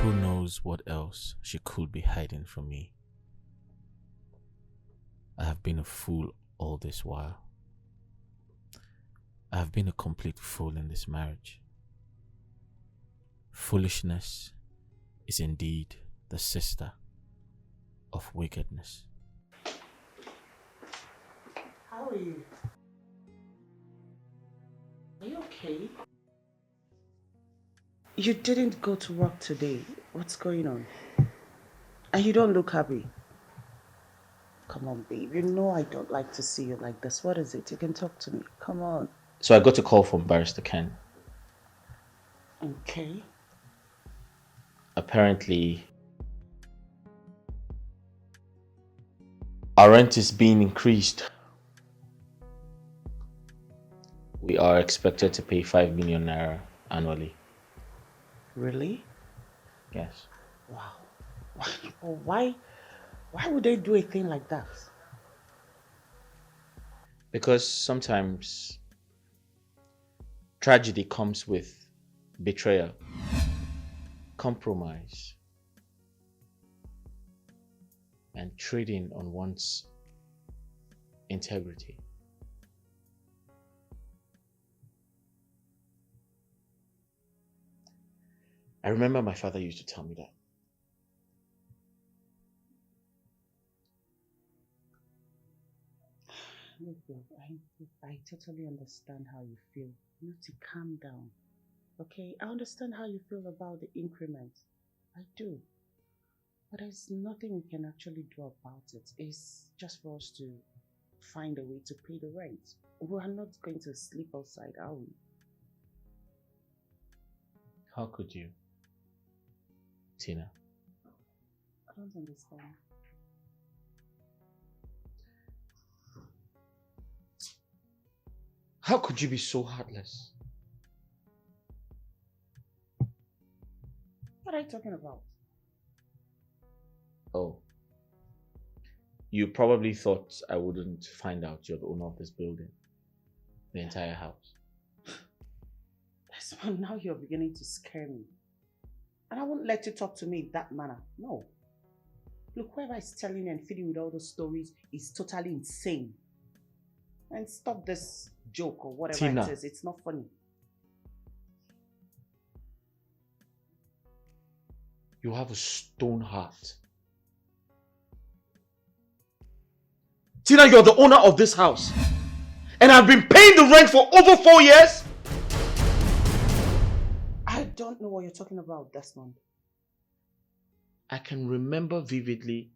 Who knows what else she could be hiding from me? I have been a fool all this while. I have been a complete fool in this marriage. Foolishness is indeed the sister of wickedness. How are you? Are you okay? You didn't go to work today. What's going on? And you don't look happy. Come on, babe. You know I don't like to see you like this. What is it? You can talk to me. Come on. So I got a call from Barrister Ken. Okay. Apparently, our rent is being increased. We are expected to pay 5 million naira annually. Really? Yes. Wow. Why would they do a thing like that? Because sometimes tragedy comes with betrayal, compromise, and trading on one's integrity. I remember my father used to tell me that. Look, I totally understand how you feel. You need to calm down. Okay? I understand how you feel about the increment. I do. But there's nothing we can actually do about it. It's just for us to find a way to pay the rent. We are not going to sleep outside, are we? How could you, Tina? I don't understand. How could you be so heartless? What are you talking about? Oh. You probably thought I wouldn't find out you're the owner of this building. The entire house. Yes, but now you're beginning to scare me. And I won't let you talk to me in that manner. No. Look, whoever is telling and feeding with all those stories is totally insane. And stop this joke or whatever Tina. it is. It's not funny. You have a stone heart. Tina, you're the owner of this house. And I've been paying the rent for over 4 years. I don't know what you're talking about, Desmond. I can remember vividly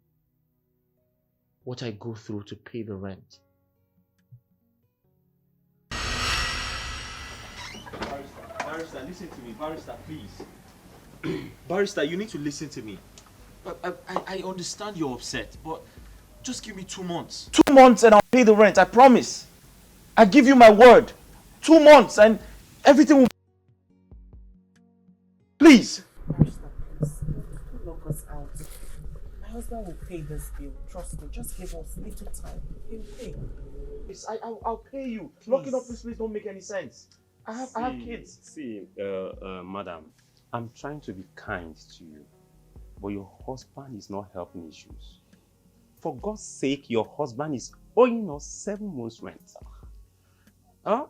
what I go through to pay the rent. Barrister, listen to me. Barrister, please. Barrister, you need to listen to me. I understand you're upset, but just give me 2 months. 2 months and I'll pay the rent, I promise. I give you my word. 2 months and everything will... Please. Barrister, please. Don't lock us out. My husband will pay this bill. Trust me. Just give us a little time. He'll pay. Please, I'll pay you. Please. Locking up this place don't make any sense. I have kids. See, madam, I'm trying to be kind to you, but your husband is not helping issues. For God's sake, your husband is owing us 7 months' rent.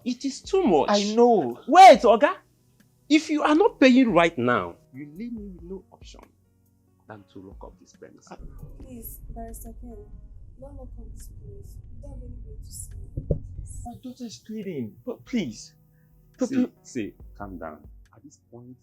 It is too much. I know. Wait, Oga. If you are not paying right now, you leave me with no option than to lock up this premise. Please, Barrister Ken, don't lock up this place. We don't have anywhere to see. My daughter is pleading, but please. See, calm down. At this point,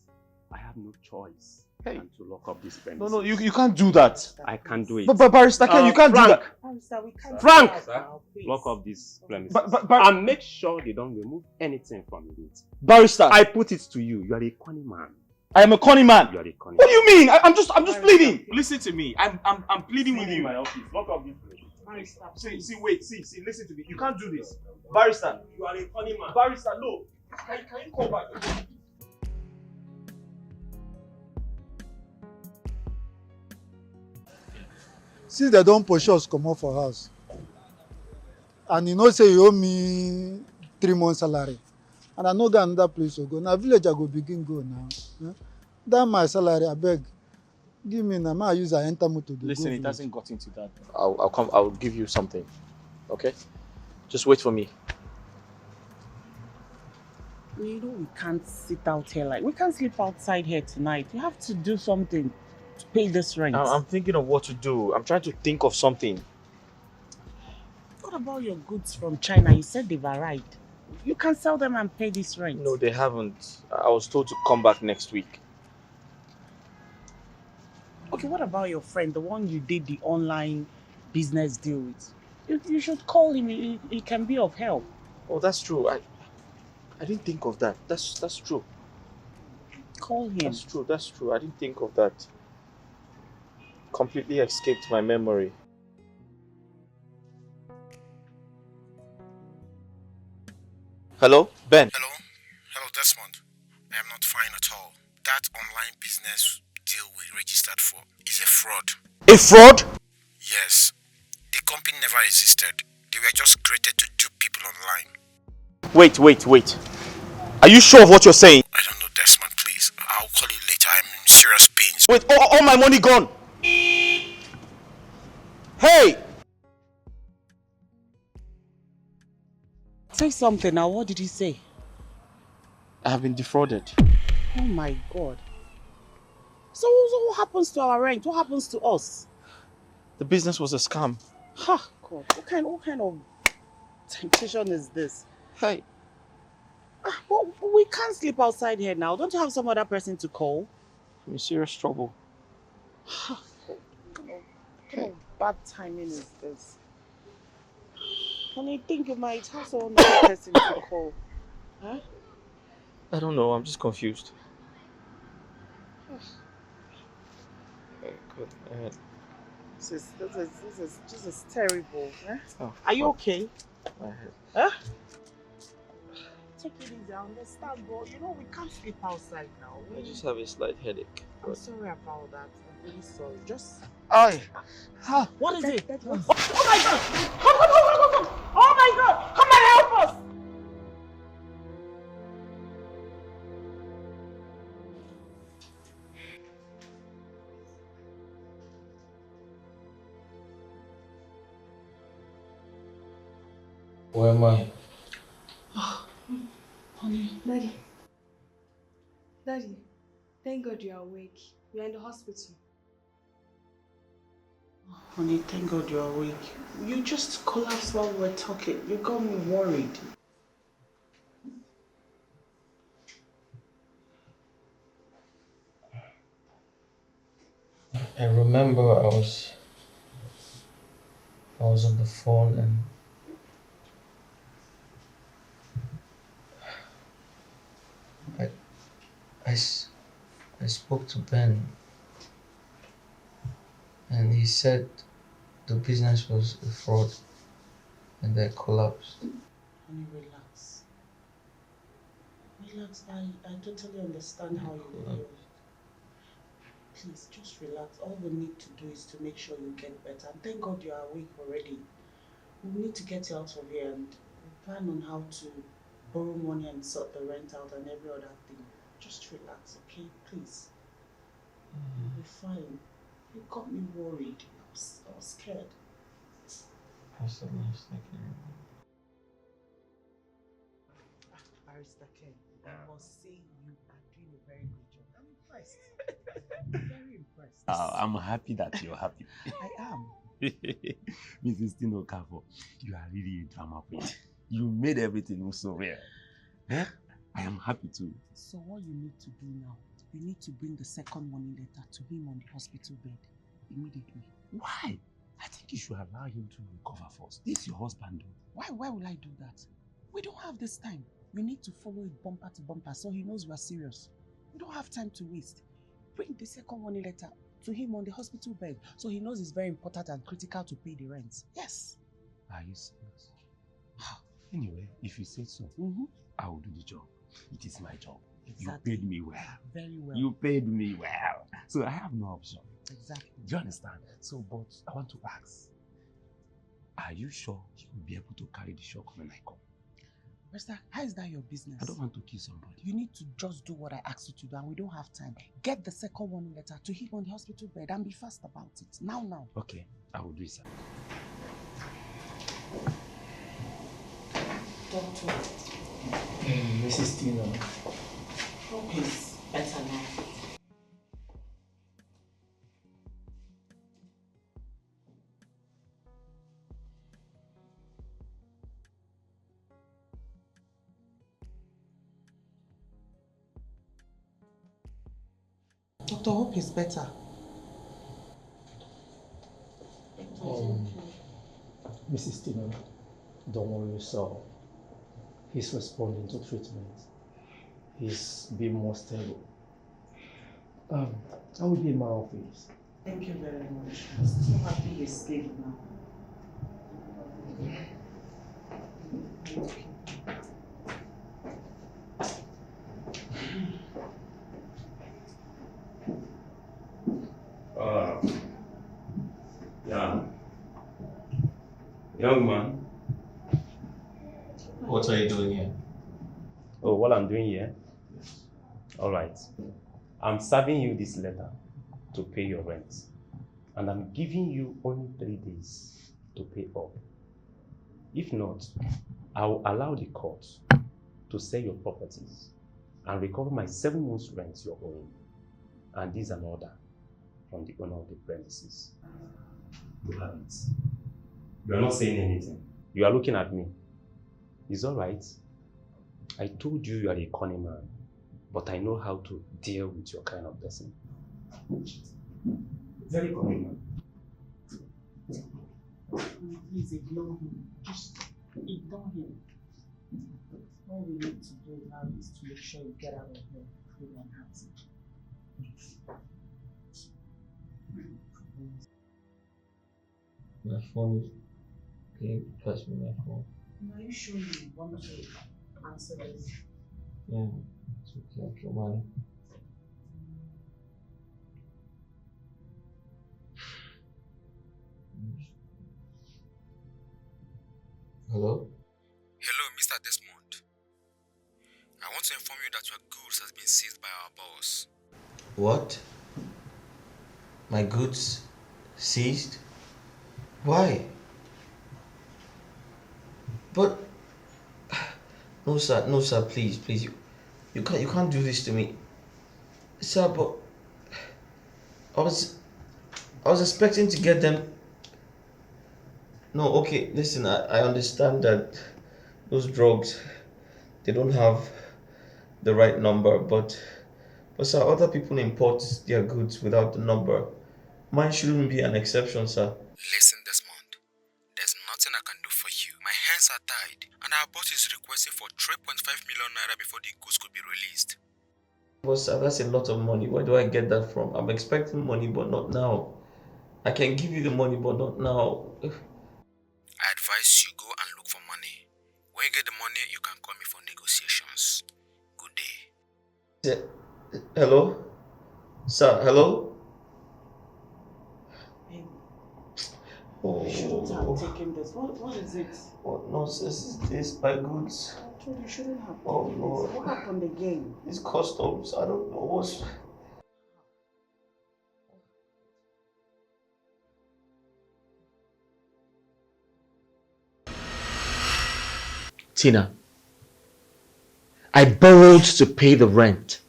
I have no choice than to lock up this premise. No, you can't do that. I can't do it. But Barrister Ken, you can't do that. Barrister, we can't Frank! do that now, please. Lock up this premises. But and make sure they don't remove anything from it. Barrister, I put it to you. You are a cunning man. I am a conny man. You are a cunning What do you mean? I'm just pleading. Listen to me. I'm pleading with you. my office. Lock up this place. Barrister, see, listen to me. You can't do this. Barrister, You are a funny man. Barrister, no. Can you call back? Since they don't push us comot for house and you know say you owe me 3 months salary and I no get another place to go, na village I go begin go now. That my salary abeg Give me now. I use I enter motor. Listen, it hasn't gotten to that. I'll come. I'll give you something. Okay? Just wait for me. You know we can't sit out here we can't sleep outside here tonight. You have to do something to pay this rent. I'm thinking of what to do. I'm trying to think of something. What about your goods from China? You said they've arrived. You can sell them and pay this rent. No, they haven't. I was told to come back next week. Okay, what about your friend, the one you did the online business deal with? You should call him. He can be of help. Oh, that's true. I didn't think of that. That's true. Call him. That's true. That's true. I didn't think of that. Completely escaped my memory. Hello, Ben. Hello, Desmond. I am not fine at all. That online business deal we registered for is a fraud. A fraud? Yes. The company never existed. They were just created to dupe people online. Wait. Are you sure of what you're saying? I don't know, Desmond, please. I'll call you later. I'm in serious pain. Wait, all my money gone. Hey! Say something now. What did he say? I have been defrauded. Oh my God. So what happens to our rent? What happens to us? The business was a scam. Ha, God. What kind of temptation is this? Hey. But we can't sleep outside here now. Don't you have some other person to call? I'm in serious trouble. What kind of bad timing is this? Can you think you might have some other person to call? Huh? I don't know. I'm just confused. Good. This is terrible. Huh? Oh, Are you okay? my head. Huh? Take it easy. I understand, but you know we can't sleep outside now. I just have a slight headache. I'm sorry about that. I'm really sorry. Just. Aye. What is it? Oh my God! Come! Oh my God! Come and help us! Where am I? Honey. Daddy, thank God you are awake. You are in the hospital. Honey, thank God you're awake. You just collapsed while we were talking. You got me worried. I remember I was on the phone and I spoke to Ben and he said the business was a fraud and that collapsed. Honey, relax. Relax. I totally understand how you feel. Please, just relax. All we need to do is to make sure you get better. And thank God you are awake already. We need to get you out of here and plan on how to borrow money and sort the rent out and every other thing. Just relax, okay? Please. You'll be fine. You got me worried. I was scared. That's the last I can remember. Barrister Ken, I must say you are doing a very good job. I'm impressed. Very impressed. I'm happy that you're happy. I am. Mrs. Tino Kavo, you are really a drama queen. You made everything look so real. Eh? I am happy too. So what you need to do now, you need to bring the second warning letter to him on the hospital bed immediately. Why? I think you should allow him to recover first. This is your husband, though. Why will I do that? We don't have this time. We need to follow it bumper to bumper so he knows we are serious. We don't have time to waste. Bring the second warning letter to him on the hospital bed so he knows it's very important and critical to pay the rent. Yes. Are you serious? Anyway, if you say so, I will do the job. It is my job. Exactly. You paid me well. Very well. You paid me well. So I have no option. Exactly. Do you understand? So, but I want to ask, are you sure you will be able to carry the shock when I come? Mister, how is that your business? I don't want to kill somebody. You need to just do what I asked you to do, and we don't have time. Get the second warning letter to him on the hospital bed and be fast about it. Now. Okay, I will do it, sir. Doctor. Mrs. Tina. Hope is better now. Dr. Hope is better. Mrs. Tina, don't worry yourself. He's responding to treatment. He's being more stable. I will be in my office. Thank you very much. I'm so happy he's stable now. Young man. What are you doing here? Oh, what I'm doing here? All right. I'm serving you this letter to pay your rent. And I'm giving you only 3 days to pay up. If not, I will allow the court to sell your properties and recover my 7 months rent you're owing. And this is an order from the owner of the premises. You have it. You are not saying anything. You are looking at me. It's all right. I told you you are a cunning man, but I know how to deal with your kind of person. Very cunning man. Please ignore him. Just ignore him. All we need to do now is to make sure you get out of here free and happy. My phone is... Can you pass me my phone? Are you sure you want to answer this? Yeah, it's okay. I'll show money. Hello? Hello, Mr. Desmond. I want to inform you that your goods has been seized by our boss. What? My goods seized? Why? But no sir, please, you can't do this to me. Sir, but I was expecting to get them. No, okay, listen, I understand that those drugs, they don't have the right number, but sir, other people import their goods without the number. Mine shouldn't be an exception, sir. Listen, Desmond. There's nothing I can do for you. My hands are tied, and our boss is requesting for 3.5 million naira before the goods could be released. But sir, that's a lot of money. Where do I get that from? I'm expecting money, but not now. I can give you the money, but not now. I advise you go and look for money. When you get the money, you can call me for negotiations. Good day. Hello? Sir, hello? You shouldn't have taken this. What is it? What nonsense is this? My goods. I told you shouldn't have taken Oh no. this. What happened again? It's customs. I don't know what's... Tina, I borrowed to pay the rent.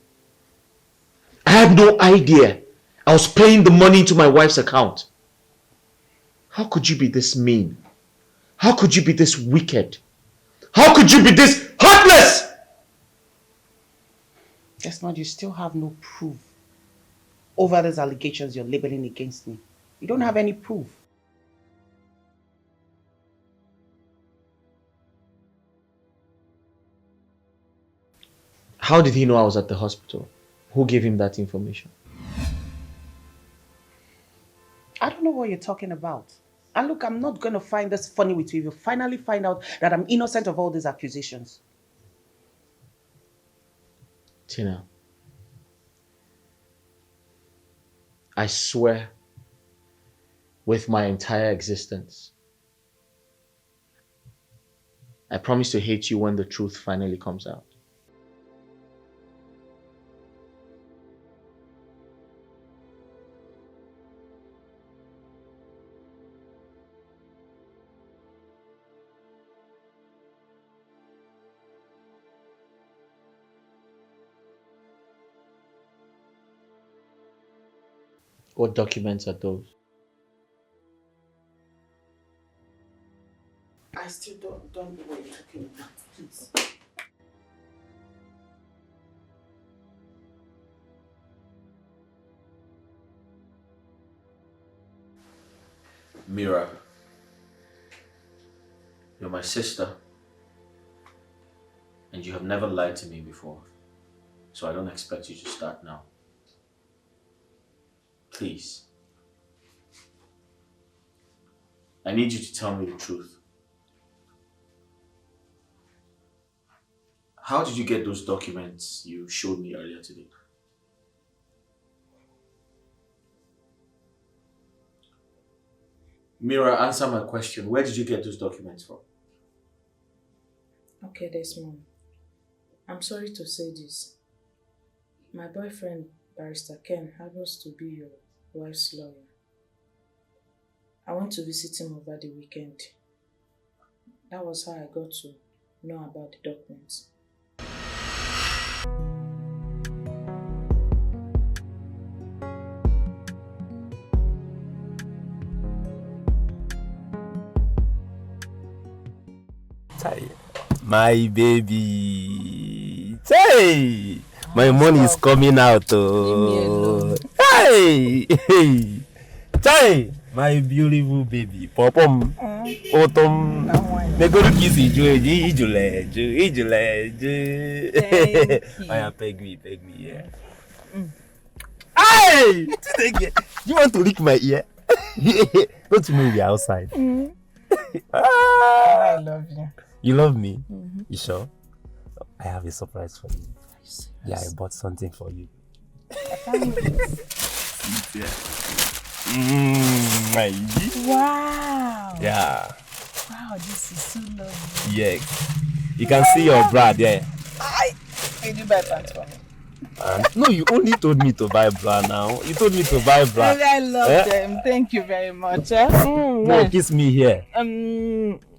I had no idea I was paying the money into my wife's account. How could you be this mean? How could you be this wicked? How could you be this heartless? Desmond, you still have no proof over these allegations you're labeling against me. You don't have any proof. How did he know I was at the hospital? Who gave him that information? I don't know what you're talking about. And look, I'm not going to find this funny with you if you finally find out that I'm innocent of all these accusations. Tina, I swear with my entire existence, I promise to hate you when the truth finally comes out. What documents are those? I still don't know what you're talking about, please. Mira, you're my sister, and you have never lied to me before, so I don't expect you to start now. Please. I need you to tell me the truth. How did you get those documents you showed me earlier today? Mira, answer my question. Where did you get those documents from? Okay, Desmond. I'm sorry to say this. My boyfriend, Barrister Ken, happens to be your wife's lawyer. I went to visit him over the weekend. That was how I got to know about the documents. My baby. Hey, my money is coming out. Oh. Hey, hey, hey, my beautiful baby. Popom, autumn. Me go to kiss you. I am peg me, yeah. Hey, you want to lick my ear? Don't you know we are outside? I love you. You love me? You sure? I have a surprise for you. Yeah, I bought something for you. Wow. Yeah. Wow, this is so lovely. Yeah. You can see your bra there. Can you buy pants for me? No, you only told me to buy bra now. You told me to buy bra. I love them. Thank you very much. No, kiss me here.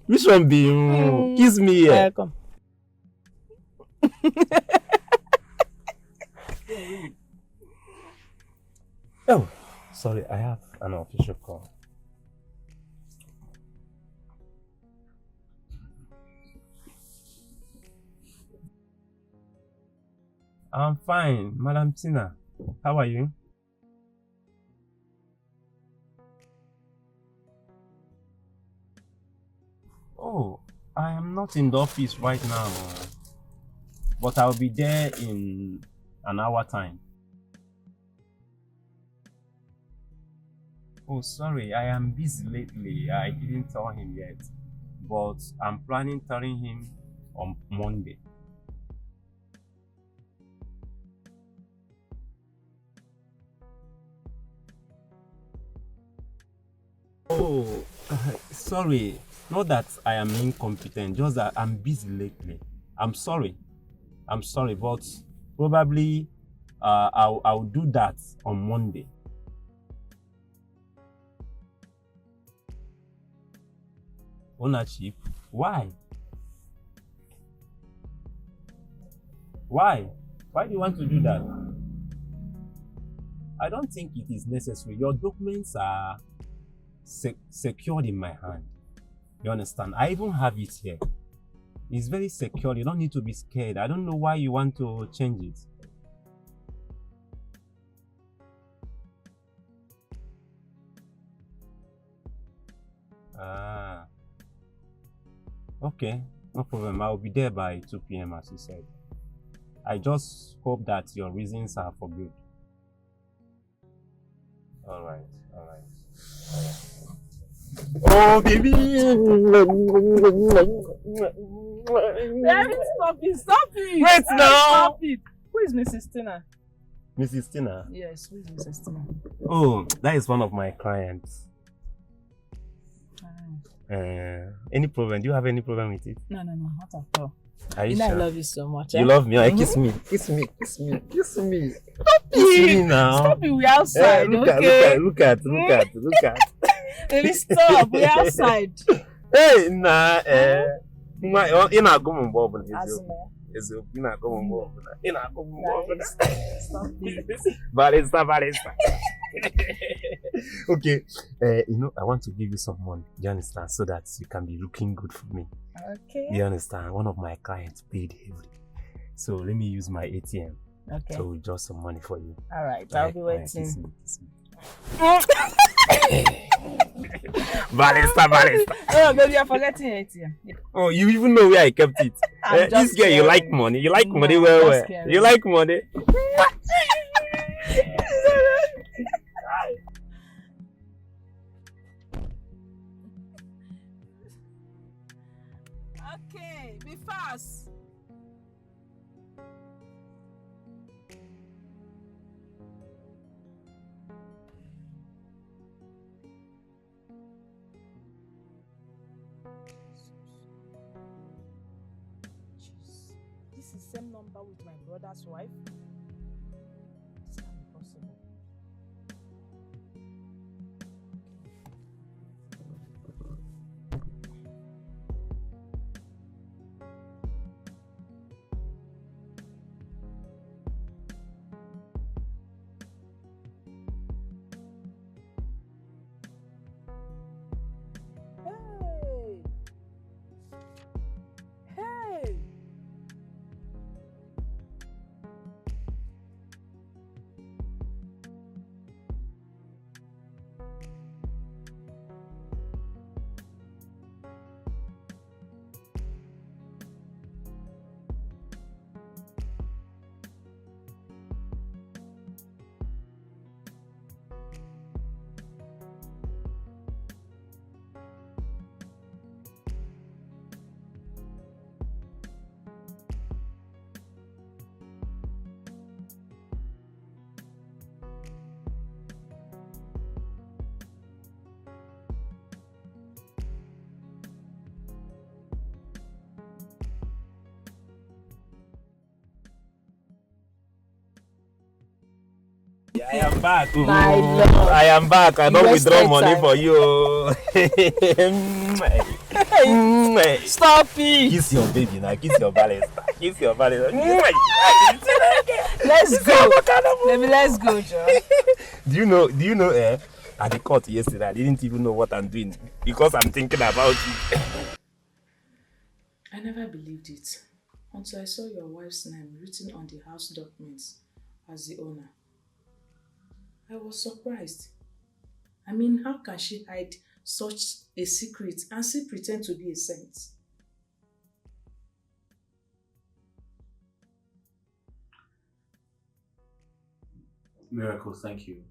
Which one be? Kiss me here. Come. Oh, sorry, I have an official call. I'm fine, Madam Tina. How are you? Oh, I am not in the office right now, but I'll be there in an hour time. Oh, sorry, I am busy lately. I didn't tell him yet, but I'm planning telling him on Monday. Oh, sorry. Not that I am incompetent, just that I'm busy lately. I'm sorry, but probably I'll do that on Monday. Ownership? Why? Why do you want to do that? I don't think it is necessary. Your documents are secured in my hand. You understand? I even have it here. It's very secure. You don't need to be scared. I don't know why you want to change it. Ah. Okay, no problem. I'll be there by 2 p.m. as you said. I just hope that your reasons are for good. All right. Oh, baby! Stop it! Wait now! Stop it! Who is Mrs. Tina? Mrs. Tina? Yes, who is Mrs. Tina? Oh, that is one of my clients. Any problem? Do you have any problem with it? No, not at all. Are you know sure? I love you so much. You love me? Kiss me. Kiss me. Kiss me. Kiss me. Kiss me now. Stop it, we're outside, look okay? Look at. Baby, stop, we're outside. Hey, nah, you're not going to you're not going to Stop it. Barista. Okay, I want to give you some money, you understand, so that you can be looking good for me. Okay. You understand? One of my clients paid heavily. So let me use my ATM to withdraw some money for you. Alright, I'll be waiting. Kiss me. Barista. Oh, baby, you're forgetting ATM. Oh, you even know where I kept it. This girl, you like money. You like money well. You like money. Okay, be fast. This is the same number with my brother's wife. It's not possible. Hey! I am back. My love. I am back. I don't withdraw money time. for you. Stop it. Kiss your baby now. Kiss your barista. Kiss your barista. Let's go. Baby, let's go, Joe. Do you know, at the court yesterday, I didn't even know what I'm doing because I'm thinking about you. I never believed it until I saw your wife's name written on the house documents as the owner. I was surprised. I mean, how can she hide such a secret and still pretend to be a saint? Miracle, thank you.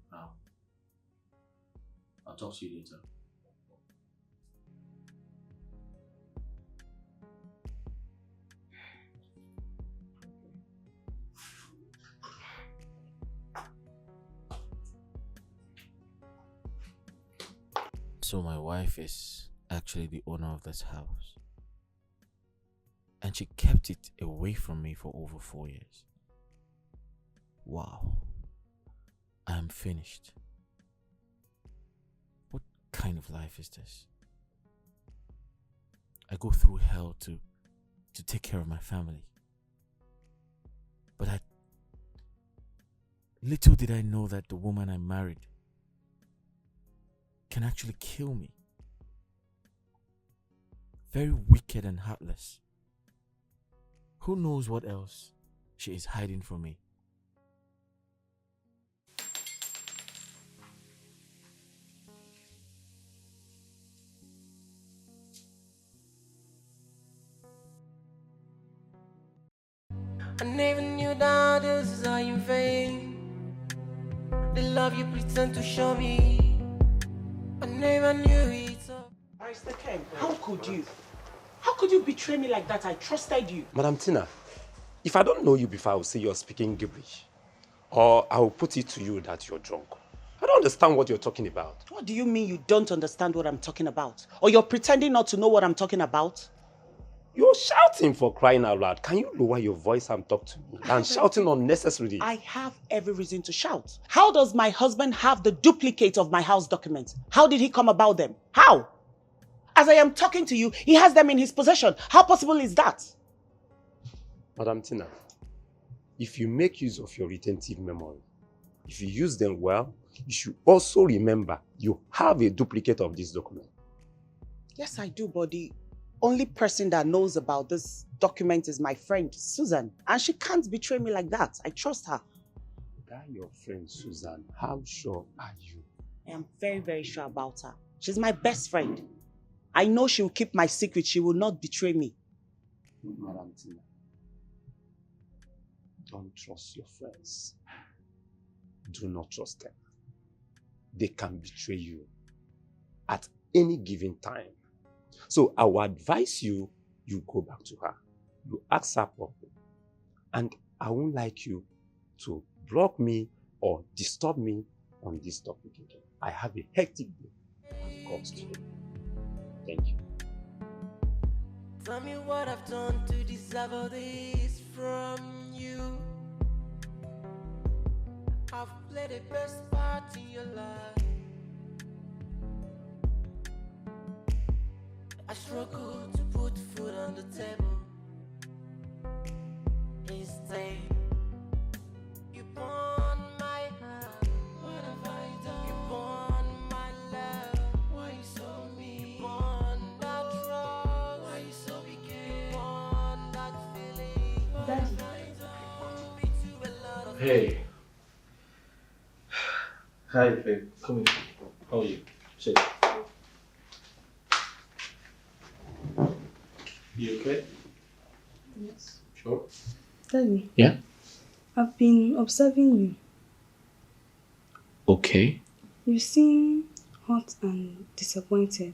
I'll talk to you later. So my wife is actually the owner of this house. And she kept it away from me for over 4 years. Wow. I am finished. What kind of life is this? I go through hell to take care of my family. But little did I know that the woman I married can actually kill me. Very wicked and heartless. Who knows what else she is hiding from me? I never knew that this is how you vain. The love you pretend to show me, I never knew it. Mr. Ken, how could you? How could you betray me like that? I trusted you. Madam Tina, if I don't know you before, I will say you're speaking gibberish. Or I will put it to you that you're drunk. I don't understand what you're talking about. What do you mean you don't understand what I'm talking about? Or you're pretending not to know what I'm talking about? You're shouting for crying out loud. Can you lower your voice and talk to me? And shouting unnecessarily. I have every reason to shout. How does my husband have the duplicate of my house documents? How did he come about them? How? As I am talking to you, he has them in his possession. How possible is that? Madam Tina, if you make use of your retentive memory, if you use them well, you should also remember you have a duplicate of this document. Yes, I do, but the only person that knows about this document is my friend, Susan. And she can't betray me like that. I trust her. That your friend, Susan, how sure are you? I am very, very sure about her. She's my best friend. I know she will keep my secret. She will not betray me. Madam Tina, don't trust your friends. Do not trust them. They can betray you at any given time. So I would advise you go back to her. You ask her properly. And I won't like you to block me or disturb me on this topic again. I have a hectic day. I've got to. Thank you. Tell me what I've done to deserve all this from you. I've played the best part in your life. I struggle to put food on the table. Instead, you burn my heart. What have I done? You burn my love. Why you so mean? You burn that trust. Why you so wicked? You burn that feeling. What have I done? Me to a lot of Hey. Hi, babe. Come here. How are you? Sit. You okay? Yes. Sure. Daddy. Yeah? I've been observing you. Okay. You seem hot and disappointed.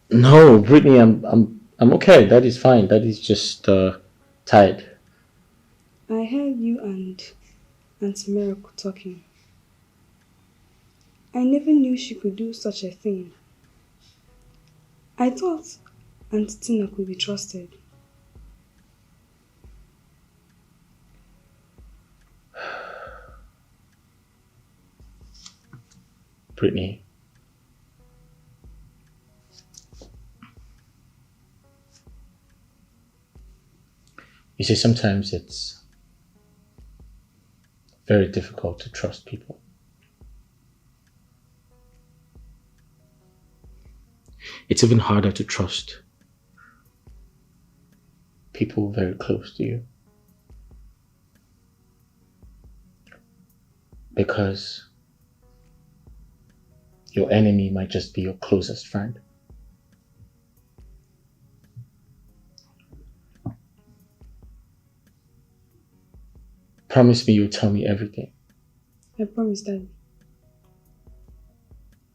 No, Brittany, I'm okay. That is fine. That is just tired. I heard you and Auntie Miracle talking. I never knew she could do such a thing. I thought Auntie Tina could be trusted. Brittany. You see, sometimes it's very difficult to trust people. It's even harder to trust people very close to you. Because your enemy might just be your closest friend. Promise me you'll tell me everything. I promise, Daddy.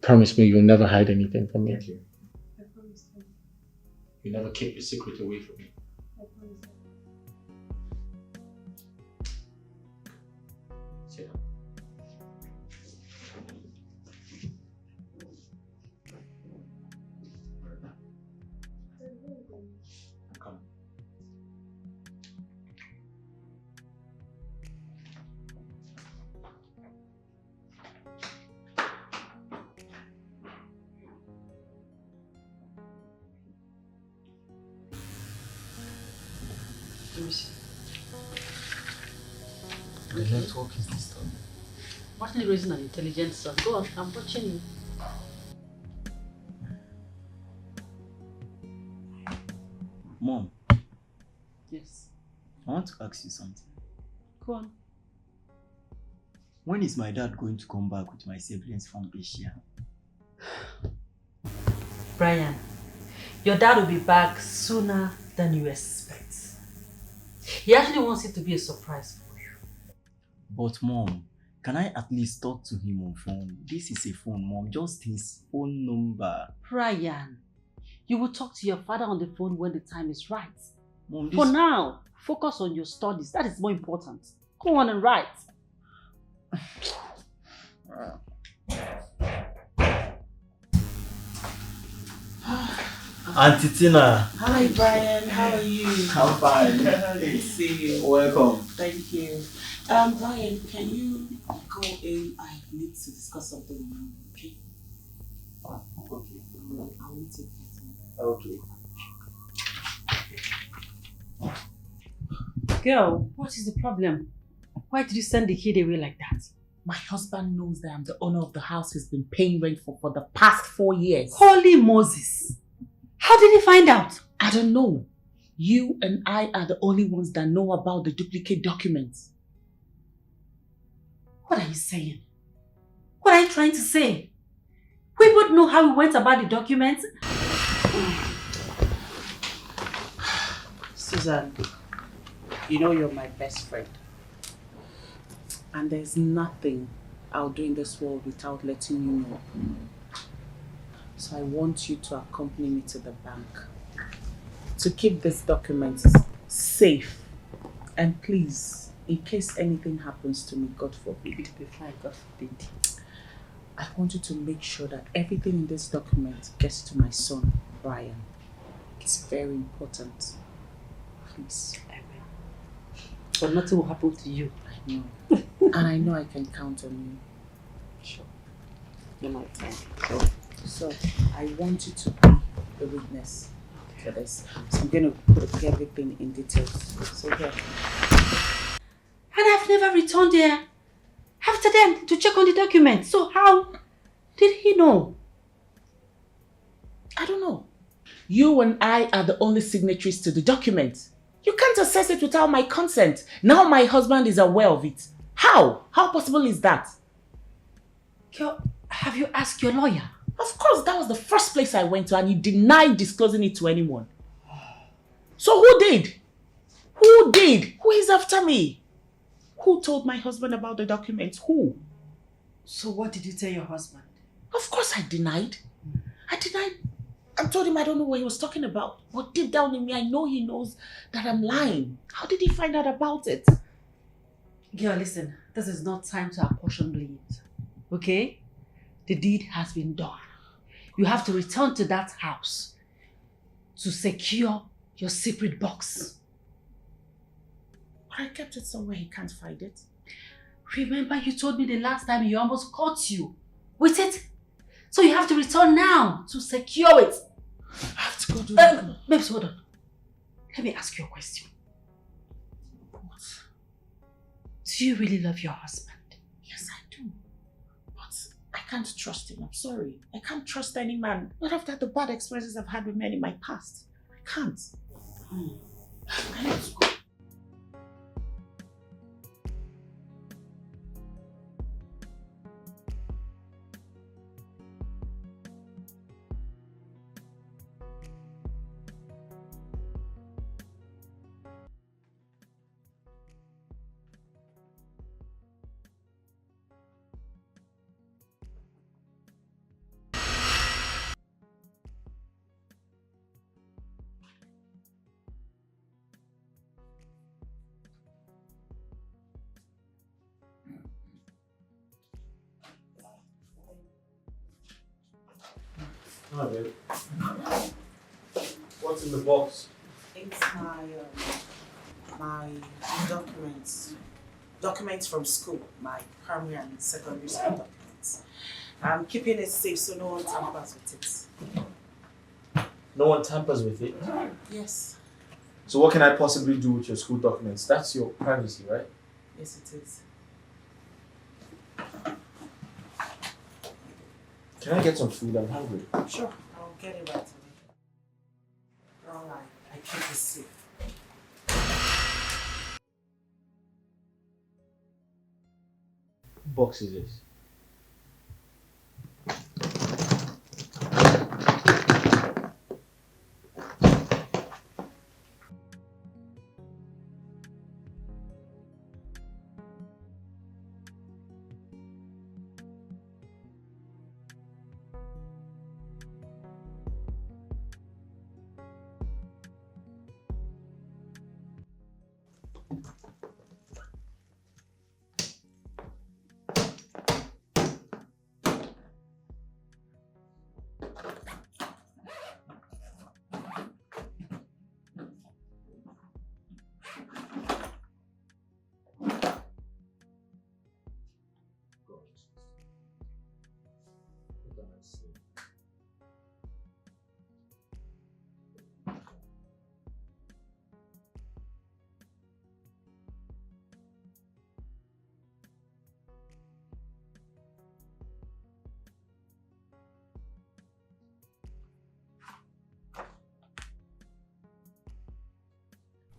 Promise me you'll never hide anything from me. I promise, Daddy. You never keep a secret away from me. I promise, Daddy. Sit down. Come. Let me see. The network is disturbed. Martin raising an intelligent son. Go on, I'm watching you. Mom, Yes. I want to ask you something. Go on. When is my dad going to come back with my siblings from Asia? Brian, your dad will be back sooner than you expect. He actually wants it to be a surprise for you. But Mom, can I at least talk to him on phone? This is a phone, Mom, just his phone number. Brian, you will talk to your father on the phone when the time is right. Mom, For now, focus on your studies. That is more important. Go on and write. Auntie Tina. Hi Brian, how are you? I'm fine. Good to see you. Welcome. Thank you. Brian, can you go in? I need to discuss something with you, okay? Okay. I'll meet you. Okay. Girl, what is the problem? Why did you send the kid away like that? My husband knows that I'm the owner of the house he's been paying rent for the past 4 years. Holy Moses! How did he find out? I don't know. You and I are the only ones that know about the duplicate documents. What are you saying? What are you trying to say? We both know how we went about the documents. Susan, you know you're my best friend. And there's nothing I'll do in this world without letting you know. So I want you to accompany me to the bank to keep these documents safe. And please, in case anything happens to me, God forbid. It will be fine, God forbid. I want you to make sure that everything in this document gets to my son, Brian. It's very important. Please. I will. But nothing will happen to you. I know. And I know I can count on you. Sure. You're my friend. Sure. So, I want you to be the witness for this. So I'm going to put everything in details. So here. And I've never returned there after them to check on the documents. So how did he know? I don't know. You and I are the only signatories to the document. You can't access it without my consent. Now my husband is aware of it. How? How possible is that? Girl, have you asked your lawyer? Of course, that was the first place I went to and he denied disclosing it to anyone. So who did? Who did? Who is after me? Who told my husband about the documents? Who? So what did you tell your husband? Of course I denied. I told him I don't know what he was talking about. But deep down in me, I know he knows that I'm lying. How did he find out about it? Girl, listen, this is not time to apportion blames. Okay? The deed has been done. You have to return to that house to secure your secret box. But I kept it somewhere he can't find it. Remember you told me the last time he almost caught you with it? So you have to return now to secure it. I have to go do that. Babes, hold on. Let me ask you a question. What? Do you really love your husband? Yes, I do. But I can't trust him. I'm sorry. I can't trust any man. Not after the bad experiences I've had with men in my past. I can't. I need to go. Hi, babe. What's in the box? It's my documents. Documents from school, my primary and secondary school documents. I'm keeping it safe so no one tampers with it. No one tampers with it? Yes. So what can I possibly do with your school documents? That's your privacy, right? Yes, it is. Can I get some food? I'm hungry. Sure, I'll get it right away. Alright, I keep it safe. What box is this?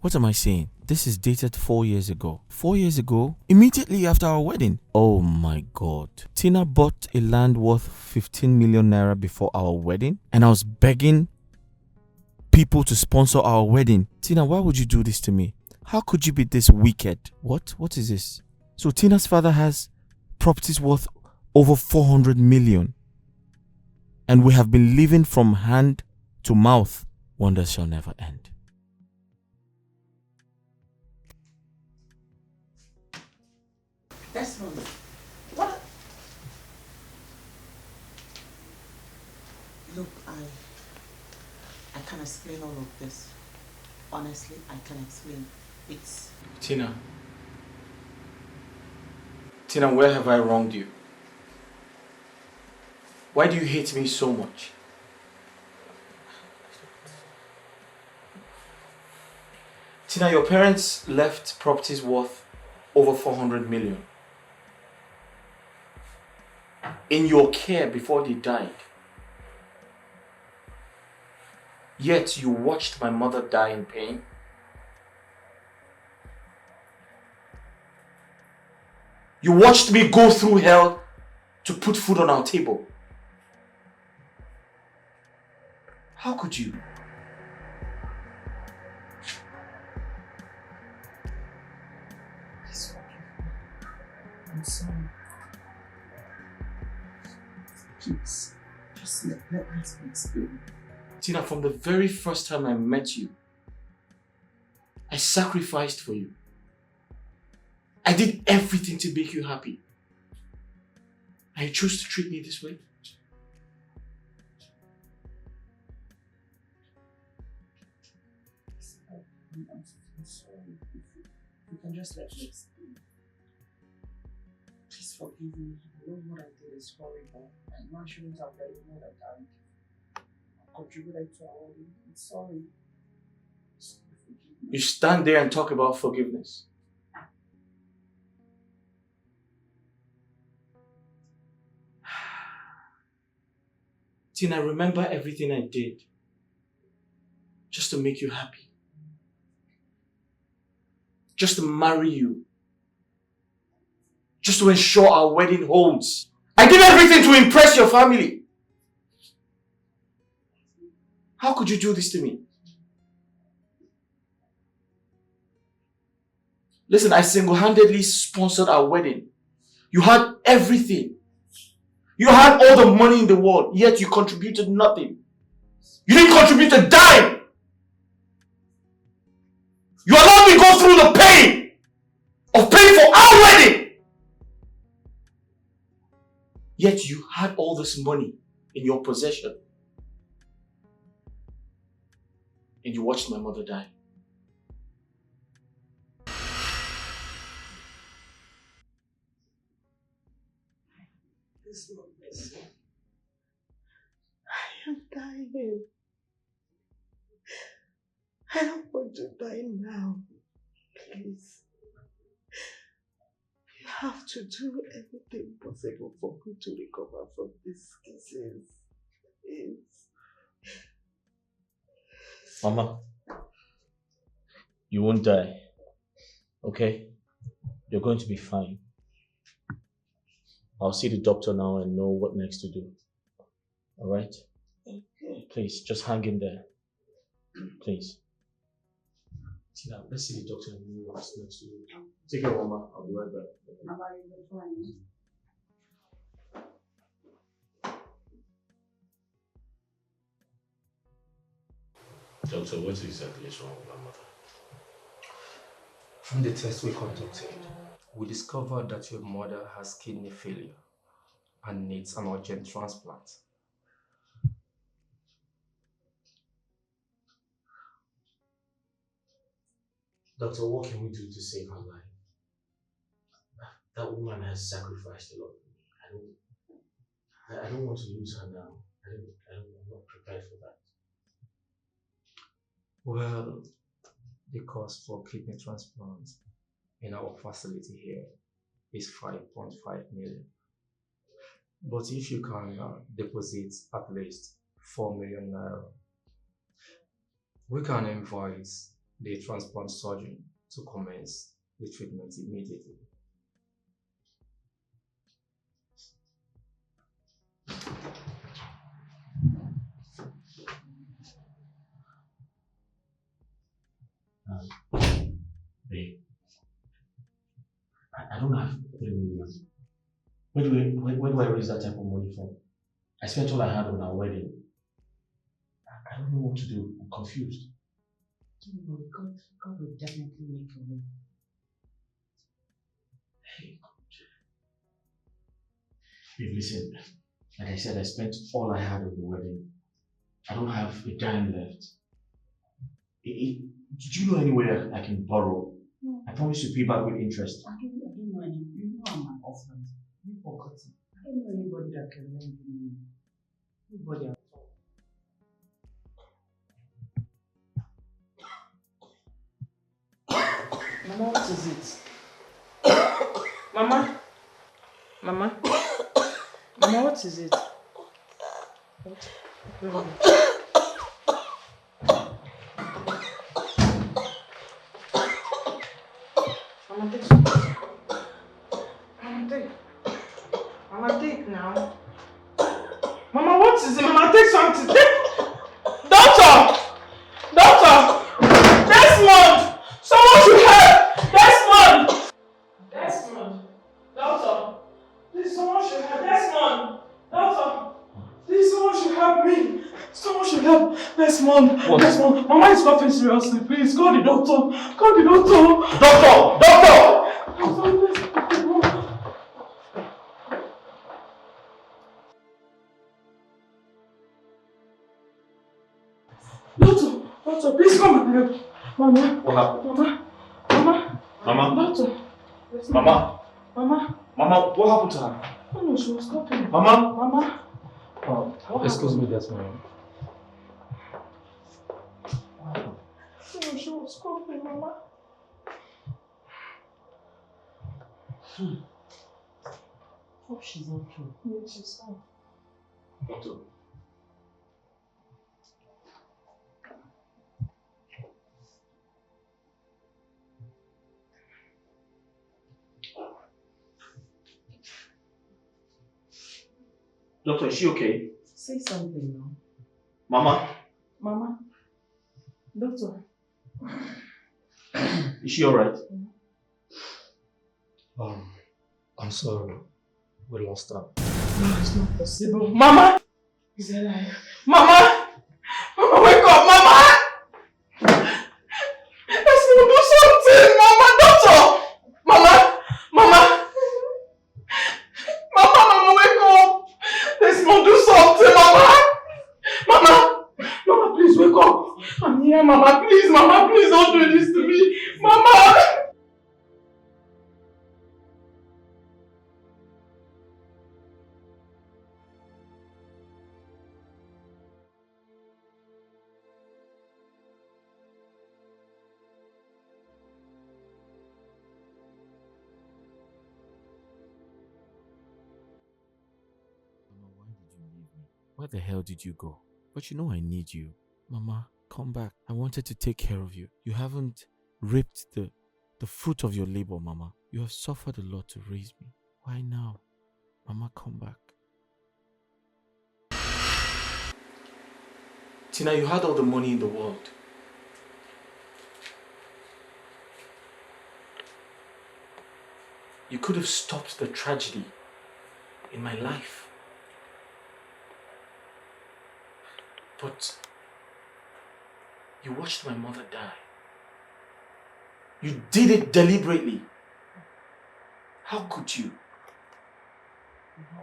What am I saying? This is dated 4 years ago. 4 years ago? Immediately after our wedding. Oh my God. Tina bought a land worth 15 million naira before our wedding, and I was begging people to sponsor our wedding. Tina, why would you do this to me? How could you be this wicked? What? What is this? So Tina's father has properties worth over 400 million. And we have been living from hand to mouth. Wonders shall never end. Desmond, what? Look, I can explain all of this. Honestly, I can explain. It's... Tina, where have I wronged you? Why do you hate me so much? Tina, your parents left properties worth over 400 million in your care before they died. Yet you watched my mother die in pain. You watched me go through hell to put food on our table. How could you? I'm sorry. Please, just let me explain. Tina, from the very first time I met you, I sacrificed for you. I did everything to make you happy. And you chose to treat me this way? I'm sorry. You can just let me explain. Please forgive me. I know what I did is horrible. My man shouldn't have let you know that I contributed to our wedding. I'm sorry. You stand there and talk about forgiveness. Tina, remember everything I did just to make you happy. Just to marry you. Just to ensure our wedding holds. I did everything to impress your family. How could you do this to me? Listen, I single-handedly sponsored our wedding. You had everything. You had all the money in the world, yet you contributed nothing. You didn't contribute a dime. You allowed me to go through the pain of paying for our wedding. Yet you had all this money in your possession. And you watched my mother die. This is I am dying. I don't want to die now. Please. You have to do everything possible for me to recover from these cases. Please. Mama, you won't die. Okay? You're going to be fine. I'll see the doctor now and know what next to do. Alright? Okay. Please, just hang in there. Please. Tina, let's see the doctor and know what's next to do. Take care, Mama. I'll be right back. Mama, you're fine. Doctor, what exactly is wrong with my mother? From the test we conducted, we discovered that your mother has kidney failure and needs an urgent transplant. Doctor, what can we do to save her life? That woman has sacrificed a lot for me. I don't want to lose her now. I'm not prepared for that. Well, the cost for kidney transplant in our facility here is 5.5 million. But if you can deposit at least 4 million naira, we can invoice the transplant surgeon to commence the treatment immediately. Babe, I don't have 3 million. Where do I raise that type of money from? I spent all I had on our wedding. I don't know what to do. I'm confused. Don't worry, God will definitely make a way. Hey, God. Babe, listen. Like I said, I spent all I had on the wedding. I don't have a dime left. Did you know anywhere I can borrow? No. I promise to pay back with interest. I don't know any. You know I'm an husband. You forgot it. I don't know anybody that can lend me money. Nobody at all. Mama, what is it? Mama? Mama? Mama, what is it? What? Mama, take something. Mama, take. Mama, take now. Mama, what is it? Mama, take something. Take. Doctor! Doctor! Desmond! Someone should help! Desmond! Desmond! Doctor! Please, someone should help. Desmond! Doctor! Please, someone should help me. Someone should help. Desmond! What? Desmond! Mama is coughing seriously. Please, call the doctor. Call the doctor. Doctor! Doctor! Doctor, please come and help. Mama. What happened? Mama. Mama? Doctor. Mama? Mama. Mama, what happened to her? Oh no, she was coughing. Mama? Mama. Excuse me, Desmond. Oh, she was coughing, Mama. Hope she's okay. Yes, she's fine. Doctor. Doctor, is she okay? Say something now. Mama? Mama. Doctor. Is she alright? I'm sorry. We lost her. No, it's not possible. Mama! Is alive. Mama! Mama, wake up, Mama! Let's do something, Mama! Doctor! Mama! Mama! Mama, wake up! Let's do something, Mama! Mama! Mama, please wake up! I'm here, Mama, please don't do this to me! Mama! Where the hell did you go? But you know I need you. Mama, come back. I wanted to take care of you. You haven't reaped the fruit of your labor, Mama. You have suffered a lot to raise me. Why now? Mama, come back. Tina, you had all the money in the world. You could have stopped the tragedy in my life. But you watched my mother die. You did it deliberately. How could you? No,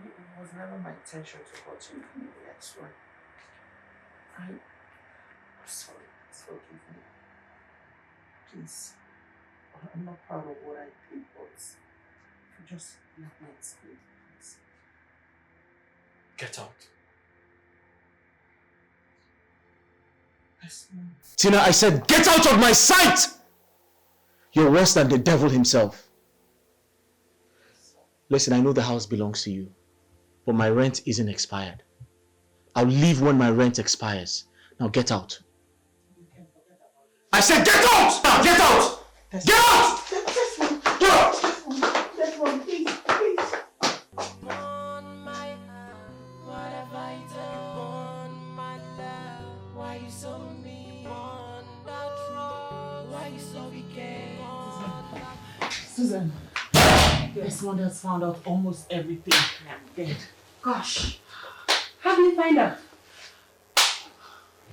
it was never my intention to hurt you. I swear. I'm sorry. Please forgive me. Please. I'm not proud of what I did, but if you just let me explain, please. Get out. Yes, Mom. Tina, I said, get out of my sight! You're worse than the devil himself. Listen, I know the house belongs to you, but my rent isn't expired. I'll leave when my rent expires. Now get out. I said get out! Now get out! Get out! Get out! Desmond, please, please. On my heart, what have I done? On my love, why you so mean? On that wrong, why you so wicked? Susan, Desmond has found out almost everything. I'm dead. Gosh. How did you find out?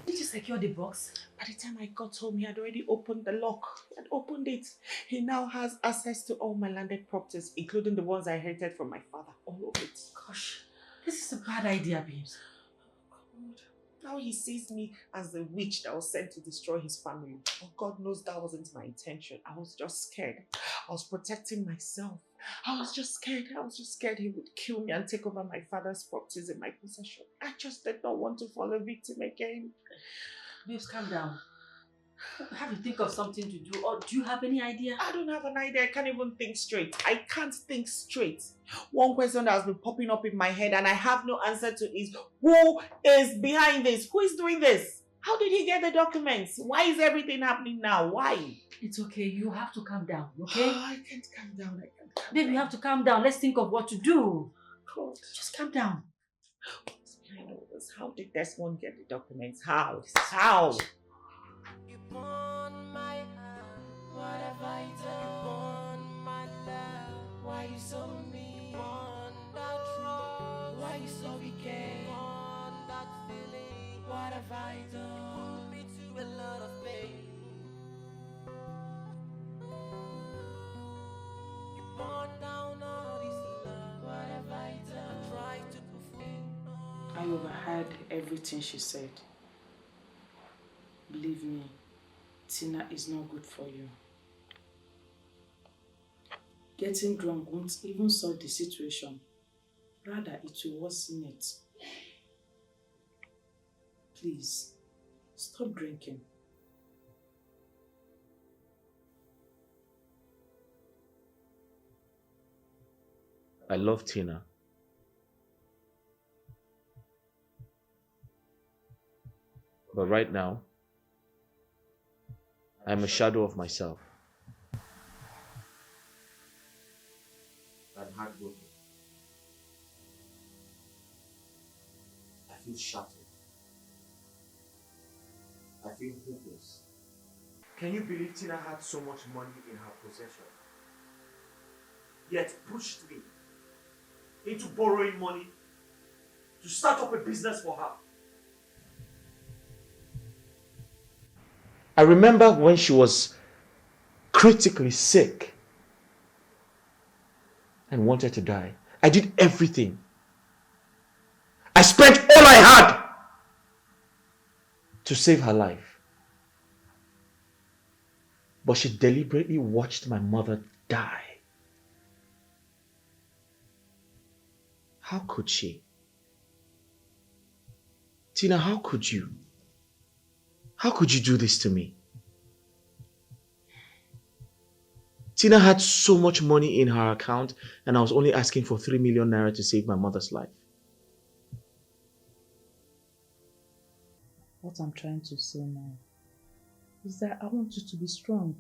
Did you secure the box? By the time I got home, he had already opened the lock. He had opened it. He now has access to all my landed properties, including the ones I inherited from my father. All of it. Gosh, this is a bad idea, babes. God. Now he sees me as the witch that was sent to destroy his family. Oh, God knows that wasn't my intention. I was just scared. I was protecting myself. I was just scared. I was just scared he would kill me and take over my father's properties in my possession. I just did not want to fall a victim again. Babes, calm down. Have to think of something to do, or do you have any idea? I don't have an idea. I can't even think straight. I can't think straight. One question that has been popping up in my head and I have no answer to is, who is behind this? Who is doing this? How did he get the documents? Why is everything happening now? Why? It's okay. You have to calm down, okay? I can't calm down. I can't calm Babe, down. you have to calm down. Let's think of what to do. God. Just calm down. What's behind all this? How did Desmond get the documents? How? How? On my heart, what have I done? On my love, why you so mean? On that wrong, why you so wicked? On that feeling, what have I done? Put me to a lot of pain. You burn down all this love, what have I done? Trying to perform. I overheard everything she said. Believe me, Tina is not good for you. Getting drunk won't even solve the situation. Rather, it will worsen it. Please, stop drinking. I love Tina. But right now, I'm a shadow of myself. I'm heartbroken. I feel shattered. I feel hopeless. Can you believe Tina had so much money in her possession, yet pushed me into borrowing money to start up a business for her? I remember when she was critically sick and wanted to die. I did everything. I spent all I had to save her life. But she deliberately watched my mother die. How could she? Tina, how could you? How could you do this to me? Tina had so much money in her account and I was only asking for 3 million naira to save my mother's life. What I'm trying to say now is that I want you to be strong.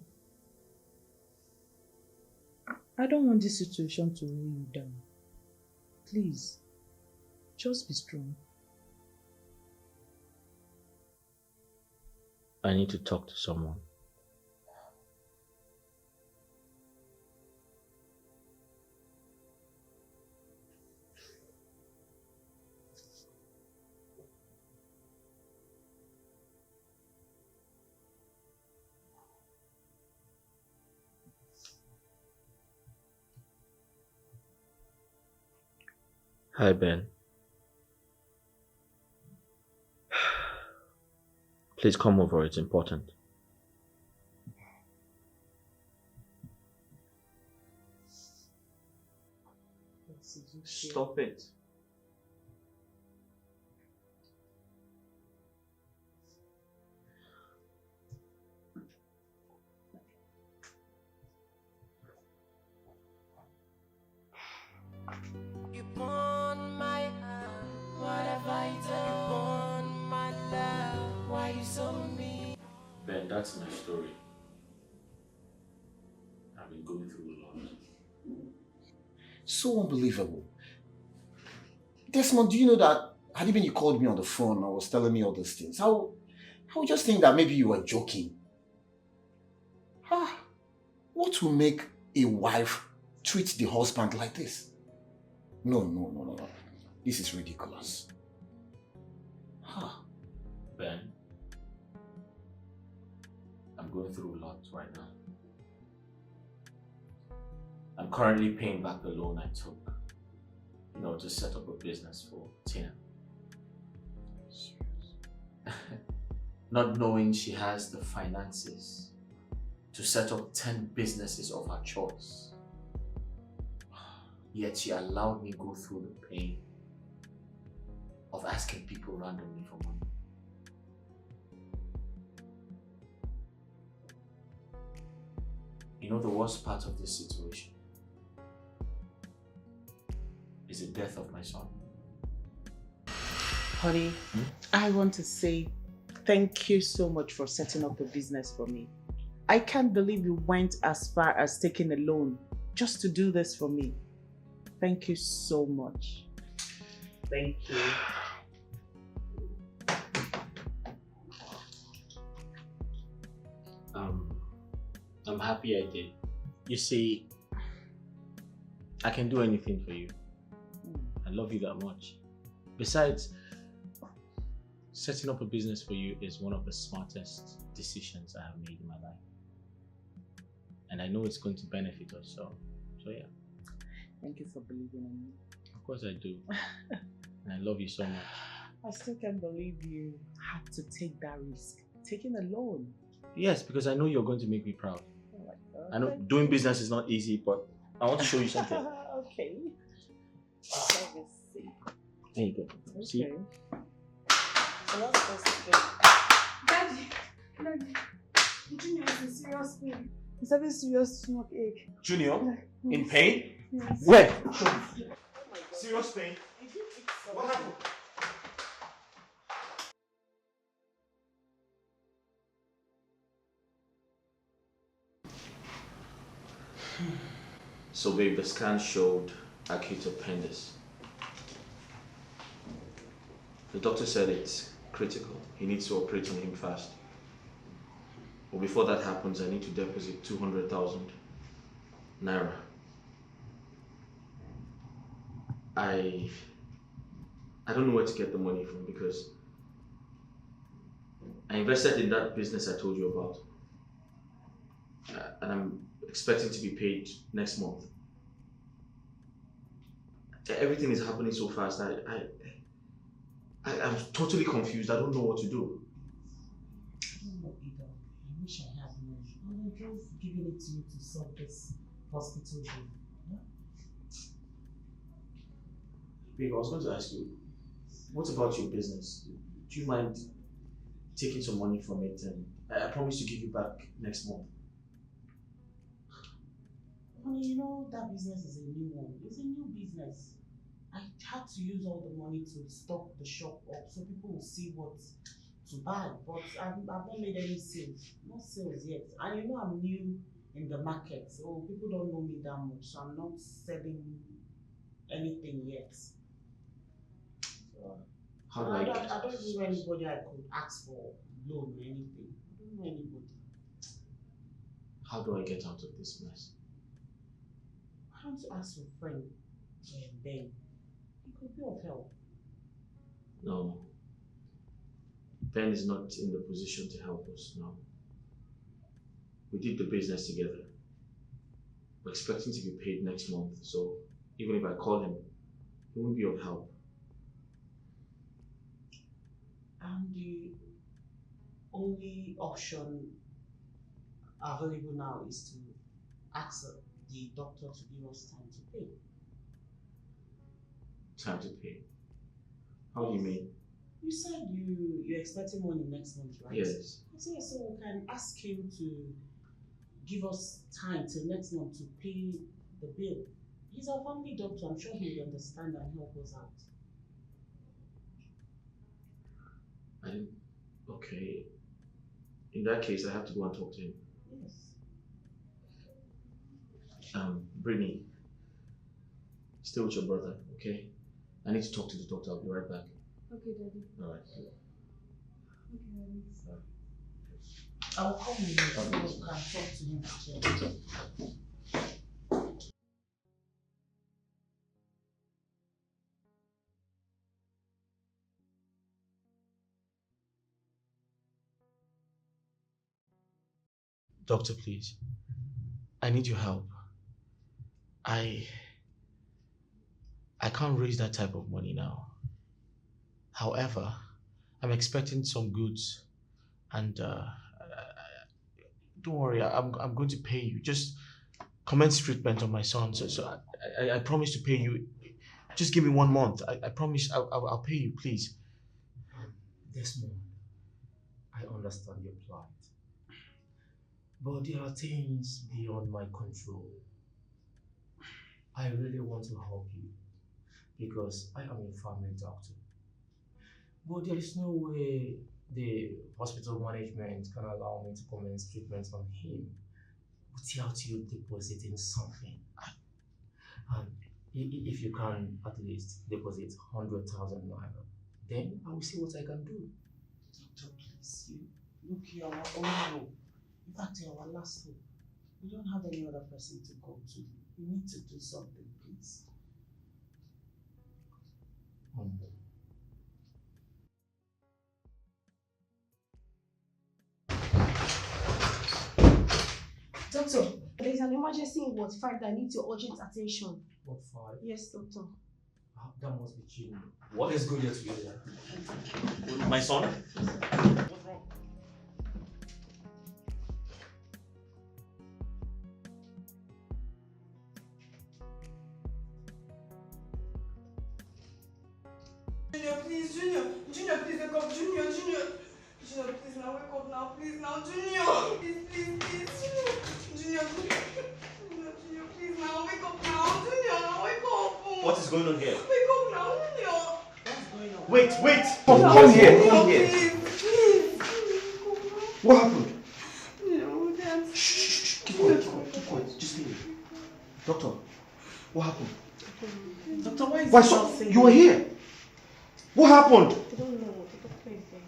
I don't want this situation to weigh you down. Please, just be strong. I need to talk to someone. Hi, Ben. Please come over, it's important. Stop it. You burn my heart, what have I done? You burn my love, why you so mean? Ben, that's my story. I've been going through a lot. So unbelievable. Desmond, do you know that had it been you called me on the phone and was telling me all these things, I would just think that maybe you were joking. What will make a wife treat the husband like this? No. This is ridiculous. Ben, I'm going through a lot right now. I'm currently paying back the loan I took, to set up a business for Tina. Not knowing she has the finances to set up 10 businesses of her choice. Yet she allowed me go through the pain of asking people randomly for money. The worst part of this situation is the death of my son. Honey, I want to say thank you so much for setting up a business for me. I can't believe you went as far as taking a loan just to do this for me. Thank you so much. Thank you. I'm happy I did. You see, I can do anything for you. I love you that much. Besides, setting up a business for you is one of the smartest decisions I have made in my life. And I know it's going to benefit us, so yeah. Thank you for believing in me. Of course I do. And I love you so much. I still can't believe you had to take that risk. Taking a loan. Yes, because I know you're going to make me proud. Oh my God. I know doing business is not easy, but I want to show you something. Okay. Let me see. There you go. Okay. See? So what's supposed to be? Daddy, Junior is in serious pain. He's having serious stomach ache. Junior? In pain? Yes. Where? Serious pain? What happened? So babe, the scan showed acute appendix. The doctor said it's critical. He needs to operate on him fast. But before that happens, I need to deposit 200,000 naira. I don't know where to get the money from because I invested in that business I told you about. And I'm expecting to be paid next month. Everything is happening so fast. I'm totally confused. I don't know what to do. I wish I had money. I would have just given it to you to solve this hospital bill. Yeah? Babe, I was going to ask you, what about your business? Do you mind taking some money from it? And I promise to give you back next month. Honey, that business is a new one. It's a new business. I had to use all the money to stock the shop up so people will see what to buy. But I've not made any sales. No sales yet. And I'm new in the market, so people don't know me that much. So I'm not selling anything yet. So How do I get I don't know anybody I could ask for loan or anything. I don't know anybody. How do I get out of this mess? Why don't you ask your friend, Ben? He could be of help. No. Ben is not in the position to help us now. We did the business together. We're expecting to be paid next month, so even if I call him, he won't be of help. And the only option available now is to ask the doctor to give us time to pay. Time to pay? How do you mean? You said you're expecting money next month, right? Yes. So we can ask him to give us time till next month to pay the bill. He's our family doctor. I'm sure he will understand and help us out. Okay. In that case, I have to go and talk to him. Yes. Brittany, stay with your brother, okay? I need to talk to the doctor. I'll be right back. Okay, Daddy. All right. Okay, Daddy. I'll call you so you can talk to him. Doctor, please. I need your help. I can't raise that type of money now. However, I'm expecting some goods, and don't worry, I'm going to pay you. Just commence treatment on my son. So I promise to pay you. Just give me 1 month. I promise I'll pay you, please. Desmond, I understand your plight, but there are things beyond my control. I really want to help you because I am a family doctor. But there is no way the hospital management can allow me to commence treatment on him without you depositing something. And if you can at least deposit 100,000 naira, then I will see what I can do. Doctor, please, look, you're our only hope. In fact, you're our last hope. We don't have any other person to go to. You need to do something, please. Doctor, there is an emergency in Ward 5 that needs your urgent attention. What 5? Yes, doctor. That must be cheating. What is going on together? My son? What's wrong? Junior, please, Junior, please wake up, Junior, please now wake up now, please now, Junior, please, Junior, please now wake up now, Junior, now wake up. What is going on here? Wake up now, Junior. What's going on? Wait! Come here! Please. What happened? No, Dad. Shh, keep quiet, just stay here. Doctor, what happened? Doctor, why is Why he so? not saying You were here. What happened? I don't know what the doctor is saying.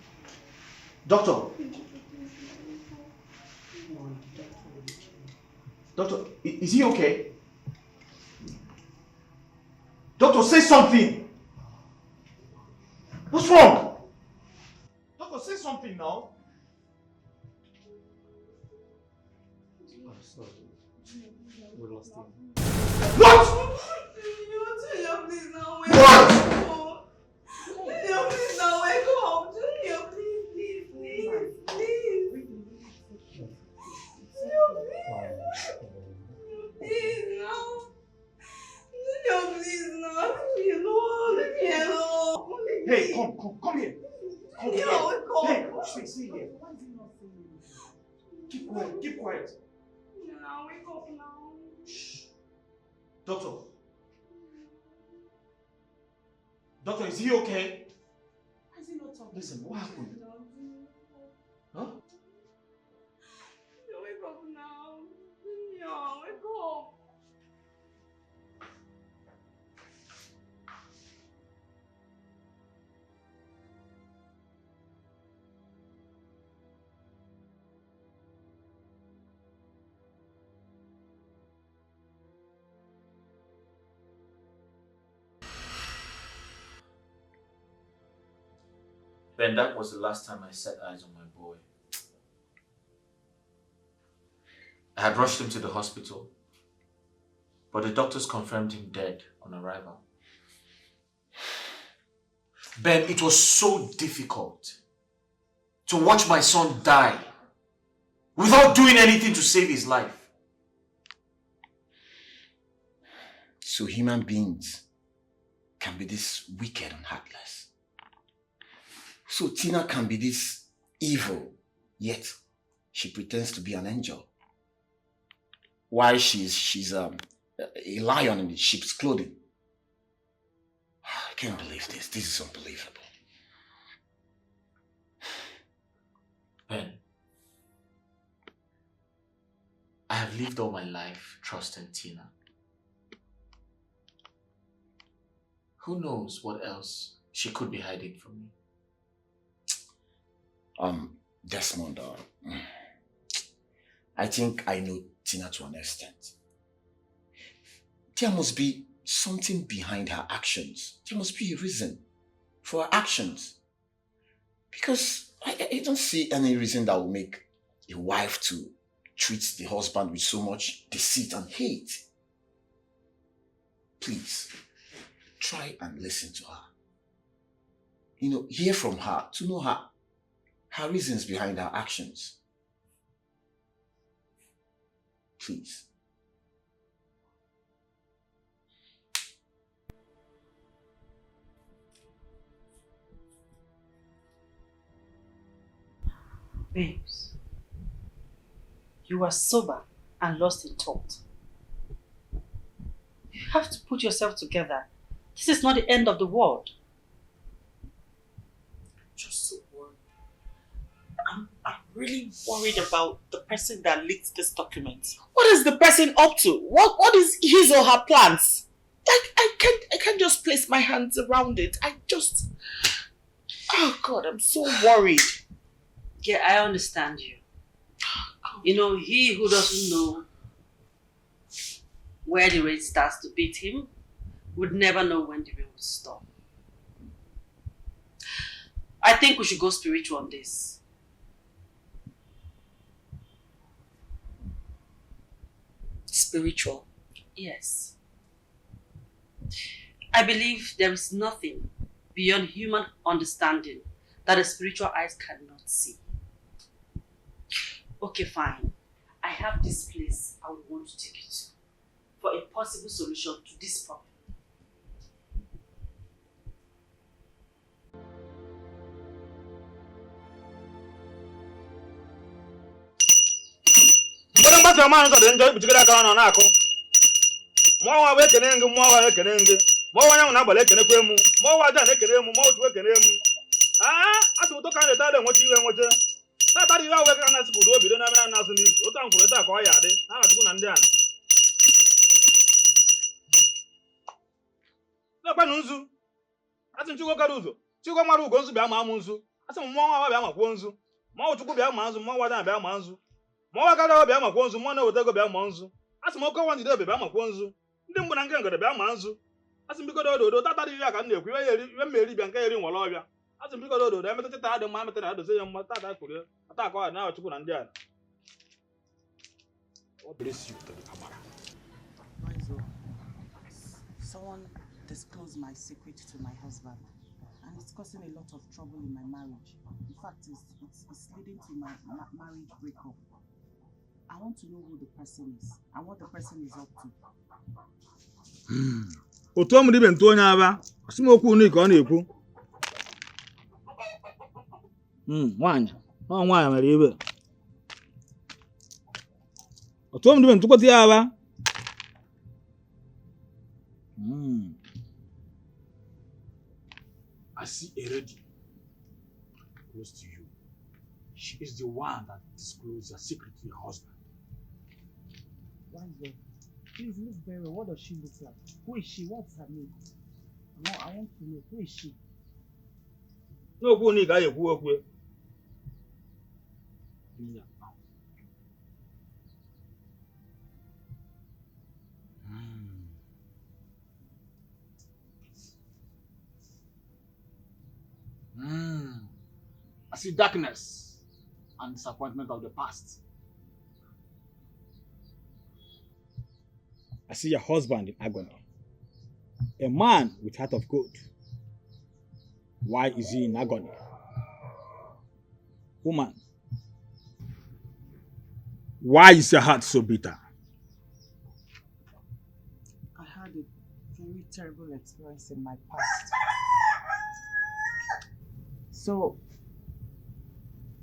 Doctor, is he okay? Doctor, say something. What's wrong? Doctor, say something now. I'm sorry. We lost him. What? Junior, please now wake What? up. Junior, please now wake up. Junior, please. Junior, please. Please now. Junior, please now. Leave me alone. Hey, come here. Come here. Junior, wake up. Hey, stay here. Keep quiet. Now wake up now. Shh. Doctor, is he okay? Why is he not talking? Listen, what happened? Huh? Junior, wake up now. Junior, wake up. Ben, that was the last time I set eyes on my boy. I had rushed him to the hospital, but the doctors confirmed him dead on arrival. Ben, it was so difficult to watch my son die without doing anything to save his life. So human beings can be this wicked and heartless. So Tina can be this evil, yet she pretends to be an angel. Why she's a lion in sheep's clothing. I can't believe this. This is unbelievable. Ben, lived all my life trusting Tina. Who knows what else she could be hiding from me? Desmond, I think I know Tina to an extent. There must be something behind her actions. There must be a reason for her actions. Because I don't see any reason that will make a wife to treat the husband with so much deceit and hate. Please, try and listen to her. Hear from her to know her reasons behind her actions. Please. Babes, you are sober and lost in thought. You have to put yourself together. This is not the end of the world. Just so worried. I'm really worried about the person that leaked this document. What is the person up to? What is his or her plans? I can't just place my hands around it. Oh God, I'm so worried. Yeah, I understand you. He who doesn't know where the rain starts to beat him would never know when the rain will stop. I think we should go spiritual on this. Spiritual? Yes. I believe there is nothing beyond human understanding that the spiritual eyes cannot see. Okay, fine. I have this place I would want to take you to for a possible solution to this problem. Mgbasa man so de njọ bichigara aka ọ na-akụ. Mụọ wa ekene ngị, mụọ wa ekene ngị. Mụọ wa nyanwụ na-agbala ekene kwa emu. Mụọ wa aja na-ekene emu, mụọ otu ekene emu. Asị ụtọ ka a na-eta enweta iwe enweta. Tatari iwe awe ka na sikudu obido na mere na-asụ n'izu. Ụtọ nkwuru taa ka ọ ya adị. Ha ga-achụkwu na ndị a. Na-ekwe na nzu. Asị nchukwu kara ụzọ. Chukwu mara ugo nzu bịa ma amụ nzu. Asị m mmụọ wa bịa ma kwuo nzu. Mmụọ chukwu bịa ma nzu, mmụọ wa bịa ma nzu. Mmụọ gara bịa ma kwuo nzu, mmụọ na-eweta ego bịa ma nzu. Asị m oke ọnwa ndide bịa ma kwuo nzu. Ndị mgbe na nke ngere bịa ma nzu. Asị m bikodo ododo tatara iri ka m na-ekwu iwe mmeri bịa nke eri nwere ọbịa. Asị m bikodo ododo emetụta taa dị mma emetara adozi ya mma tata kwurie ata akọ na Chukwu na ndị a. Someone disclosed my secret to my husband, and it's causing a lot of trouble in my marriage. In fact, it's leading to my marriage breakup. I want to know who the person is and what the person is up to. Otu ọmụrụ ibe ntụ onye aba, asị m okwu unu ka ọ na-ekwu. Nwaanyị, nwaanyị mere ibe. Otu ọmụrụ ibe ntụkọta ya aba. I see a lady close to you. She is the one that disclosed your secret to your husband. Why is that? Please look very well. What does she look like? Who is she? What's her name? I want to know. Who is she? N'okwu unu ka ekwu okwu. I see darkness and disappointment of the past. I see your husband in agony. A man with heart of gold. Why is he in agony? Woman, why is your heart so bitter? I had a very terrible experience in my past. So,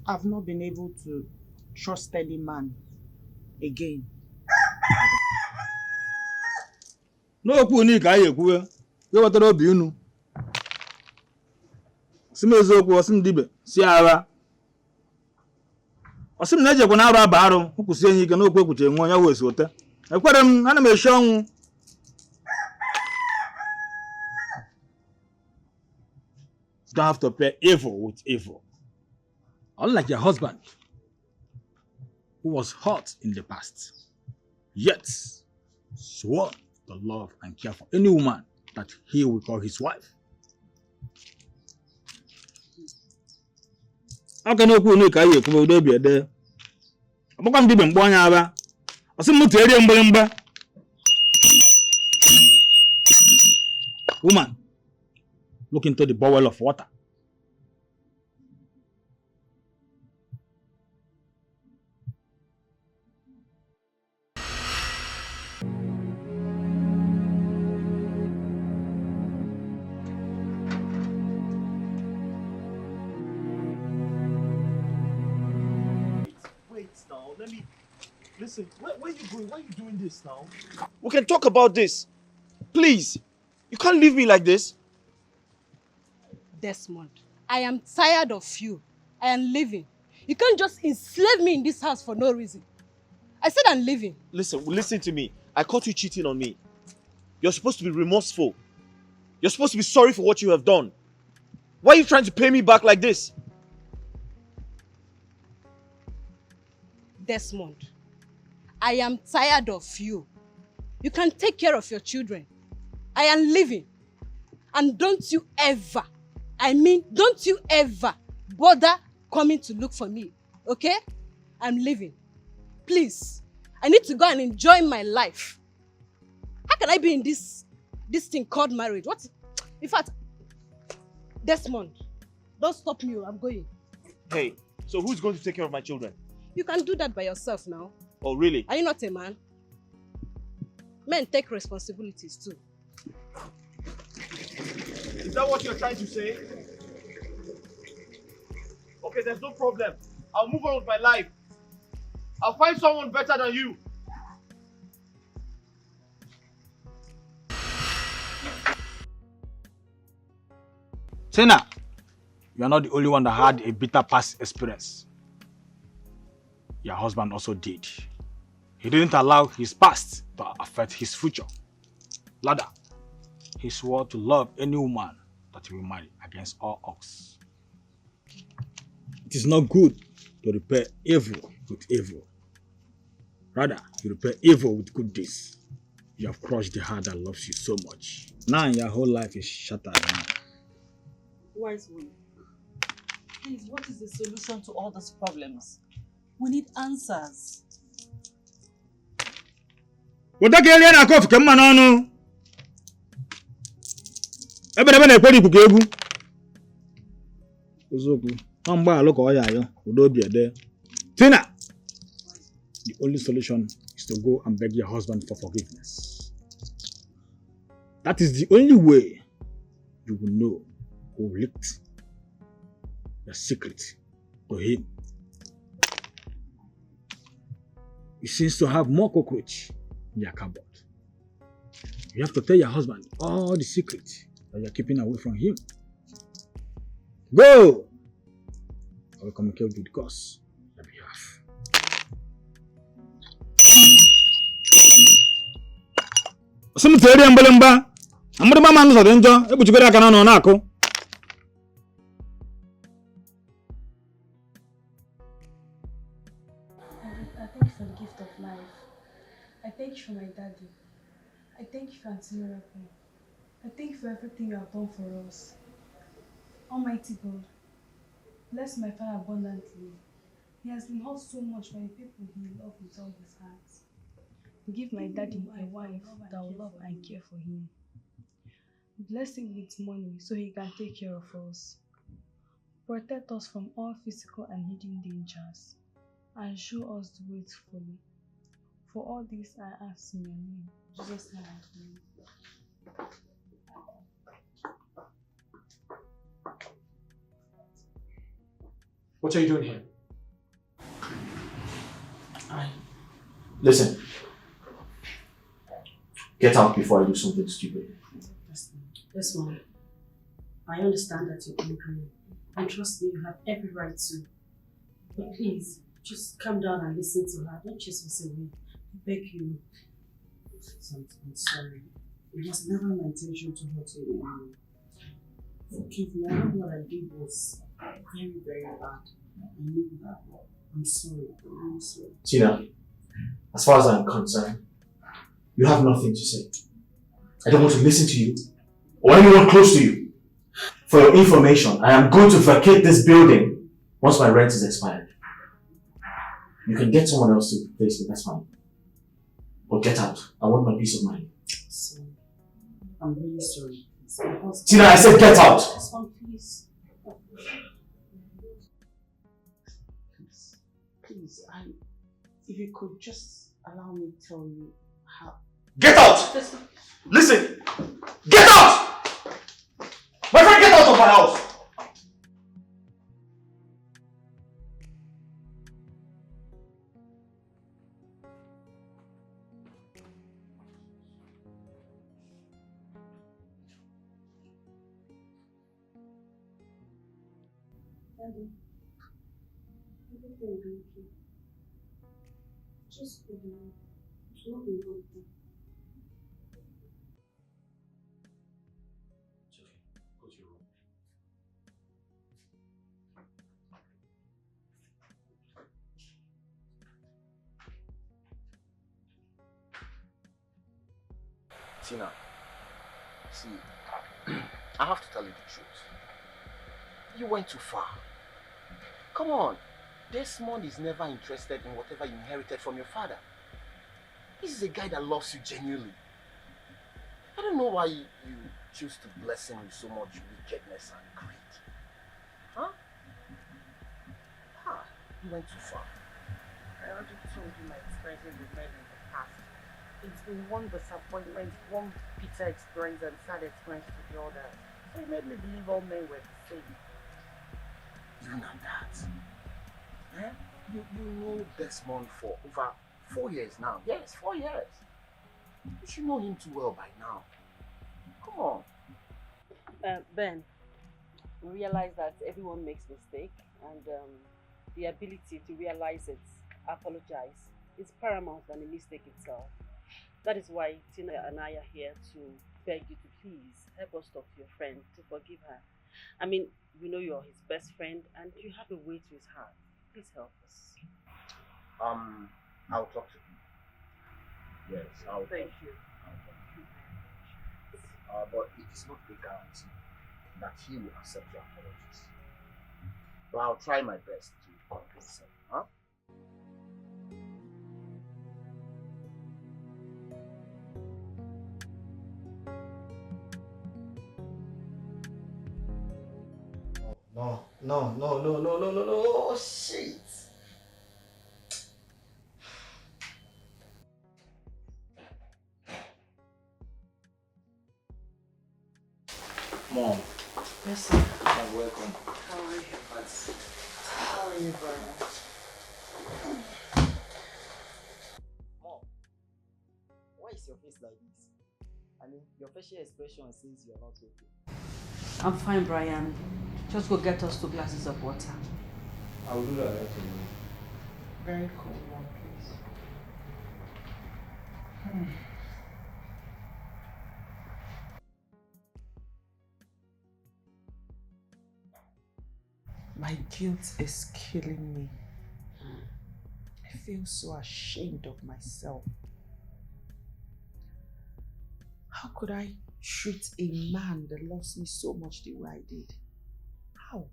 I've not been able to trust any man again. N'okwu unu ka anyị ekwuwe, wetara obi unu. Si m eziokwu, si m dibe, si agha. Osim na ejekwa na arụ aba arụ kwụsị enyi ike n'okwu ekwuche nwe onye wee sote. Ekwere m ana m eshi ọnwụ. You don't have to pay evil with evil. Unlike your husband, who was hurt in the past, yet swore to love and care for any woman that he will call his wife. How can you make a year to be there? I'm going to be born. I see Muteri and woman, look into the bowl of water. Now, let me listen. Where are you going? Why are you doing this now? We can talk about this. Please. You can't leave me like this. Desmond, I am tired of you. I am leaving. You can't just enslave me in this house for no reason. I said I'm leaving. Listen to me. I caught you cheating on me. You're supposed to be remorseful. You're supposed to be sorry for what you have done. Why are you trying to pay me back like this? Desmond, I am tired of you. You can take care of your children. I am leaving. And don't you ever, don't you ever bother coming to look for me, okay? I'm leaving. Please, I need to go and enjoy my life. How can I be in this thing called marriage? What? In fact, Desmond, don't stop me, I'm going. Hey, so who's going to take care of my children? You can do that by yourself now. Oh, really? Are you not a man? Men take responsibilities too. Is that what you're trying to say? Okay, there's no problem. I'll move on with my life. I'll find someone better than you. Tina, you are not the only one that had a bitter past experience. Your husband also did. He didn't allow his past to affect his future. Rather, he swore to love any woman that he will marry against all odds. It is not good to repay evil with evil. Rather, you repay evil with good deeds. You have crushed the heart that loves you so much. Now your whole life is shattered now. Wise one, please, what is the solution to all these problems? We need answers. What the hell are you doing? No. Everybody, everybody, everybody. Ozoku, I'm going to look at you. Tina, the only solution is to go and beg your husband for forgiveness. That is the only way you will know who leaked the secret to him. He seems to have more cockroach in your cupboard. You have to tell your husband all the secrets that you're keeping away from him. Go! I will communicate with Gus on your behalf. Cemetery and Belemba. I'm the man who's danger. Able to get a canon on Ako. I thank you for the gift of life. I thank you for my daddy. I thank you for Auntie Miracle. I thank you for everything you have done for us. Almighty God, bless my father abundantly. He has been hurt so much by the people he loves with all his heart. Give my daddy a wife that will love and care for him. Bless him with money so he can take care of us. Protect us from all physical and hidden dangers. And show us the way to follow. For all this I ask in your name. Jesus' name I pray. What are you doing here? Listen. Get out before I do something stupid. Yes, Mom. I understand that you're angry. And trust me, you have every right to. But please, Just calm down and listen to her. Don't chase us away. I beg you. I'm sorry. It was never my intention to hurt you anymore. Forgive me. I know what I did was very, very bad. I know that. I'm sorry. I'm really sorry. Tina, as far as I'm concerned, you have nothing to say. I don't want to listen to you or anyone close to you. For your information, I am going to vacate this building once my rent is expired. You can get someone else to replace me, that's fine. But get out. I want my peace of mind. Sorry. I'm really sorry. Tina, I said get out! Please. Please, if you could just allow me to tell you how. Get out! Listen! Get out! My friend, get out of my house! Daddy, everything will be okay. Just go down. It will not be long time. It's okay. Go to your room. Tina, see, I have to tell you the truth. You went too far. Come on. Desmond is never interested in whatever you inherited from your father. This is a guy that loves you genuinely. I don't know why you choose to bless him with so much wickedness and greed. Huh? You went too far. I already told you my experiences with men in the past. It's been one disappointment, one bitter experience and sad experience to the other. So it made me believe all men were the same. You know that. Eh? You know Desmond for over 4 years now. Yes, 4 years. You should know him too well by now. Come on. Ben, we realize that everyone makes mistakes, and the ability to realize it, apologize, is paramount than the mistake itself. That is why Tina and I are here to beg you to please help us talk to your friend to forgive her. I mean, we know you're his best friend and you have a way to his heart. Please help us. I'll talk to him. Yes, I'll Thank you. But it is not a guarantee that he will accept your apologies. But I'll try my best to convince him. Huh? No, shit. Mom. Yes, sir. You're welcome. How are you? How are you, brother? Mom, why is your face like this? I mean, your facial expression says you're not okay. I'm fine, Brian. Just go get us 2 glasses of water. I will do that right away. Very cold one, please. My guilt is killing me. I feel so ashamed of myself. How could I treat a man that loves me so much the way I did? How?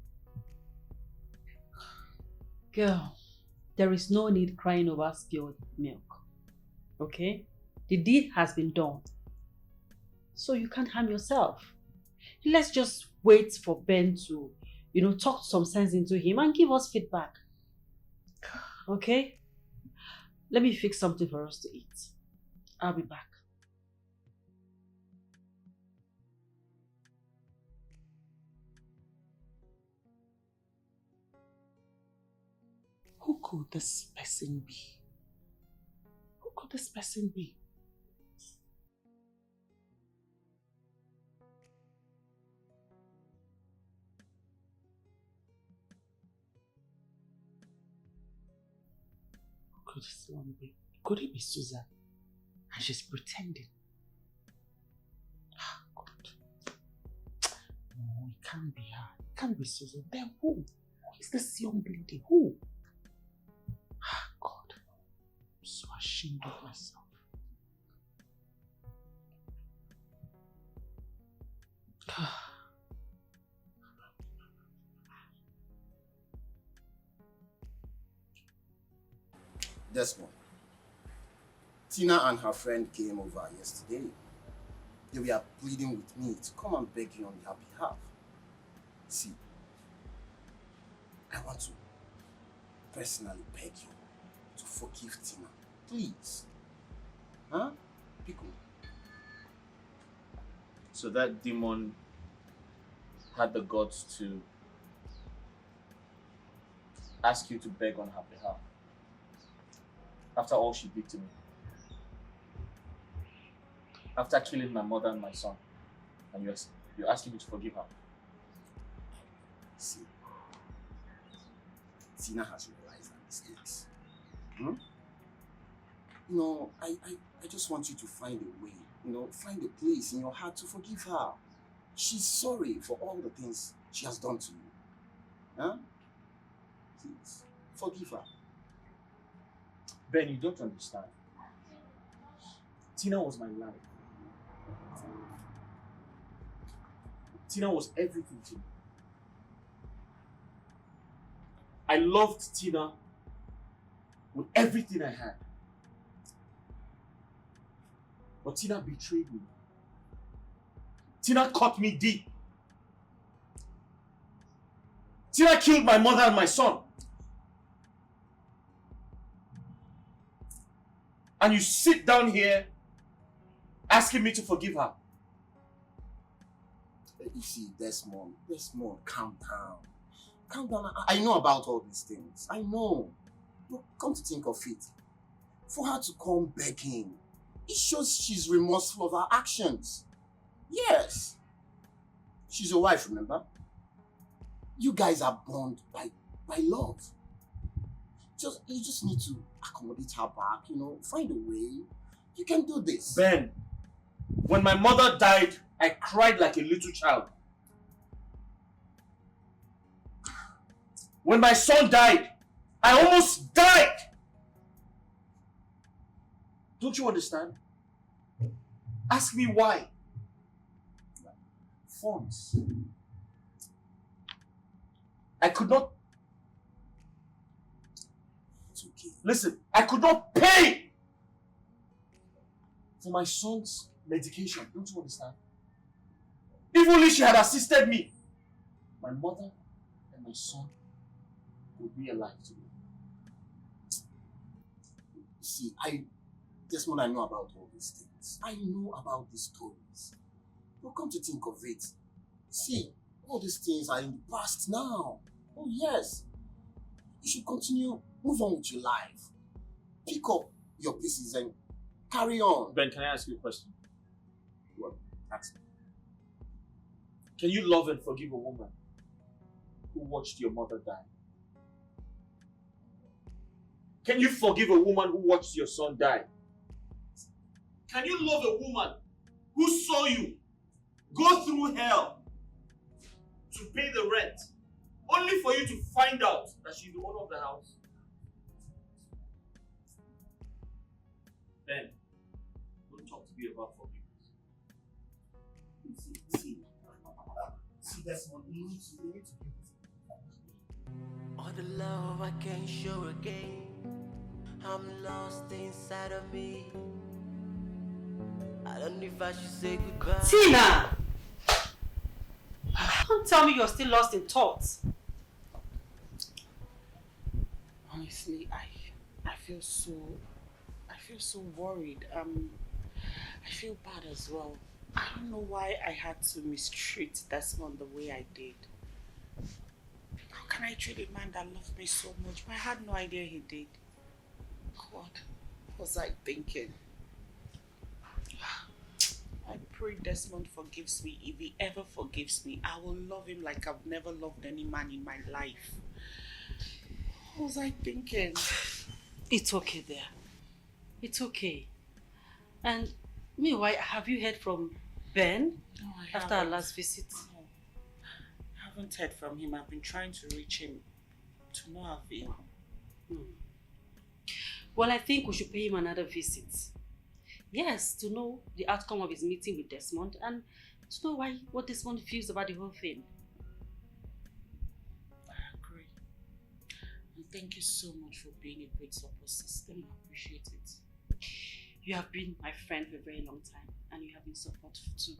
Girl, there is no need crying over spilled milk. Okay? The deed has been done. So you can't harm yourself. Let's just wait for Ben to, talk some sense into him and give us feedback. Okay? Let me fix something for us to eat. I'll be back. Who could this person be? Who could this person be? could this one be? Could it be Susan? And she's pretending. Ah, God. No, it can't be her. It can't be Susan. Then who? Who is this young lady? Who? Ah, God. I'm so ashamed of myself. Desmond, Tina and her friend came over yesterday. They were pleading with me to come and beg you on their behalf. See, I want to personally beg you to forgive Tina. Please. Huh? Pico. So that demon had the guts to ask you to beg on her behalf. After all she did to me. After killing my mother and my son. And you're asking me to forgive her. See, Tina has realized her mistakes. Hmm? You know, I just want you to find a way, find a place in your heart to forgive her. She's sorry for all the things she has done to you. Huh? Please, forgive her. Ben, you don't understand. Tina was my life. Tina was everything to me. I loved Tina with everything I had. But Tina betrayed me. Tina cut me deep. Tina killed my mother and my son. And you sit down here asking me to forgive her. You see, Desmond, calm down. Calm down. I know about all these things. I know. But come to think of it, for her to come begging, it shows she's remorseful of her actions. Yes. She's your wife, remember? You guys are bound by love. You just need to accommodate her back, find a way. You can do this. Ben, when my mother died, I cried like a little child. When my son died, I almost died. Don't you understand? Ask me why. Funds. I could not. It's okay. Listen, I could not pay for my son's medication. Don't you understand? If only she had assisted me, my mother and my son would be alive today. See, Desmond, I know about all these things. I know about these stories. But come to think of it, see, all these things are in the past now. Oh yes. You should continue, move on with your life. Pick up your pieces and carry on. Ben, can I ask you a question? What? Ask me. Can you love and forgive a woman who watched your mother die? Can you forgive a woman who watched your son die? Can you love a woman who saw you go through hell to pay the rent, only for you to find out that she's the owner of the house? Ben, don't talk to me about forgiveness. See, Desmond, you need to give it. All the love I can't show again. I'm lost inside of me. I don't know if I should say goodbye. Tina! Don't tell me you're still lost in thoughts. Honestly, I feel so worried. I feel bad as well. I don't know why I had to mistreat Desmond the way I did. How can I treat a man that loved me so much? But I had no idea he did. What was I thinking? I pray Desmond forgives me. If he ever forgives me, I will love him like I've never loved any man in my life. What was I thinking? It's okay there. It's okay. And meanwhile, have you heard from Ben after our last visit? No, I haven't heard from him. I've been trying to reach him to no avail. Well, I think we should pay him another visit. Yes, to know the outcome of his meeting with Desmond and to know what Desmond feels about the whole thing. I agree. And thank you so much for being a great support system. I appreciate it. You have been my friend for a very long time and you have been supportive too.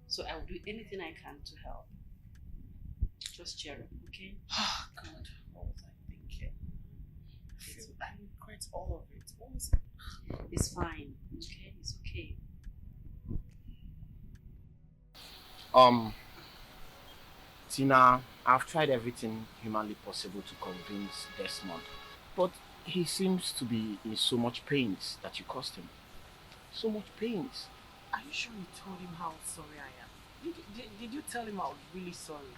So I will do anything I can to help. Just cheer up, okay? Oh God, what was I thinking? I regret all of it. What was it? It's fine, okay? It's okay. Tina, I've tried everything humanly possible to convince Desmond, but he seems to be in so much pains that you caused him. So much pains. Are you sure you told him how sorry I am? Did you tell him I was really sorry?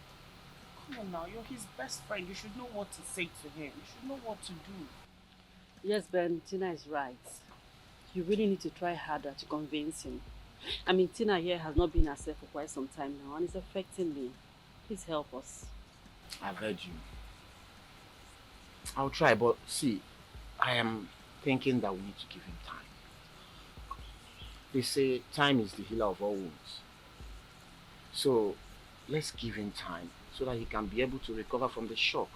Come on now, you're his best friend. You should know what to say to him. You should know what to do. Yes, Ben, Tina is right. You really need to try harder to convince him. I mean, Tina here has not been herself for quite some time now and it's affecting me. Please help us. I've heard you. I'll try, but see, I am thinking that we need to give him time. They say time is the healer of all wounds. So let's give him time so that he can be able to recover from the shock.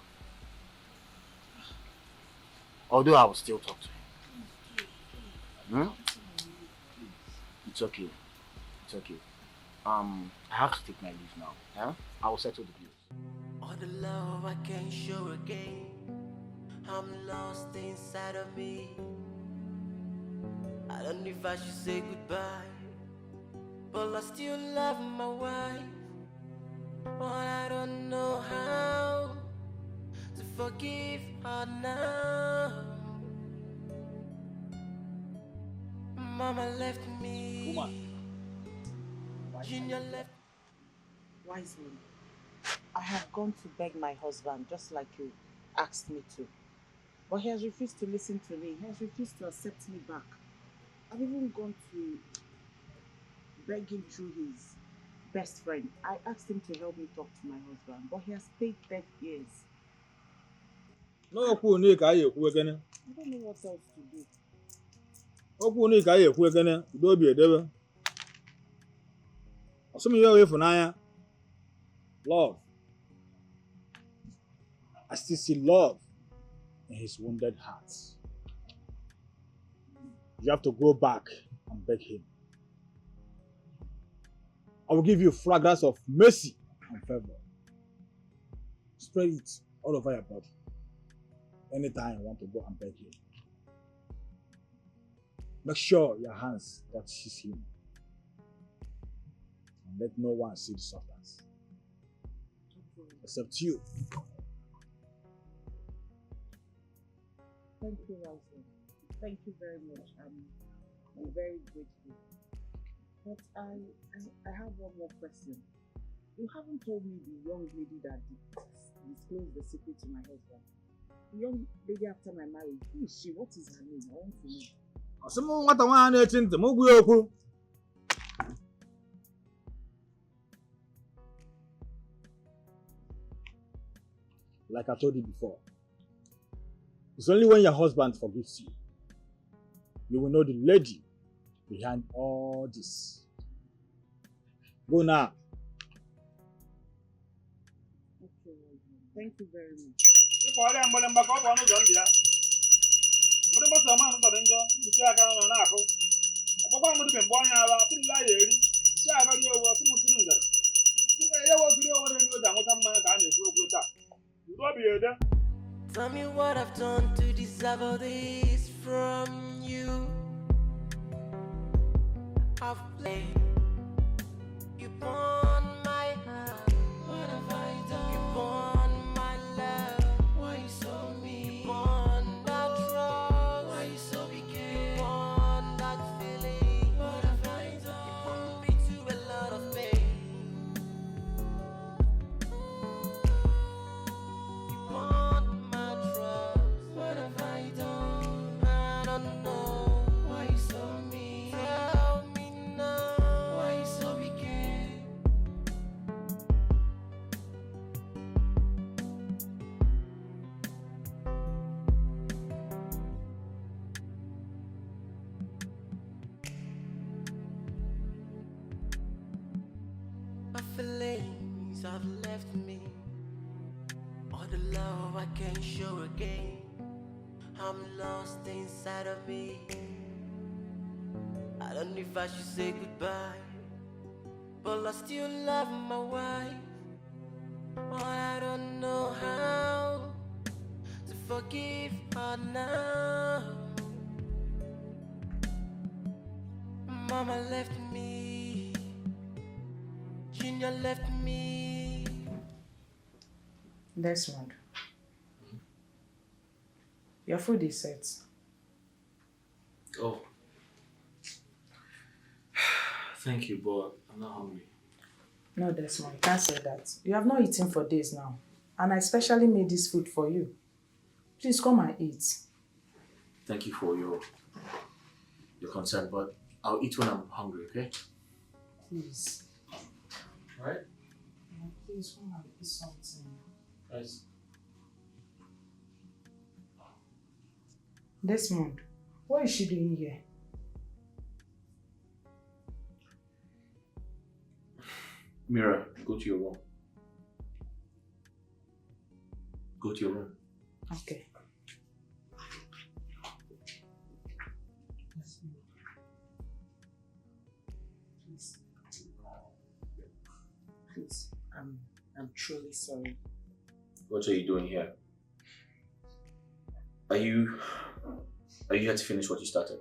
Although I will still talk to him. It's okay. It's okay. I have to take my leave now. Yeah? I will settle the bills. All the love I can't show again. I'm lost inside of me. I don't know if I should say goodbye, but I still love my wife. But I don't know how to forgive her now. Mama left me. Junior left. Wisely. I have gone to beg my husband just like you asked me to. But he has refused to listen to me. He has refused to accept me back. I've even gone to beg him through his best friend. I asked him to help me talk to my husband, but he has paid deaf ears. No, I don't know I don't know what else to do. Love. I still see love in his wounded heart. You have to go back and beg him. I will give you fragrance of mercy and favor. Spread it all over your body. Anytime you want to go and beg him. Make sure your hands touches him. And let no one see the substance. Except you. Thank you, Wilson. Thank you very much. I'm very grateful. But I have one more question. You haven't told me the young lady that disclosed the secret to my husband. The young lady after my marriage, who is she? What is her name? I want to know. Like I told you before, it's only when your husband forgives you, you will know the lady behind all this. Go now. Okay, thank you very much. Tell me what I've done to deserve all this from you. I've played. You won my heart. What have I done? You won my love. Why you so mean? You won that trust. Why you so wicked? You won that feeling. What have I done? You put me to a lot of pain. You won my trust. What have I done? things have left me, all the love I can't show again. I'm lost inside of me. I don't know if I should say goodbye, but I still love my wife. But I don't know how to forgive her now. Mama left me, Junior left me. Desmond, your food is set. Oh. Thank you, but I'm not hungry. No, Desmond, you can't say that. You have not eaten for days now. And I specially made this food for you. Please come and eat. Thank you for your concern, but I'll eat when I'm hungry, okay? Please. Alright? Please come and eat something. Yes. Desmond, what is she doing here? Mira, go to your room. Go to your room. Okay. Please. Please. I'm truly sorry. What are you doing here? Are you here to finish what you started?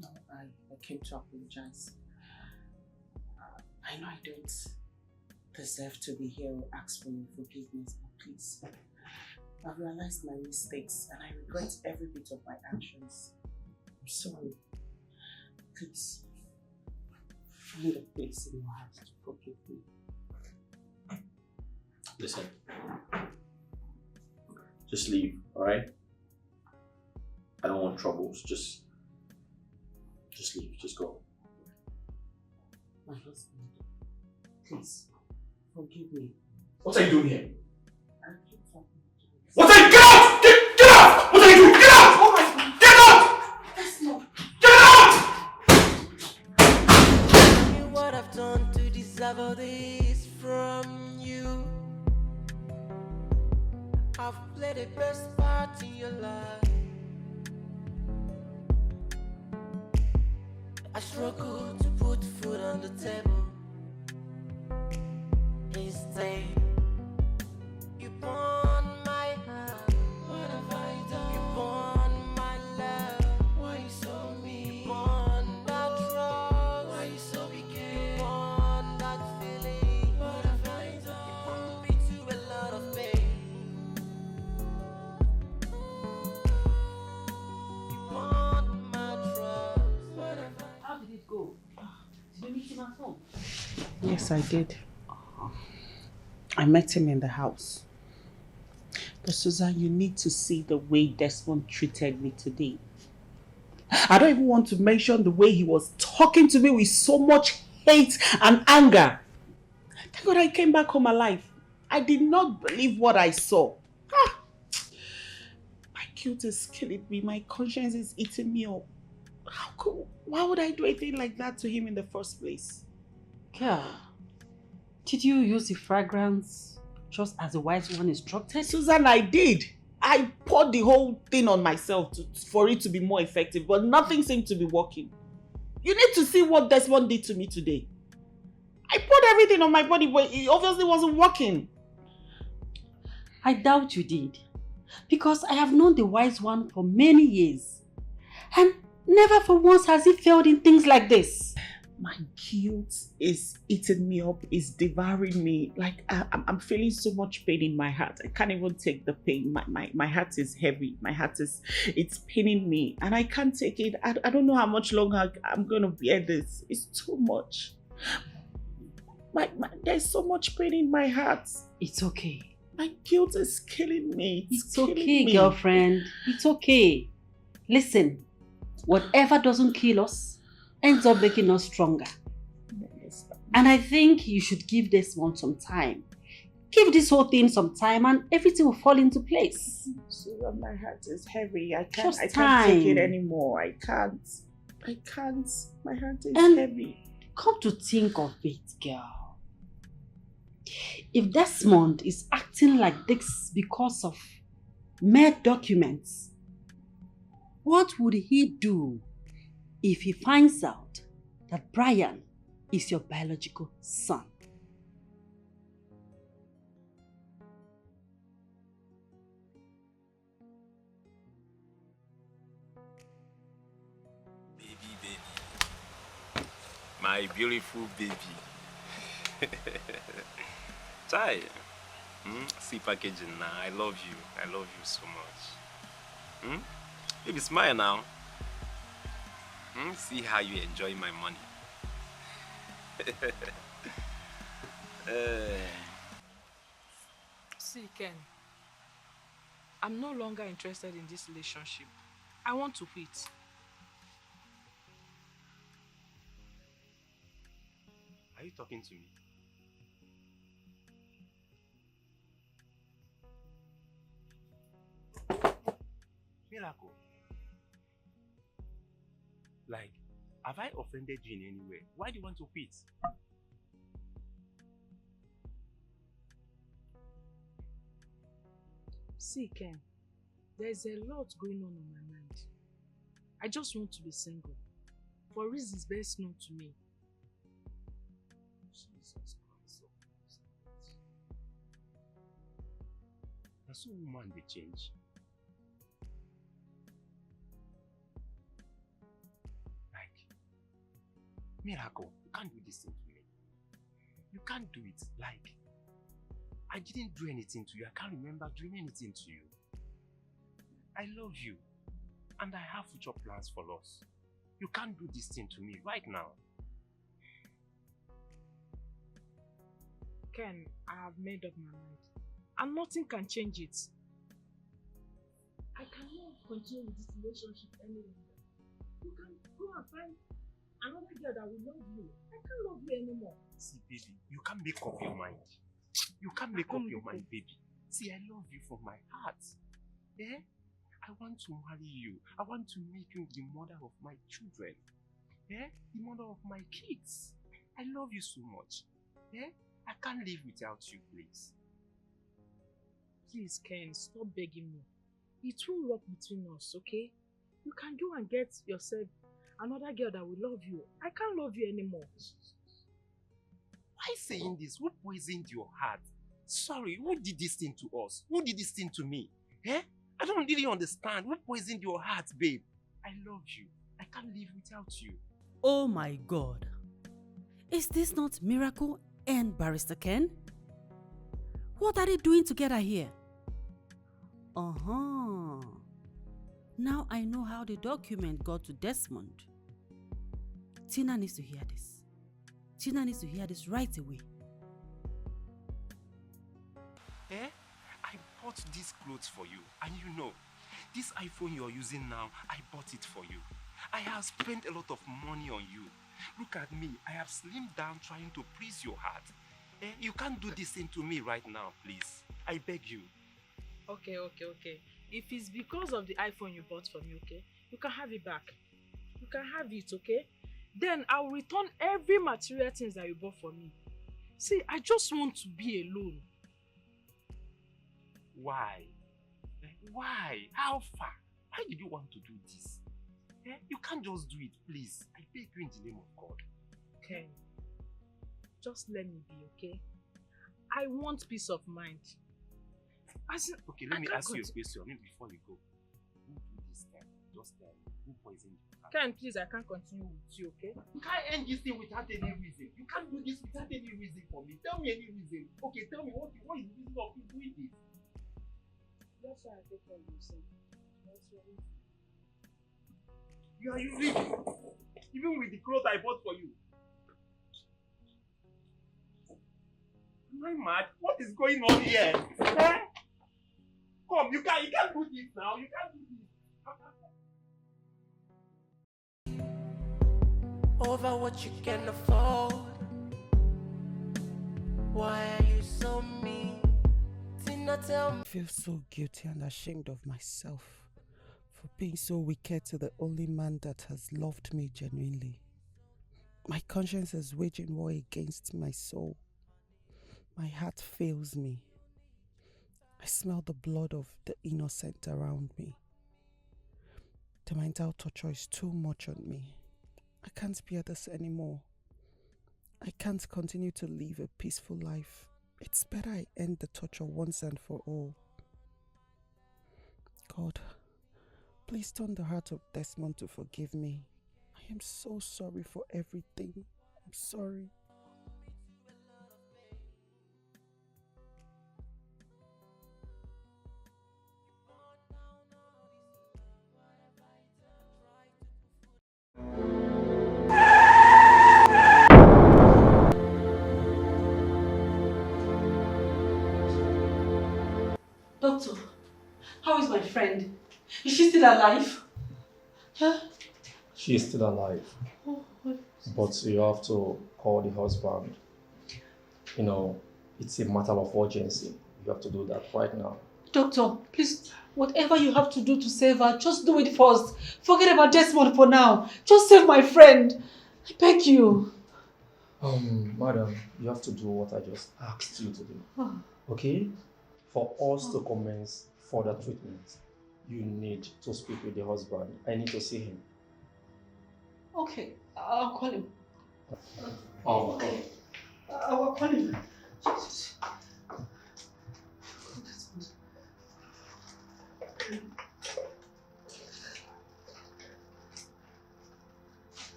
No, I came to apologize. I know I don't deserve to be here or ask for your forgiveness, but please. I've realized my mistakes and I regret every bit of my actions. I'm sorry. Please, find a place in your heart to forgive me. Listen. Just leave, alright? I don't want troubles. Just leave. Just go. My husband, please, forgive me. What are you doing here? I keep talking to you. What are you? Get out! Get out! What are you doing? Get out! Oh my God! Get out! That's not. Get out! Tell me what I've done to deserve all this from you. I've played the best part in your life. I struggle to put food on the table. Instead, you burn my heart. What have I done? You burn my love. Why you so mean? You burn that trust. Why you so wicked? You burn that feeling. What have I done? You put me to a lot of pain. You burn my trust. What have I? How did it go? Did you meet him at home? Yes, I did. I met him in the house. But Susan, you need to see the way Desmond treated me today. I don't even want to mention the way he was talking to me with so much hate and anger. Thank God I came back home alive. I did not believe what I saw. My guilt is killing me. My conscience is eating me up. Why would I do anything like that to him in the first place? Girl, did you use the fragrance just as the wise one instructed? Susan, I did. I poured the whole thing on myself for it to be more effective, but nothing seemed to be working. You need to see what Desmond did to me today. I poured everything on my body, but it obviously wasn't working. I doubt you did. Because I have known the wise one for many years. And never for once has he failed in things like this. My guilt is eating me up, is devouring me. Like I'm feeling so much pain in my heart. I can't even take the pain. My heart is heavy. It's paining me and I can't take it. I don't know how much longer I'm going to bear this. It's too much. There's so much pain in my heart. It's okay. My guilt is killing me. It's okay, girlfriend. It's okay. Listen, whatever doesn't kill us ends up making us stronger. And I think you should give this one some time. Give this whole thing some time and everything will fall into place. Susan, my heart is heavy. I Just can't time. take it anymore. I can't. My heart is heavy. Come to think of it, girl. If Desmond is acting like this because of mere documents, what would he do if he finds out that Brian is your biological son? My beautiful baby. Chai. See packaging now. I love you. I love you so much. Baby, smile now. See how you enjoy my money. See, Ken, I'm no longer interested in this relationship. I want to quit. Are you talking to me? Miracle. Like, have I offended you in any way? Why do you want to quit? See, Ken, there's a lot going on my mind. I just want to be single, for reasons best known to me. Jesus Christ. That's a woman they change. Like, Miracle, you can't do this thing to me. You can't do it. Like, I didn't do anything to you. I can't remember doing anything to you. I love you. And I have future plans for us. You can't do this thing to me right now. Ken, I have made up my mind. And nothing can change it. I cannot continue with this relationship any longer. You can go and find another girl that will love you. I can't love you anymore. See, baby, you can't make up your mind. You can't make up your mind, baby. See, I love you from my heart. Yeah? I want to marry you. I want to make you the mother of my children. Yeah? The mother of my kids. I love you so much. Yeah? I can't live without you, please. Please, Ken, stop begging me. It won't work between us, okay? You can go and get yourself another girl that will love you. I can't love you anymore. Why saying this? Who poisoned your heart? Sorry, who did this thing to us? Who did this thing to me? Eh? I don't really understand. Who poisoned your heart, babe? I love you. I can't live without you. Oh my God. Is this not Miracle and Barrister Ken? What are they doing together here? Now I know how the document got to Desmond. Tina needs to hear this. Tina needs to hear this right away. Eh? I bought these clothes for you, and you know, this iPhone you're using now, I bought it for you. I have spent a lot of money on you. Look at me, I have slimmed down trying to please your heart. Eh? You can't do this thing to me right now, please. I beg you. Okay. If it's because of the iPhone you bought for me, okay, you can have it back. You can have it, okay? Then I'll return every material things that you bought for me. See, I just want to be alone. Why? Why? How far? Why did you want to do this? Eh? You can't just do it, please. I beg you in the name of God. Ken, just let me be, okay? I want peace of mind. Okay, let me ask you a question before you go. Who did this thing? Just tell me. Who poisoned you? Ken, please, I can't continue with you, okay? You can't end this thing without any reason. You can't do this without any reason for me. Tell me any reason. Okay, tell me what is the reason of you doing this? That's why I take care of yourself. That's your reason. You are using it. Even with the clothes I bought for you. Am I mad? What is going on here? Eh? Come, you can't do this now. You can't do this. Over what you can afford. Why are you so mean? Tina, tell me. I feel so guilty and ashamed of myself for being so wicked to the only man that has loved me genuinely. My conscience is waging war against my soul. My heart fails me. I smell the blood of the innocent around me. The mental torture is too much on me. I can't bear this anymore. I can't continue to live a peaceful life. It's better I end the torture once and for all. God, please turn the heart of Desmond to forgive me. I am so sorry for everything. I'm sorry. Doctor, how is my friend? Is she still alive? Huh? She is still alive. But you have to call the husband. You know, it's a matter of urgency. You have to do that right now. Doctor, please, whatever you have to do to save her, just do it first. Forget about Desmond for now. Just save my friend. I beg you. Madam, you have to do what I just asked you to do. Oh. Okay? For us to commence further treatment, you need to speak with the husband. I need to see him. Okay, I'll call him. Okay. I will call him. Jesus.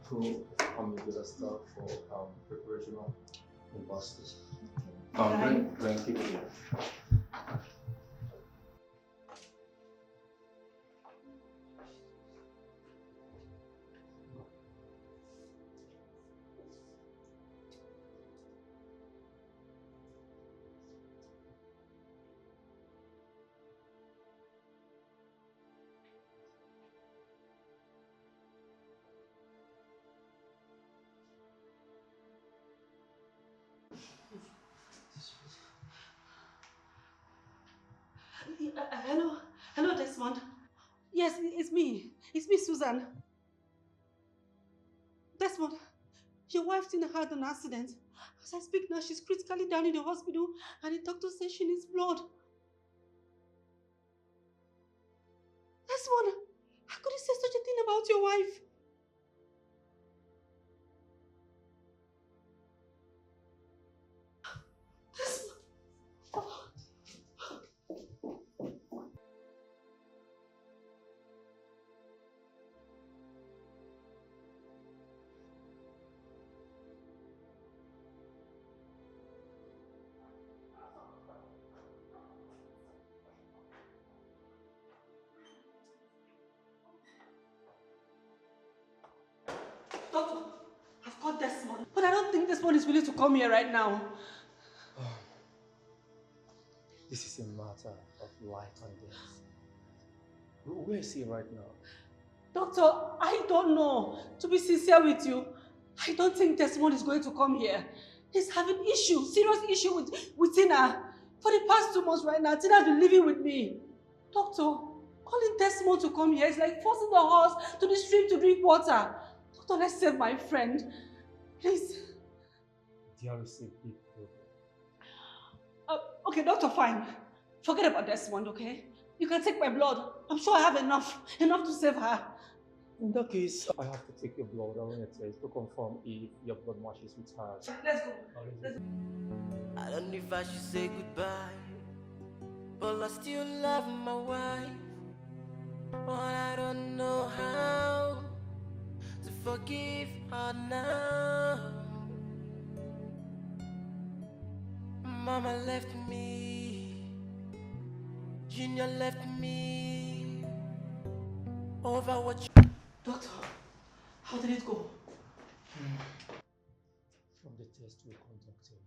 Who give us stuff for preparation of imposters. Bring people here. Hello, Desmond. Yes, it's me. It's me, Susan. Desmond, your wife Tina had an accident. As I speak now, she's critically down in the hospital, and the doctor says she needs blood. Desmond, how could you say such a thing about your wife? Desmond. Oh. Doctor, I've got Desmond, but I don't think Desmond is willing to come here right now. This is a matter of life and death. Where is he right now? Doctor, I don't know. To be sincere with you, I don't think Desmond is going to come here. He's having serious issue with Tina. For the past 2 months right now, Tina has been living with me. Doctor, calling Desmond to come here is like forcing the horse to the stream to drink water. Doctor, let's save my friend. Please. There is a big problem. Okay, doctor, fine. Forget about Desmond, okay? You can take my blood. I'm sure I have enough to save her. In that case, I have to take your blood. I want to test to confirm if your blood matches with hers. Let's go. I don't know if I should say goodbye, but I still love my wife. But I don't know how to forgive her now. Mama left me, Junior left me, over what you... Doctor, how did it go? From the test we conducted,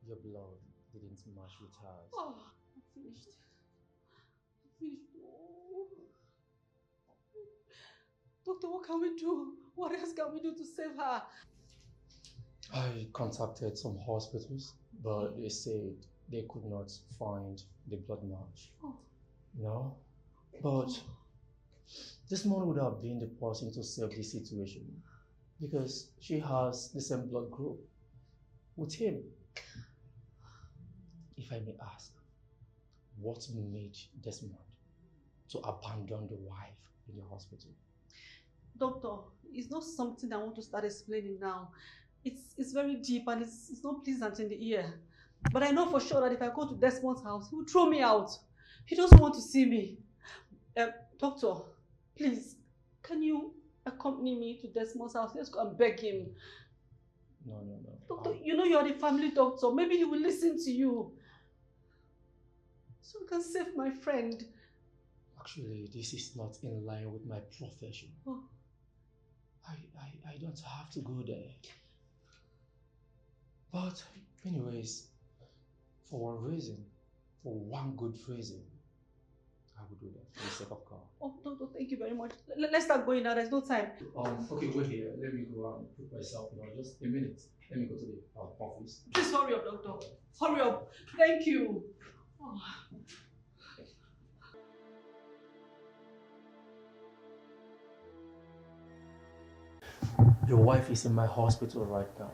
your blood didn't match with hers. Oh, I'm finished. Oh. Doctor, what can we do? What else can we do to save her? I contacted some hospitals, but they said they could not find the blood match. Oh. No, but this man would have been the person to save this situation because she has the same blood group. with him. If I may ask, what made Desmond to abandon the wife in the hospital? Doctor, it's not something I want to start explaining now. It's very deep and it's not pleasant in the ear. But I know for sure that if I go to Desmond's house, he will throw me out. He doesn't want to see me. Doctor, please, can you accompany me to Desmond's house? Let's go and beg him. No. Doctor, you know you are the family doctor. Maybe he will listen to you. So you can save my friend. Actually, this is not in line with my profession. Oh. I don't have to go there. But anyways, for one good reason, I will do that for the sake of God. Oh, doctor, thank you very much. Let's start going now. There's no time. Okay, wait here. Let me go and put myself in order. Just a minute. Let me go to the office. Please hurry up, doctor. Hurry up. Thank you. Oh. Your wife is in my hospital right now.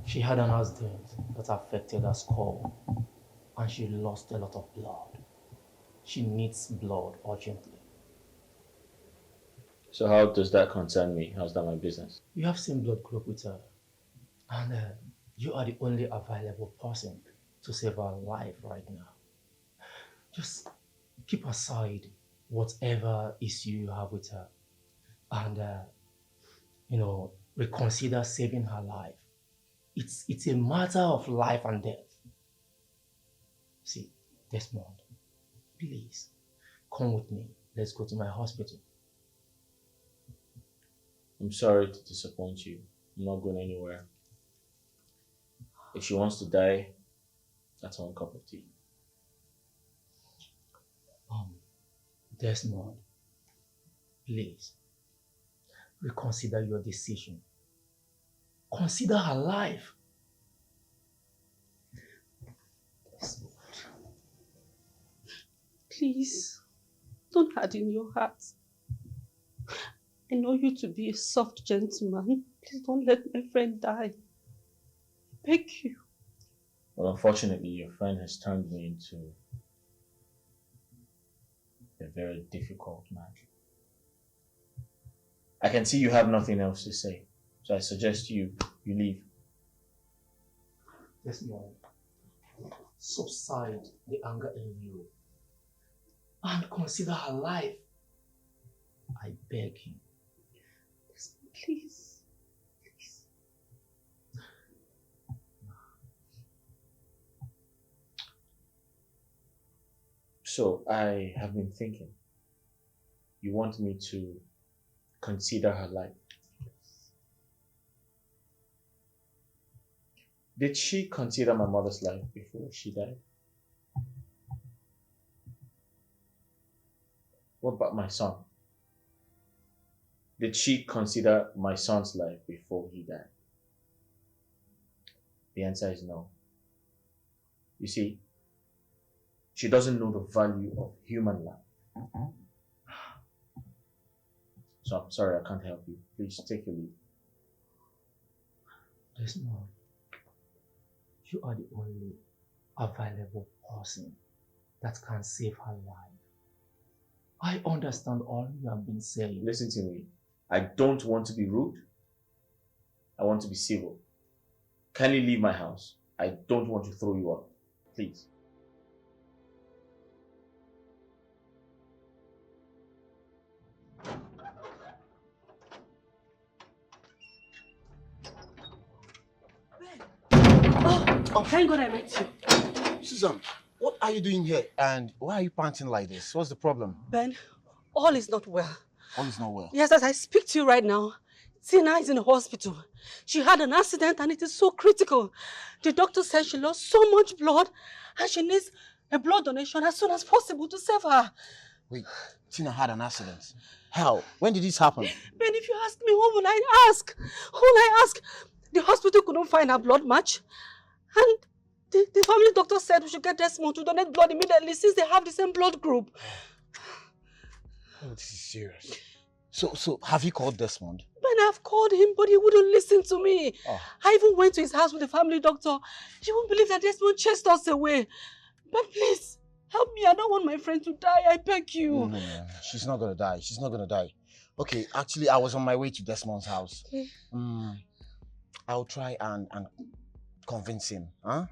She had an accident that affected her skull and she lost a lot of blood. She needs blood urgently. So how does that concern me? How's that my business? You have same blood group with her and you are the only available person to save her life right now. Just keep aside whatever issue you have with her and reconsider saving her life. It's a matter of life and death. See, Desmond, please, come with me. Let's go to my hospital. I'm sorry to disappoint you. I'm not going anywhere. If she wants to die, that's one cup of tea. Desmond, please, reconsider your decision. Consider her life. Desmond. Please, don't harden your heart. I know you to be a soft gentleman. Please don't let my friend die. I beg you. Well, unfortunately, your friend has turned me into a very difficult man. I can see you have nothing else to say, so I suggest you leave. Desmond, subside the anger in you and consider her life. I beg you. Please. So, I have been thinking. You want me to consider her life? Did she consider my mother's life before she died? What about my son? Did she consider my son's life before he died? The answer is no. You see, she doesn't know the value of human life. So I'm sorry, I can't help you. Please take your leave. Desmond, you are the only available person that can save her life. I understand all you have been saying. Listen to me. I don't want to be rude. I want to be civil. Kindly leave my house. I don't want to throw you out. Please. Oh, thank God I met you. Susan, what are you doing here? And why are you panting like this? What's the problem? Ben, all is not well. All is not well. Yes, as I speak to you right now, Tina is in the hospital. She had an accident and it is so critical. The doctor said she lost so much blood and she needs a blood donation as soon as possible to save her. Wait, Tina had an accident. How? When did this happen? Ben, if you ask me, what will I ask? Who will I ask? The hospital couldn't find her blood match. And the family doctor said we should get Desmond to donate blood immediately since they have the same blood group. Oh, this is serious. So have you called Desmond? Ben, Ben, I've called him, but he wouldn't listen to me. Oh. I even went to his house with the family doctor. You won't believe that Desmond chased us away. But please, help me. I don't want my friend to die. I beg you. No. She's not gonna die. She's not gonna die. Okay, actually, I was on my way to Desmond's house. Okay. I'll try and convince him. Huh?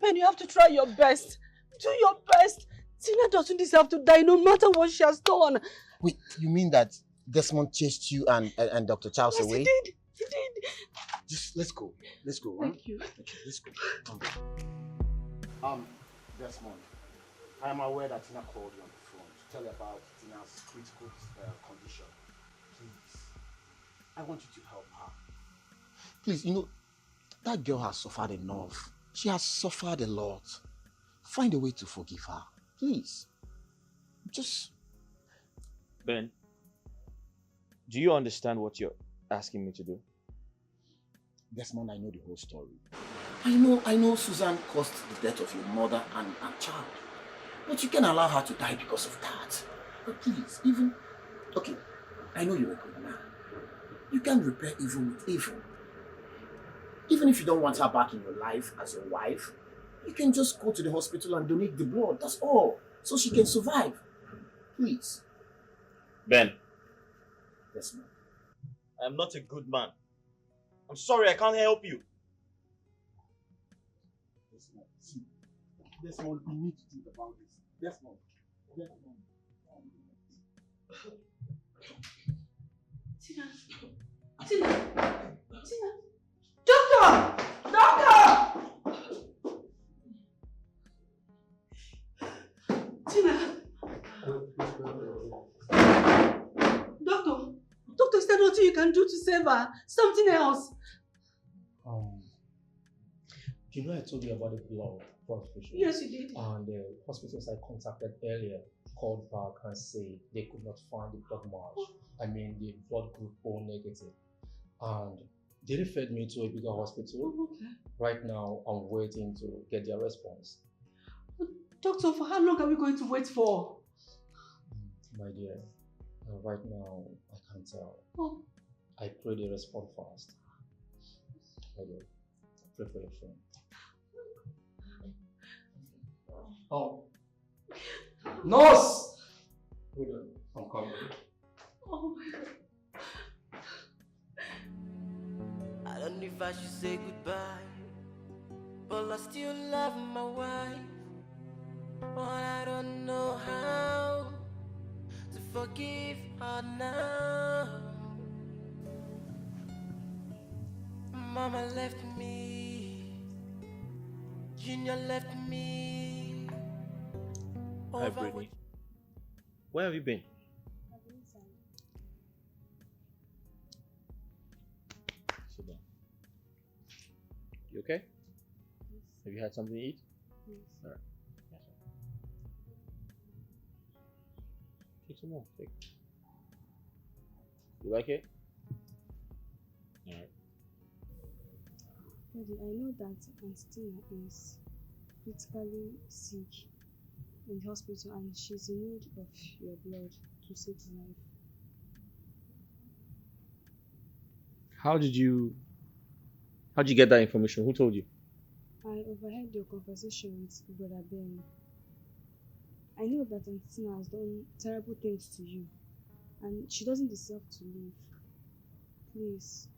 Ben, you have to try your best. Do your best. Tina doesn't deserve to die no matter what she has done. Wait, you mean that Desmond chased you and Dr. Charles Yes, away? he did. He did. Just let's go. Let's go. Thank you. Okay, let's go. Desmond, I am aware that Tina called you on the phone to tell you about Tina's critical condition. Please, I want you to help her. Please, that girl has suffered enough. She has suffered a lot. Find a way to forgive her. Please. Just... Ben, do you understand what you're asking me to do? Desmond, I know the whole story. I know Susan caused the death of your mother and child. But you can allow her to die because of that. But please, okay, I know you're a good man. You can't repair evil with evil. Even if you don't want her back in your life as your wife, you can just go to the hospital and donate the blood. That's all. So she can survive. Please. Ben. Desmond. I'm not a good man. I'm sorry, I can't help you. Desmond, you need to think about this. Desmond. Tina. Doctor! Tina. Doctor, is there nothing you can do to save her? Something else. I told you about the blood transfusion. Yes, you did. And the hospitals I contacted earlier called back and said they could not find the blood mark. I mean the blood group O negative. And they referred me to a bigger hospital. Okay. Right now, I'm waiting to get their response. Doctor, for how long are we going to wait for? My dear, right now, I can't tell. Oh. I pray they respond fast. My dear, pray for your friend. Oh. Nurse! Hold on, I'm coming. Oh my God. I don't know if I should say goodbye, but I still love my wife. But I don't know how to forgive her now. Mama left me, Junior left me. Hi, Brittany. Where have you been? Sit down. You okay? Yes. Have you had something to eat? Yes. All right. Yes, sir. Take some more. Take. You like it? All right. Daddy, I know that Aunt Tina is critically sick in the hospital and she's in need of your blood to save her life. How'd you get that information? Who told you? I overheard your conversation with Brother Ben. I know that Aunt Tina has done terrible things to you and she doesn't deserve to live. Please,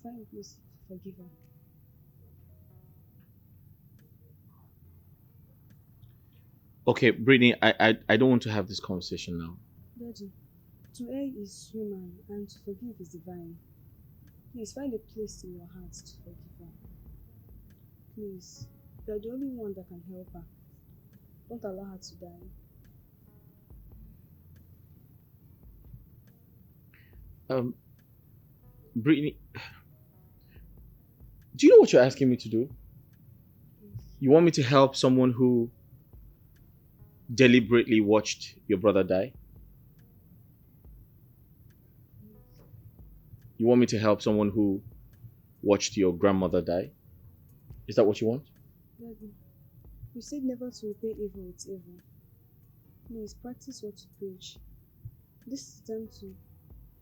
find a place to forgive her. Okay, Brittany, I don't want to have this conversation now. Daddy, to err is human and to forgive is divine. Please find a place in your heart to forgive her. Please, you are the only one that can help her. Don't allow her to die. Brittany, do you know what you're asking me to do? You want me to help someone who deliberately watched your brother die? You want me to help someone who watched your grandmother die? Is that what you want? Daddy, you said never to repay evil with evil. Please practice what you preach. This is time to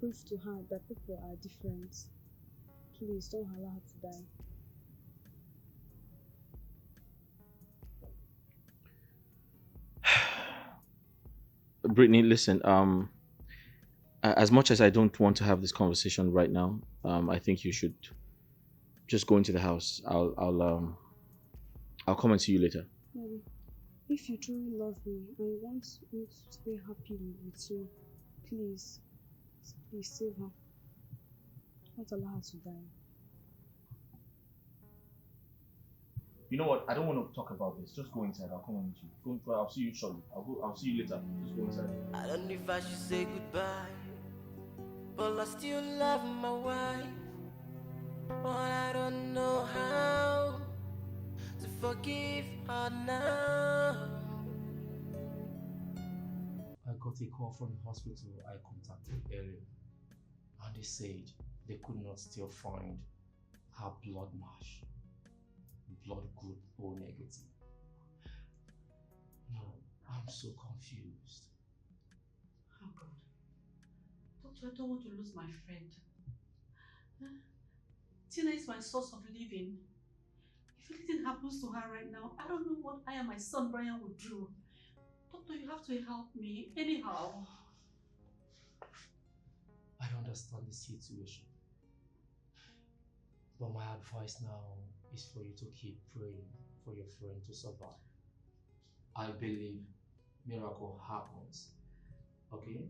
prove to her that people are different. Please don't allow her to die. Brittany, listen, as much as I don't want to have this conversation right now, I think you should just go into the house. I'll come and see you later. Daddy, if you truly love me and you want me to stay happy with you, please save her. Don't allow her to die. You know what? I don't want to talk about this. Just go inside. I'll come and meet you. I'll see you shortly. I'll see you later. Just go inside. I don't know if I should say goodbye, but I still love my wife. But I don't know how to forgive her now. I got a call from the hospital I contacted earlier, and they said they could not still find her blood match, blood group O negative. No, I'm so confused. Oh God. Doctor, I don't want to lose my friend. Tina is my source of living. If anything happens to her right now, I don't know what I and my son Brian would do. Doctor, you have to help me anyhow. I understand the situation, but my advice now is for you to keep praying for your friend to survive. I believe miracle happens, okay?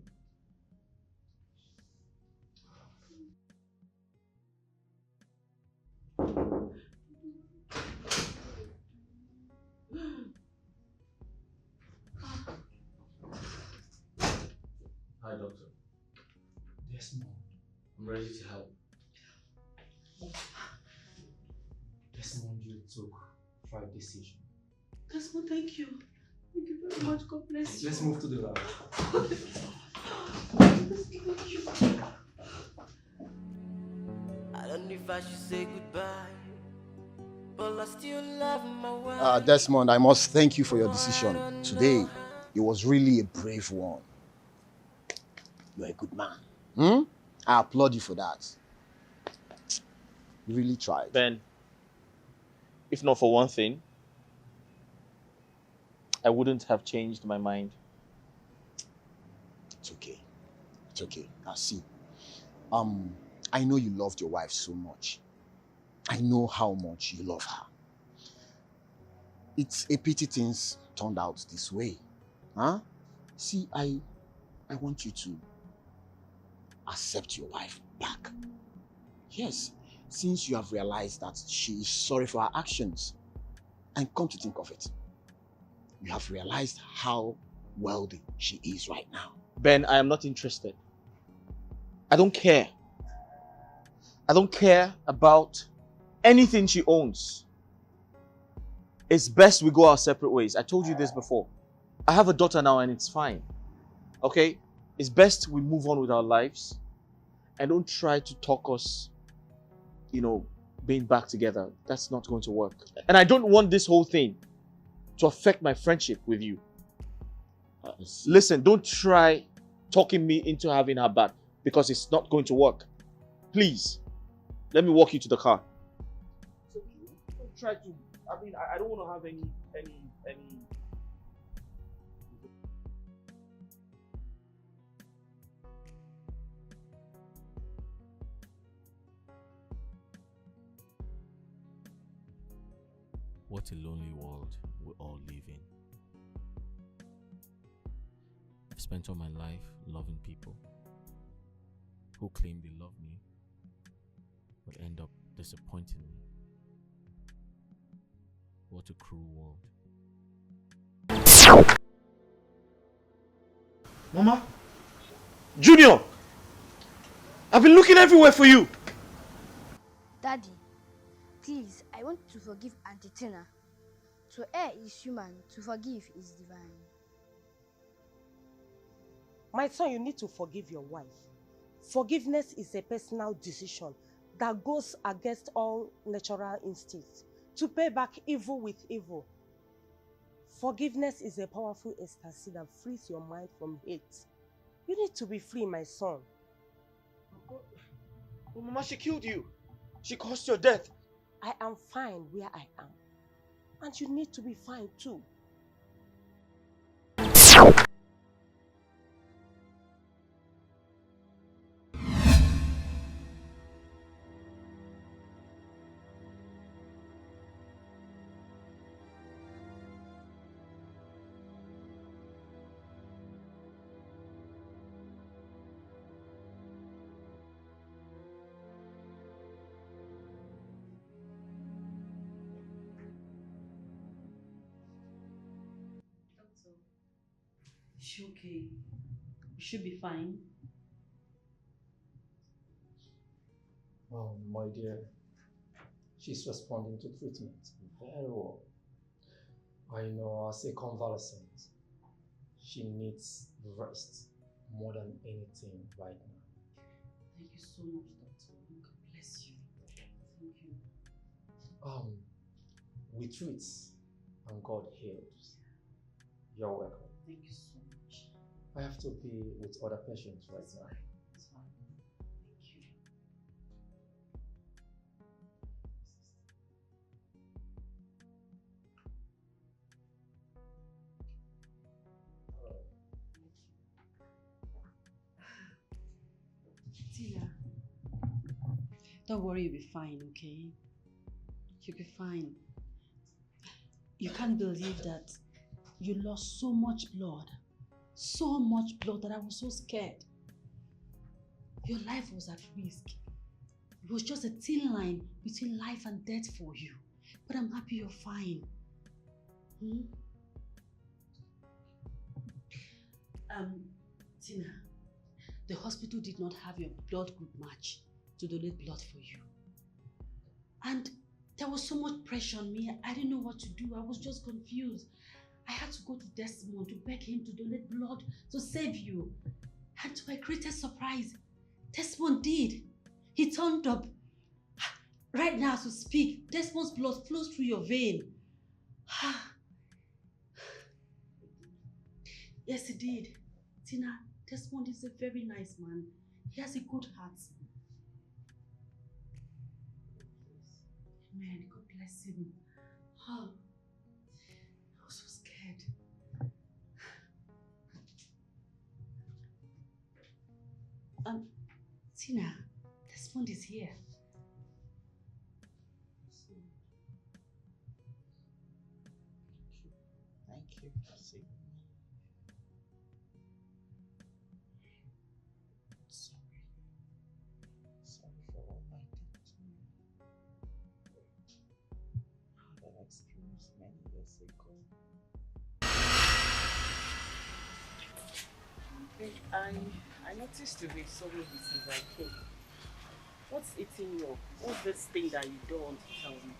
Hi, doctor. Desmond. I'm ready to help. Desmond, you took right decision. Desmond, thank you. Thank you very much. God bless you. Let's move to the lab. Thank you. I don't know if I should say goodbye, but I still love my wife. Desmond, I must thank you for your decision today. It was really a brave one. You're a good man. I applaud you for that. You really tried. Ben, if not for one thing, I wouldn't have changed my mind. It's okay. It's okay. Now see, I know you loved your wife so much. I know how much you love her. It's a pity things turned out this way. Huh? See, I want you to accept your wife back. Yes, since you have realized that she is sorry for her actions, and come to think of it, you have realized how wealthy she is right now. Ben, I am not interested. I don't care. I don't care about anything she owns. It's best we go our separate ways. I told you this before. I have a daughter now and it's fine. Okay? It's best we move on with our lives and don't try to talk us, being back together. That's not going to work. And I don't want this whole thing to affect my friendship with you. Listen, don't try talking me into having her back because it's not going to work. Please, let me walk you to the car. Don't try to, I don't want to have any What a lonely world we all live in. I've spent all my life loving people who claim they love me but end up disappointing me. What a cruel world. Mama? Junior! I've been looking everywhere for you. Daddy, please, I want to forgive Auntie Tina. To err is human, to forgive is divine. My son, you need to forgive your wife. Forgiveness is a personal decision that goes against all natural instincts. To pay back evil with evil. Forgiveness is a powerful ecstasy that frees your mind from hate. You need to be free, my son. But Mama, she killed you. She caused your death. I am fine where I am. And you need to be fine too. Is she okay? You should be fine. Oh, my dear, she's responding to treatment very well. I know as a convalescent, she needs rest more than anything right now. Thank you so much, Doctor. God bless you. Thank you. We treat and God heals. You're welcome. Thank you so much. I have to be with other patients right now. It's fine. Thank you. Tina, don't worry, you'll be fine, okay? You'll be fine. You can't believe that you lost so much blood that I was so scared. Your life was at risk. It was just a thin line between life and death for you. But I'm happy you're fine. Tina, the hospital did not have your blood group match to donate blood for you. And there was so much pressure on me. I didn't know what to do. I was just confused. I had to go to Desmond to beg him to donate blood to save you. And to my greatest surprise, Desmond did. He turned up. Right now as we speak, Desmond's blood flows through your vein. Yes, he did. Tina, Desmond is a very nice man. He has a good heart. Amen. God bless him. I was so scared. Tina, Desmond is here. Thank you for saving me. Sorry. Sorry for what I did to you. That I experienced many years ago. I noticed you've been so busy since I came. What's eating you? What's this thing that you don't want to tell me?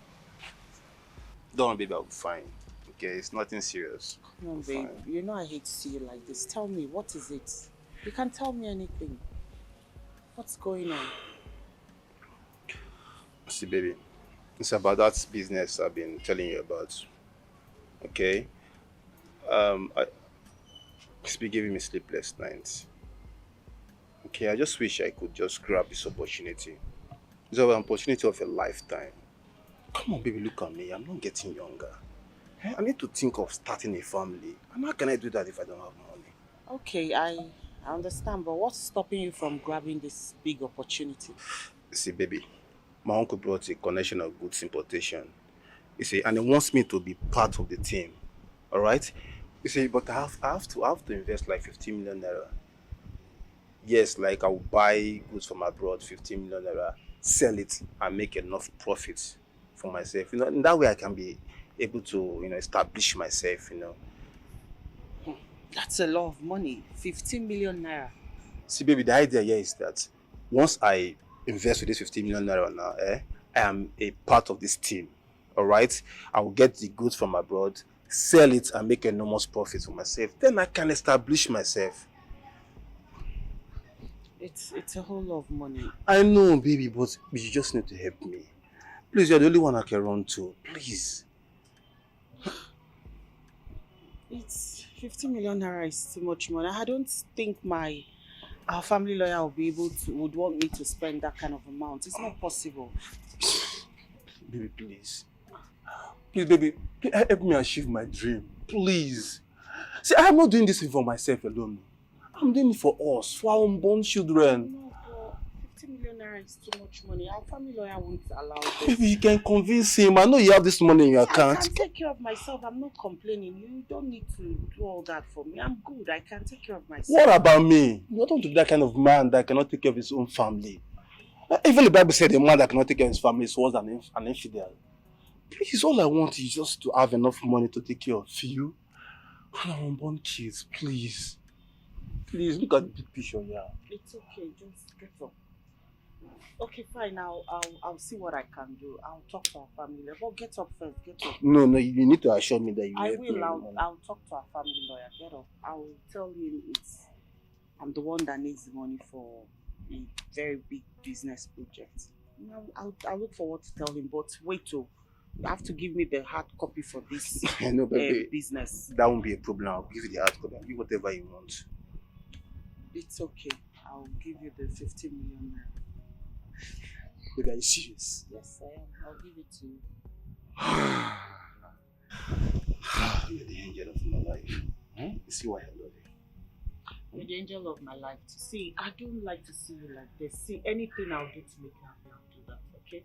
Don't worry, baby, I'll be fine. Okay, it's nothing serious. Come on, babe. You know I hate to see you like this. Tell me, what is it? You can't tell me anything. What's going on? See, baby, it's about that business I've been telling you about. Okay? It's been giving me sleepless nights. Okay, I just wish I could just grab this opportunity. It's an opportunity of a lifetime. Come on, baby, look at me. I'm not getting younger. I need to think of starting a family. And how can I do that if I don't have money? Okay, I understand, but what's stopping you from grabbing this big opportunity? See, baby, my uncle brought a connection of goods importation. You see, and he wants me to be part of the team. All right? You see, but I have to invest like 15 million naira. Yes, like I will buy goods from abroad, 15 million naira, sell it and make enough profit for myself. You know, in that way I can be able to, establish myself, That's a lot of money. 15 million naira. See, baby, the idea here is that once I invest with this 15 million naira now, I am a part of this team. All right? I will get the goods from abroad, sell it and make enormous profit for myself. Then I can establish myself. It's a whole lot of money. I know, baby, but you just need to help me. Please, you're the only one I can run to. Please. It's 50 million naira is too much money. I don't think my our family lawyer would want me to spend that kind of amount. It's not possible. Baby, please. Please, baby, help me achieve my dream. Please. See, I'm not doing this for myself alone. I'm doing it for us, for our unborn children. No, but 50 million naira is too much money. Our family lawyer won't allow this. Baby, you can convince him. I know you have this money in your account. I can take care of myself. I'm not complaining. You don't need to do all that for me. I'm good. I can take care of myself. What about me? You don't want to be that kind of man that cannot take care of his own family. Even the Bible said a man that cannot take care of his family is worse than an infidel. Please, all I want is just to have enough money to take care of you and our unborn kids. Please. Please, look at the big picture here. It's okay. Just get up. Okay, fine. I'll see what I can do. I'll talk to our family. But get up first. Get up. No, you need to assure me that you I help me. will. I'll talk to our family lawyer. Get up. I'll tell him I'm the one that needs the money for a very big business project. I'll look forward to tell him. But wait, you have to give me the hard copy for this No, baby, business. That won't be a problem. I'll give you the hard copy. I'll give you whatever you want. It's okay. I'll give you the 50 million naira. Baby, are you serious? Yes, I am. I'll give it to you. You're the angel of my life. You see why I love you? You're the angel of my life. See, I don't like to see you like this. See, anything I'll do to make you happy, I'll do that, okay?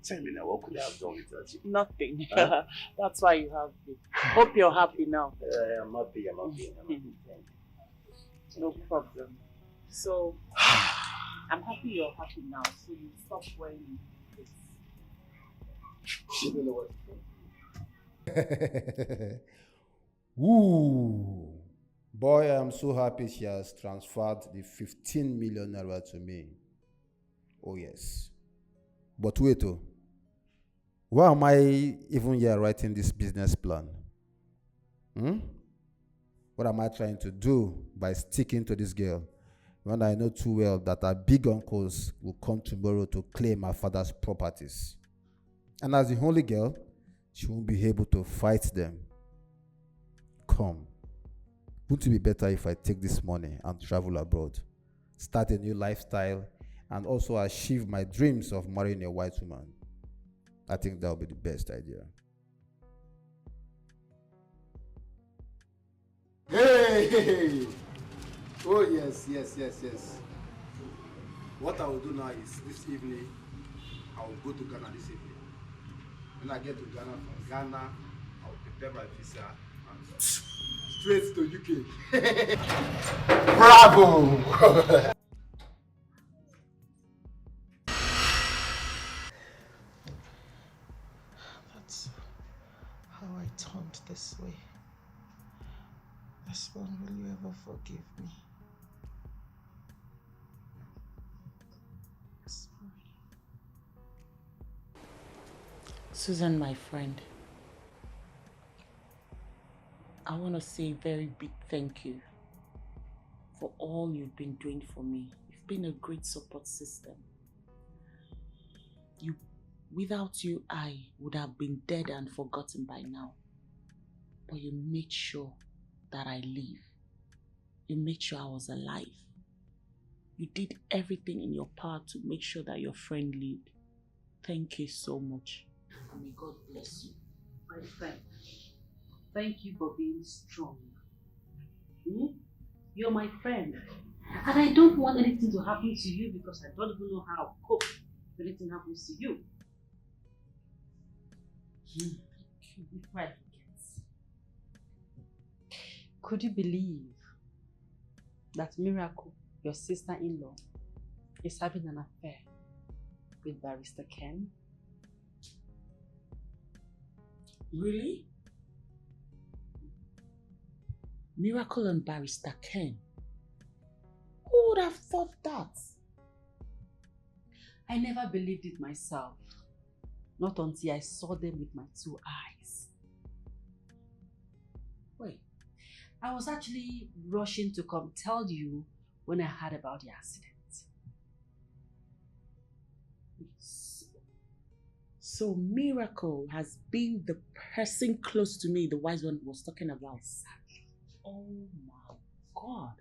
Tell me now, what could I have done without you? Nothing. Huh? That's why you have me. Hope you're happy now. I'm happy. No problem. So, I'm happy you're happy now. So you stop wearing this. You don't know what. Ooh. Boy, I'm so happy she has transferred the 15 million naira to me. Oh yes. But wait, why am I even here writing this business plan? What am I trying to do by sticking to this girl when I know too well that her big uncles will come tomorrow to claim her father's properties? And as the only girl, she won't be able to fight them. Come. Wouldn't it be better if I take this money and travel abroad, start a new lifestyle, and also achieve my dreams of marrying a white woman? I think that would be the best idea. Hey! Oh, yes. What I will do now is this evening, I will go to Ghana this evening. When I get to Ghana, from Ghana, I will prepare my visa and straight to UK. Bravo! That's how I turned this way. This one, will you ever forgive me? Sorry. Susan, my friend, I want to say a very big thank you for all you've been doing for me. You've been a great support system. Without you, I would have been dead and forgotten by now. But you made sure that I live. You made sure I was alive. You did everything in your power to make sure that your friend lived. Thank you so much. May God bless you. My friend, thank you for being strong. You're my friend. And I don't want anything to happen to you because I don't even know how to cope if anything happens to you. Before I forget, could you believe that Miracle, your sister-in-law, is having an affair with Barrister Ken? Really? Miracle and Barrister Ken? Who would have thought that? I never believed it myself. Not until I saw them with my 2 eyes. Wait, I was actually rushing to come tell you when I heard about the accident. So Miracle has been the person close to me the wise one was talking about. Oh my God.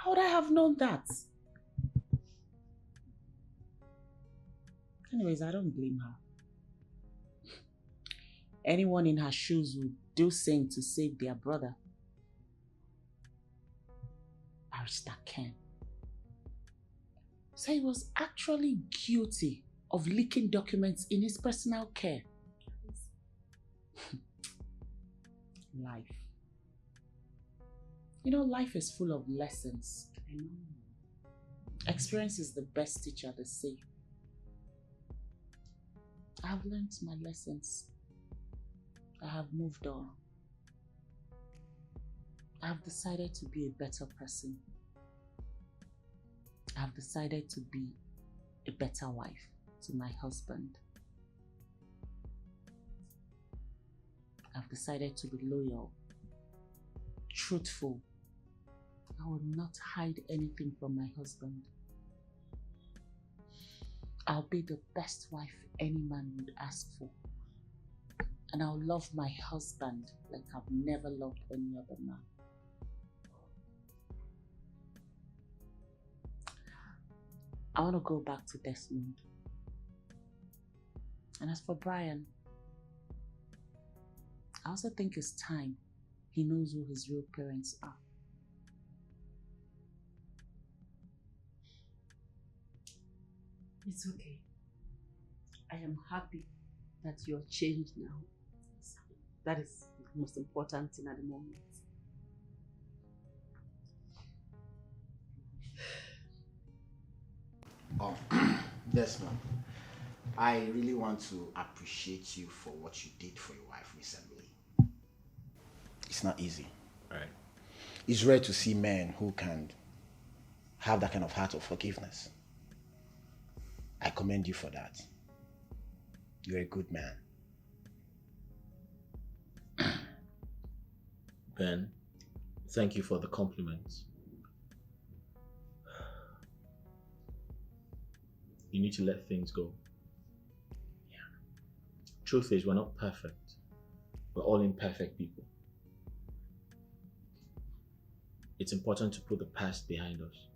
How would I have known that? Anyways, I don't blame her. Anyone in her shoes would do same to save their brother. Barrister Ken. So he was actually guilty of leaking documents in his personal care. Life. You know, life is full of lessons. I know. Experience is the best teacher, they say. I've learned my lessons. I have moved on. I've decided to be a better person. I've decided to be a better wife to my husband. I've decided to be loyal, truthful. I will not hide anything from my husband. I'll be the best wife any man would ask for. And I'll love my husband like I've never loved any other man. I want to go back to Desmond. And as for Brian, I also think it's time he knows who his real parents are. It's okay. I am happy that you're changed now. That is the most important thing at the moment. Oh, Desmond, I really want to appreciate you for what you did for your wife recently. It's not easy. Right. It's rare to see men who can have that kind of heart of forgiveness. I commend you for that. You're a good man. Ben, thank you for the compliments. You need to let things go. Yeah. Truth is, we're not perfect. We're all imperfect people. It's important to put the past behind us.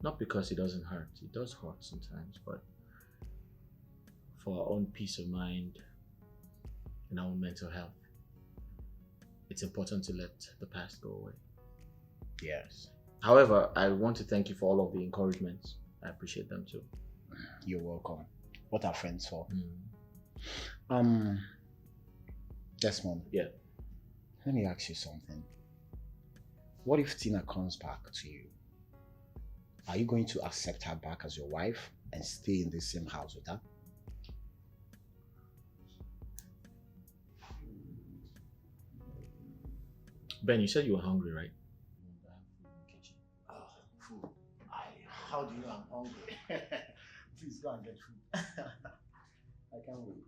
Not because it doesn't hurt. It does hurt sometimes, but for our own peace of mind and our own mental health, it's important to let the past go away. Yes. However, I want to thank you for all of the encouragements. I appreciate them too. You're welcome. What are friends for? Desmond. Yeah. Let me ask you something. What if Tina comes back to you? Are you going to accept her back as your wife and stay in the same house with her? Ben, you said you were hungry, right? Oh, food. How do you know I'm hungry? Please go and get food. I can't wait.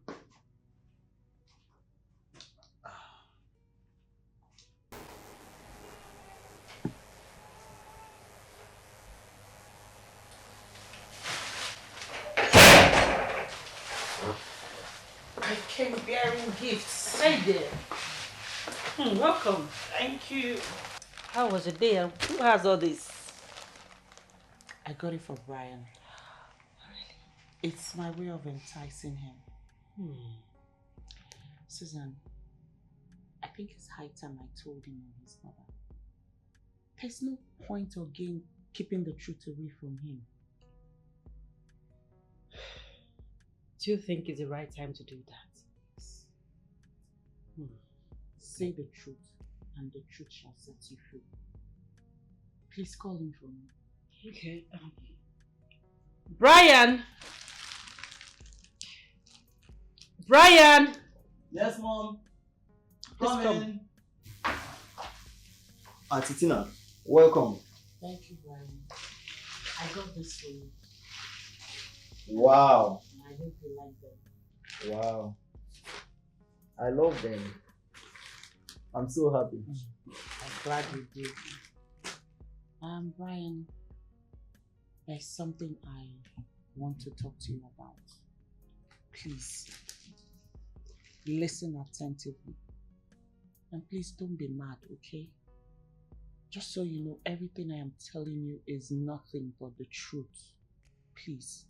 I came bearing gifts. Hey there. Welcome. Thank you. How was your day? Who has all this? I got it for Brian. It's my way of enticing him. Susan, I think it's high time I told him and his mother. There's no point or gain keeping the truth away from him. Do you think it's the right time to do that? Say the truth, and the truth shall set you free. Please call him for me. Okay. Brian! Brian! Yes, Mom. Come in. Auntie Tina, welcome. Thank you, Brian. I got this for you. Wow. I hope you like them. Wow. I love them. I'm so happy. I'm glad you did. Brian, there's something I want to talk to you about. Please, listen attentively. And please don't be mad, okay? Just so you know, everything I am telling you is nothing but the truth. Please.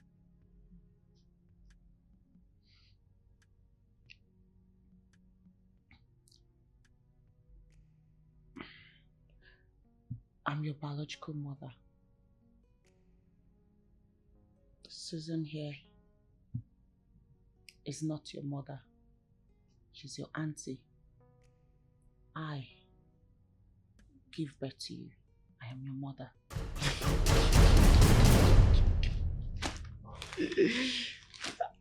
I'm your biological mother. Susan here is not your mother. She's your auntie. I give birth to you. I am your mother.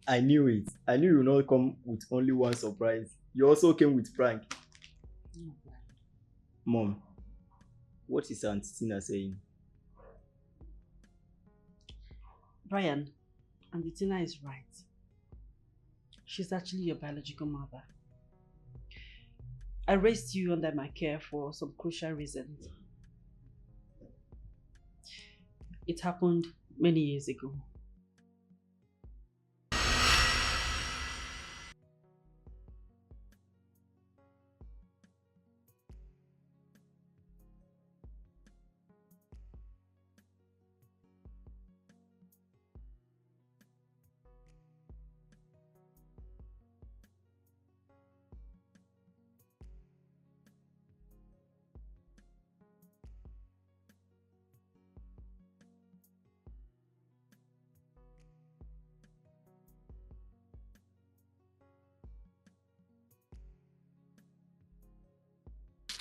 I knew it. I knew you would not come with only one surprise. You also came with prank. Mom, what is Aunt Tina saying? Brian, Auntie Tina is right. She's actually your biological mother. I raised you under my care for some crucial reasons. It happened many years ago.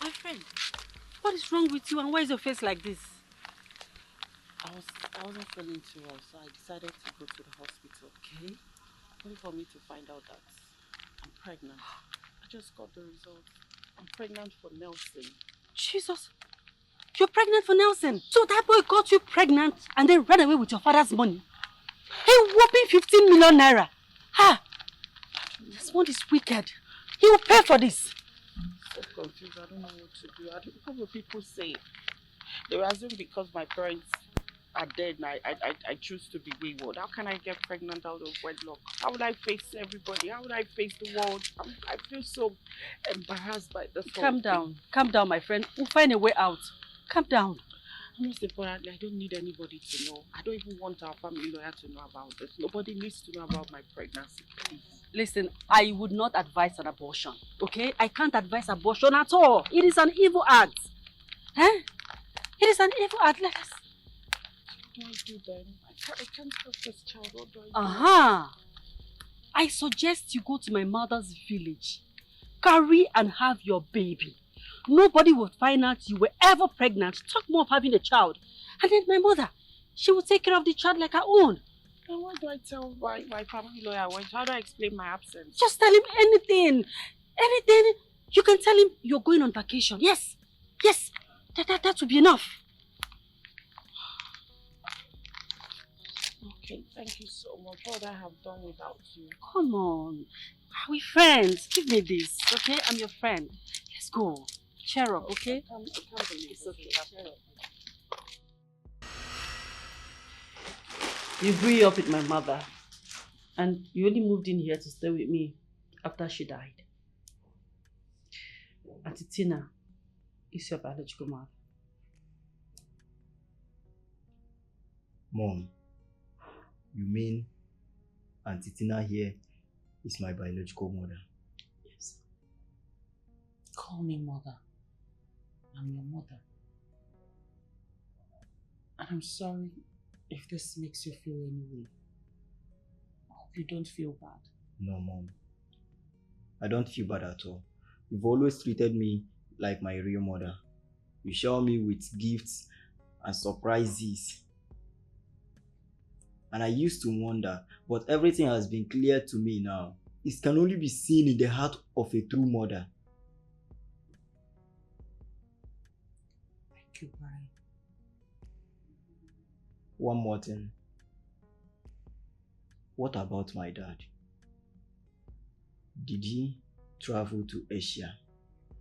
My friend, what is wrong with you and why is your face like this? I wasn't feeling too well, so I decided to go to the hospital. Okay. Only for me to find out that I'm pregnant. I just got the result. I'm pregnant for Nelson. Jesus! You're pregnant for Nelson? So that boy got you pregnant and then ran away with your father's money? A whopping 15 million naira! Ha! This one is wicked. He will pay for this. I'm so confused. I don't know what to do. What will people say? They will assume because my parents are dead and I choose to be wayward. How can I get pregnant out of wedlock? How would I face everybody? How would I face the world? I feel so embarrassed by this whole Calm down. Calm down, my friend. We'll find a way out. Calm down. Most importantly, I don't need anybody to know. I don't even want our family lawyer to know about this. Nobody needs to know about my pregnancy, please. Listen, I would not advise an abortion, okay? I can't advise abortion at all. It is an evil act. Eh? It is an evil act. Let us... What do I do then? I can't help this child. What do I do? Aha! I suggest you go to my mother's village. Carry and have your baby. Nobody will find out you were ever pregnant. Talk more of having a child. And then my mother, she will take care of the child like her own. And what do I tell my family lawyer? How do I explain my absence? Just tell him anything. Anything. You can tell him you're going on vacation. Yes. Yes. That will be enough. Okay, thank you so much. What would I have done without you? Come on. We're friends. Give me this, okay? I'm your friend. Let's go. Cheer up, okay? I can't believe it's okay. Cheer up. You grew up with my mother, and you only moved in here to stay with me after she died. Auntie Tina is your biological mother. Mom, you mean Auntie Tina here is my biological mother? Yes. Call me mother. I'm your mother. And I'm sorry if this makes you feel any way. I hope you don't feel bad. No, Mom. I don't feel bad at all. You've always treated me like my real mother. You shower me with gifts and surprises. And I used to wonder, but everything has been clear to me now. It can only be seen in the heart of a true mother. Thank you, Brian. One more thing. What about my dad? Did he travel to Asia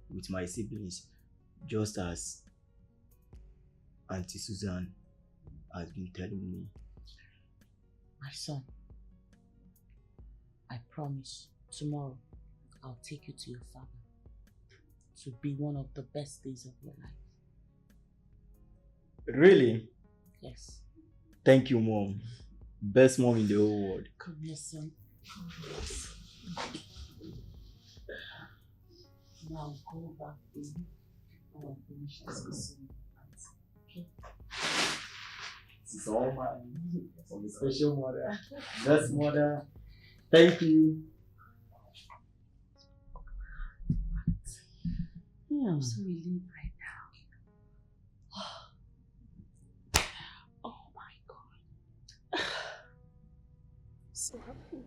with my siblings just as Auntie Susan has been telling me? My son, I promise tomorrow I'll take you to your father to be one of the best days of your life. Really? Yes. Thank you, Mom. Best mom in the whole world. Come here, son. Now go back in. I'll finish this soon. Okay? It's all mine. From the special mother. Best mother. Thank you. I'm so relieved right now. Oh my God. So happy.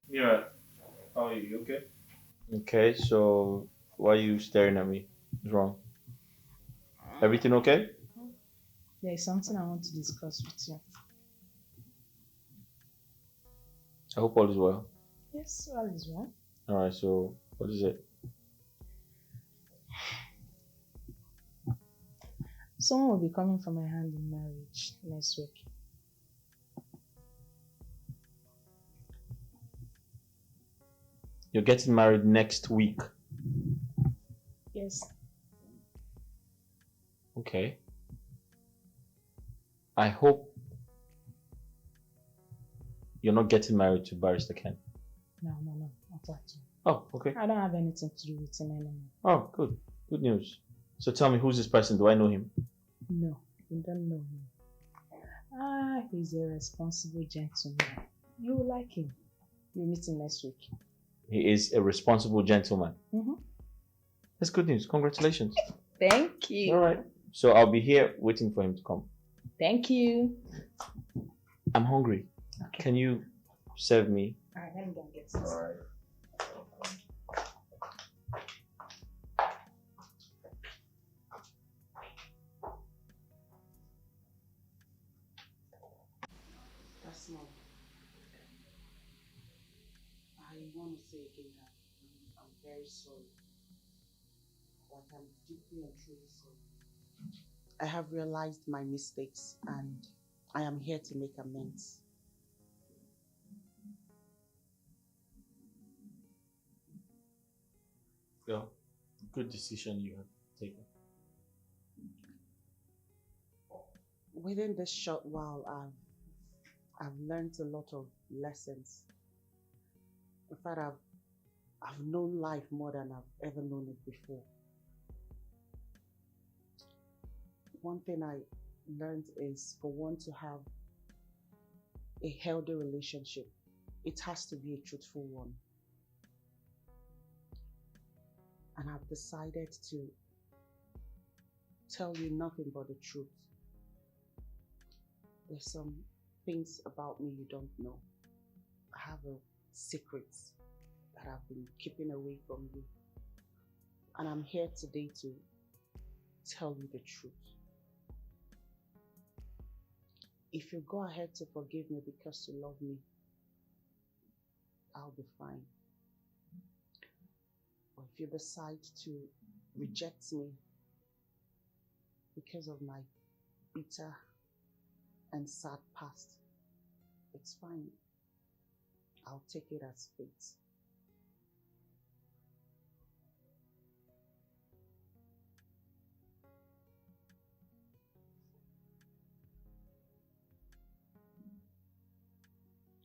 Yeah. How are you? You okay? Okay, so why are you staring at me? What's wrong? Everything okay? There is something I want to discuss with you. I hope all is well. Yes, all is well. Alright, so what is it? Someone will be coming for my hand in marriage next week. You're getting married next week. Yes. Okay. I hope you're not getting married to Barrister Ken. No, not at Oh, all. okay. I don't have anything to do with him anymore. Oh, good. Good news. So tell me, who's this person? Do I know him? No, you don't know him. He's a responsible gentleman. You will like him. We'll meet him next week. He is a responsible gentleman. Mm-hmm. That's good news. Congratulations. Thank you. All right. So I'll be here waiting for him to come. Thank you. I'm hungry. Okay. Can you serve me? All right, let me go and get some. All right. That's not. I want to say again that I'm very sorry. Like, I'm deeply and truly sorry. I have realized my mistakes and I am here to make amends. Well, good decision you have taken. Within this short while, I've learned a lot of lessons. In fact, I've known life more than I've ever known it before. One thing I learned is for one to have a healthy relationship, it has to be a truthful one. And I've decided to tell you nothing but the truth. There's some things about me you don't know. I have a secret that I've been keeping away from you. And I'm here today to tell you the truth. If you go ahead to forgive me because you love me, I'll be fine. Or if you decide to reject me because of my bitter and sad past, it's fine. I'll take it as fate.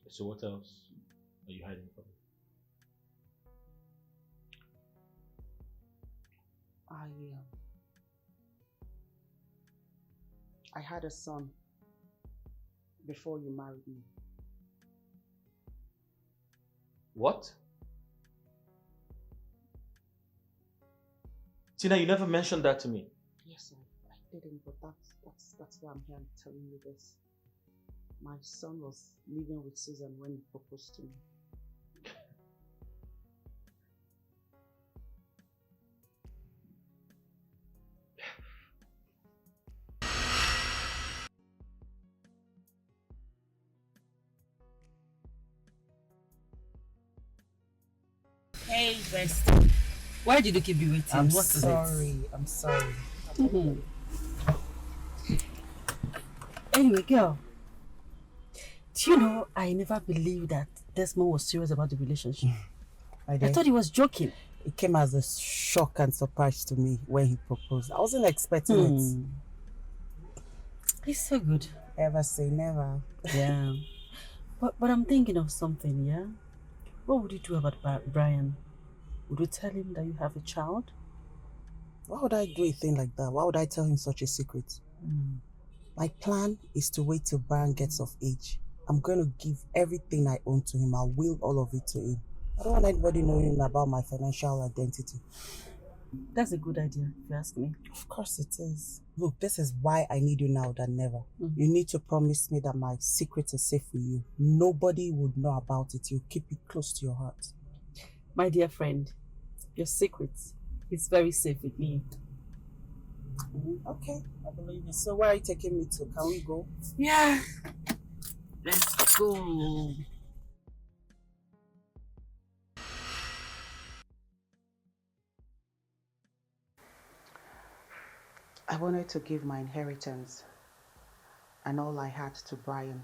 So what else are you hiding from me? I had a son before you married me. What? Tina, you never mentioned that to me. Yes, I didn't, but that's why I'm here telling you this. My son was living with Susan when he proposed to me. Hey, best. Why did you keep me waiting? I'm What is sorry. I'm sorry. it? Anyway, girl, do you know I never believed that Desmond was serious about the relationship. I thought he was joking. It came as a shock and surprise to me when he proposed. I wasn't expecting it. He's so good. Ever say never. Yeah. But I'm thinking of something, yeah? What would you do about Brian? Would you tell him that you have a child? Why would I do a thing like that? Why would I tell him such a secret? My plan is to wait till Brian gets of age. I'm going to give everything I own to him. I'll will all of it to him. I don't want anybody knowing about my financial identity. That's a good idea, if you ask me. Of course it is. Look, this is why I need you now than never. You need to promise me that my secret is safe with you. Nobody would know about it. You keep it close to your heart. My dear friend, your secret is very safe with me. Okay, I believe you. So where are you taking me to? Can we go? Yeah. Let's go. I wanted to give my inheritance and all I had to Brian.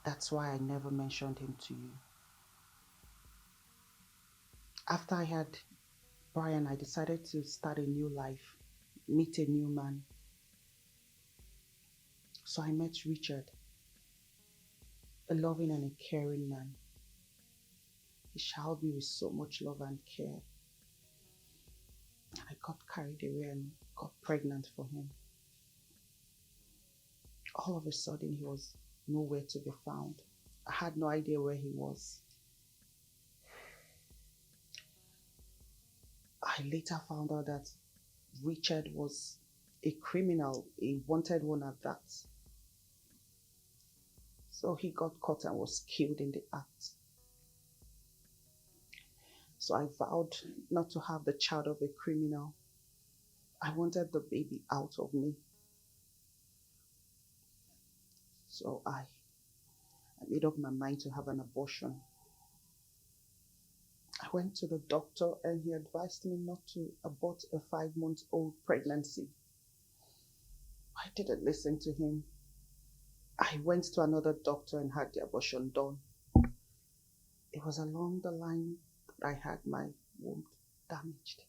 That's why I never mentioned him to you. After I had Brian, I decided to start a new life, meet a new man. So I met Richard, a loving and a caring man. He showered me with so much love and care. I got carried away and got pregnant for him. All of a sudden, he was nowhere to be found. I had no idea where he was. I later found out that Richard was a criminal, a wanted one at that. So he got caught and was killed in the act. So I vowed not to have the child of a criminal. I wanted the baby out of me. So I made up my mind to have an abortion. I went to the doctor and he advised me not to abort a 5-month-old pregnancy. I didn't listen to him. I went to another doctor and had the abortion done. It was along the line that I had my womb damaged.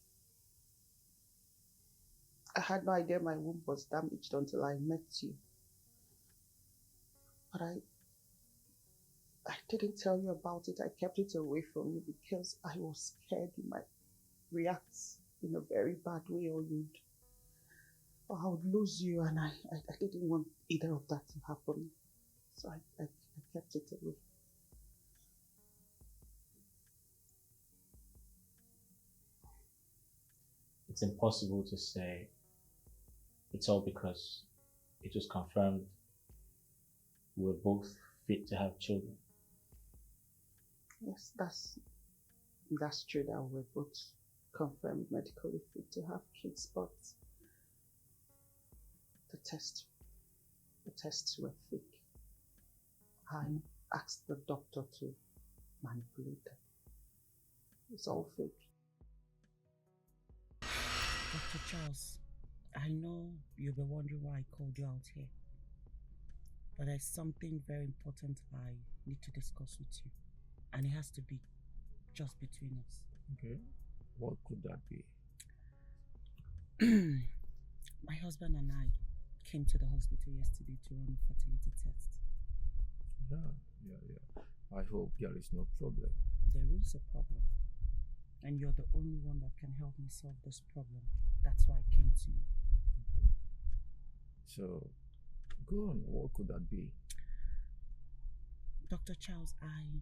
I had no idea my womb was damaged until I met you. But I didn't tell you about it. I kept it away from you because I was scared you might react in a very bad way or I would lose you, and I didn't want either of that to happen. So I kept it away. It's impossible to say it's all because it was confirmed we're both fit to have children. Yes, that's true that we're both confirmed medically fit to have kids, but the tests were fake. I asked the doctor to manipulate them. It's all fake. Dr. Charles, I know you'll be wondering why I called you out here, but there's something very important I need to discuss with you, and it has to be just between us. Okay, what could that be? My husband and I came to the hospital yesterday to run a fertility test. Yeah. I hope there is no problem. There is a problem, and you're the only one that can help me solve this problem. That's why I came to you. So, go on, what could that be? Dr. Charles, I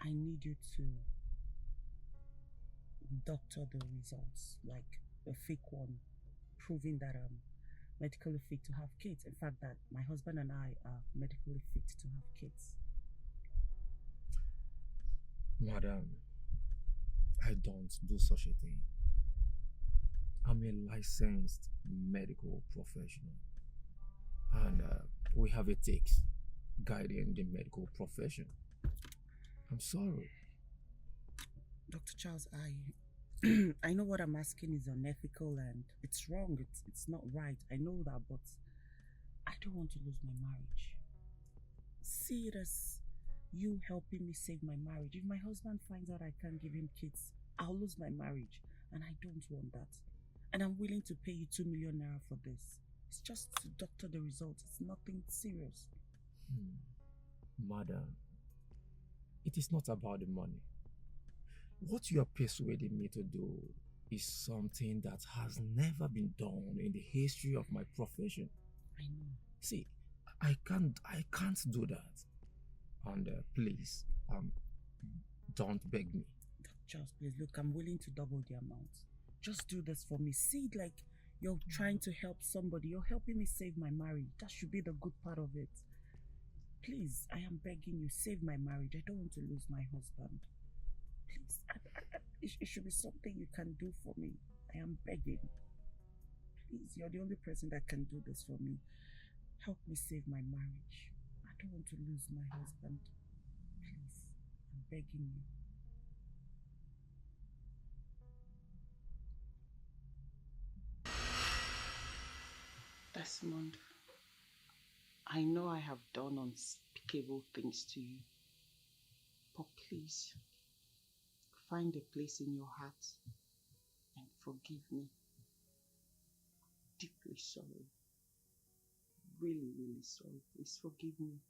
need you to doctor the results, like a fake one, proving that I'm medically fit to have kids. In fact, that my husband and I are medically fit to have kids. Madam, I don't do such a thing. I'm a licensed medical professional, and we have ethics guiding the medical profession. I'm sorry. Dr. Charles, I know what I'm asking is unethical and it's wrong. It's not right. I know that, but I don't want to lose my marriage. See it as you helping me save my marriage. If my husband finds out I can't give him kids, I'll lose my marriage. And I don't want that. And I'm willing to pay you 2 million naira for this. It's just to doctor the results. It's nothing serious. Madam, it is not about the money. What you are persuading me to do is something that has never been done in the history of my profession. I know. See, I can't do that. And please, don't beg me. Charles, please, look, I'm willing to double the amount. Just do this for me. See it like you're trying to help somebody. You're helping me save my marriage. That should be the good part of it. Please, I am begging you, save my marriage. I don't want to lose my husband. Please, it should be something you can do for me. I am begging. Please, you're the only person that can do this for me. Help me save my marriage. I don't want to lose my husband. Please, I'm begging you. Desmond, I know I have done unspeakable things to you, but please, find a place in your heart and forgive me. Deeply sorry. Really, really sorry. Please forgive me.